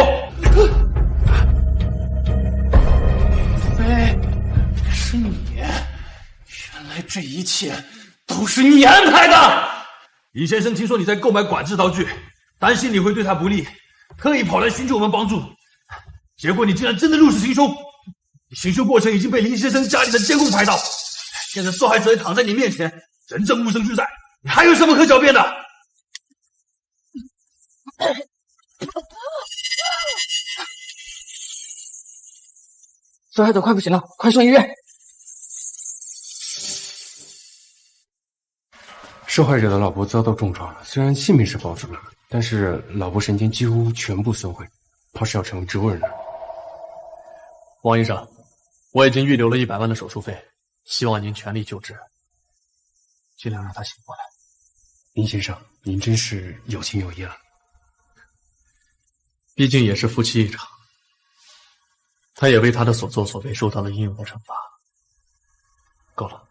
飞，是你！原来这一切都是你安排的。李先生听说你在购买管制刀具，担心你会对他不利，特意跑来寻求我们帮助。结果你竟然真的入室行凶，行凶过程已经被林先生家里的监控拍到，现在受害者也躺在你面前，人证物证俱在，你还有什么可狡辩的？受害者快不行了，快送医院！受害者的老婆遭到重创了，虽然性命是保住了，但是脑部神经几乎全部损毁，怕是要成为植物人了。王医生，我已经预留了100万的手术费，希望您全力救治，尽量让他醒过来。林先生，您真是有情有义了。毕竟也是夫妻一场，他也为他的所作所为受到了应有的惩罚。够了。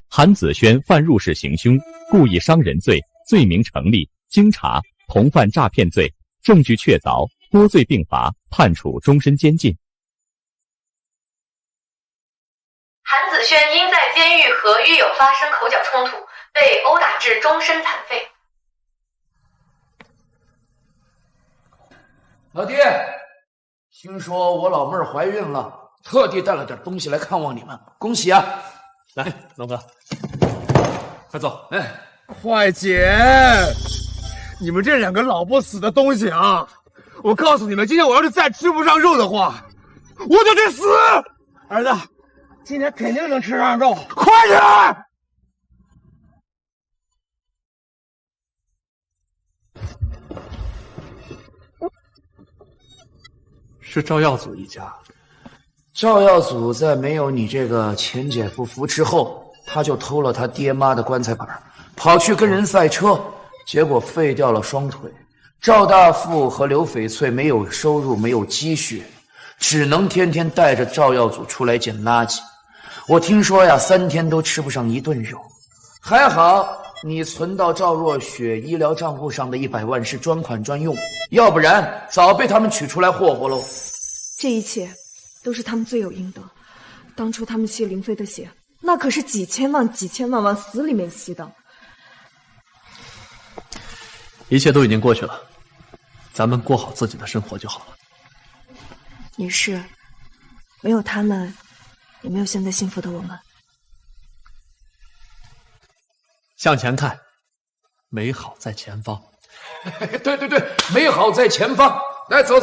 韩子轩犯入室行凶、故意伤人罪，罪名成立，经查，同犯诈骗罪，证据确凿，多罪并罚，判处终身监禁。韩子轩因在监狱和狱友发生口角冲突，被殴打致终身残废。老爹，听说我老妹儿怀孕了，特地带了点东西来看望你们，恭喜啊！来，龙哥，快走。哎，坏姐，你们这两个老不死的东西啊！我告诉你们，今天我要是再吃不上肉的话，我就得死！儿子，今天肯定能吃上肉，快点！是赵耀祖一家。赵耀祖在没有你这个前姐夫扶持后，他就偷了他爹妈的棺材板，跑去跟人赛车，结果废掉了双腿。赵大富和刘翡翠没有收入，没有积蓄，只能天天带着赵耀祖出来捡垃圾。我听说呀，3天都吃不上一顿肉。还好你存到赵若雪医疗账户上的100万是专款专用，要不然早被他们取出来霍霍喽。这一切都是他们罪有应得。当初他们吸林飞的血，那可是几千万往死里面吸的。一切都已经过去了，咱们过好自己的生活就好了。也是，没有他们，也没有现在幸福的我们。向前看，美好在前方。对，美好在前方。来，走。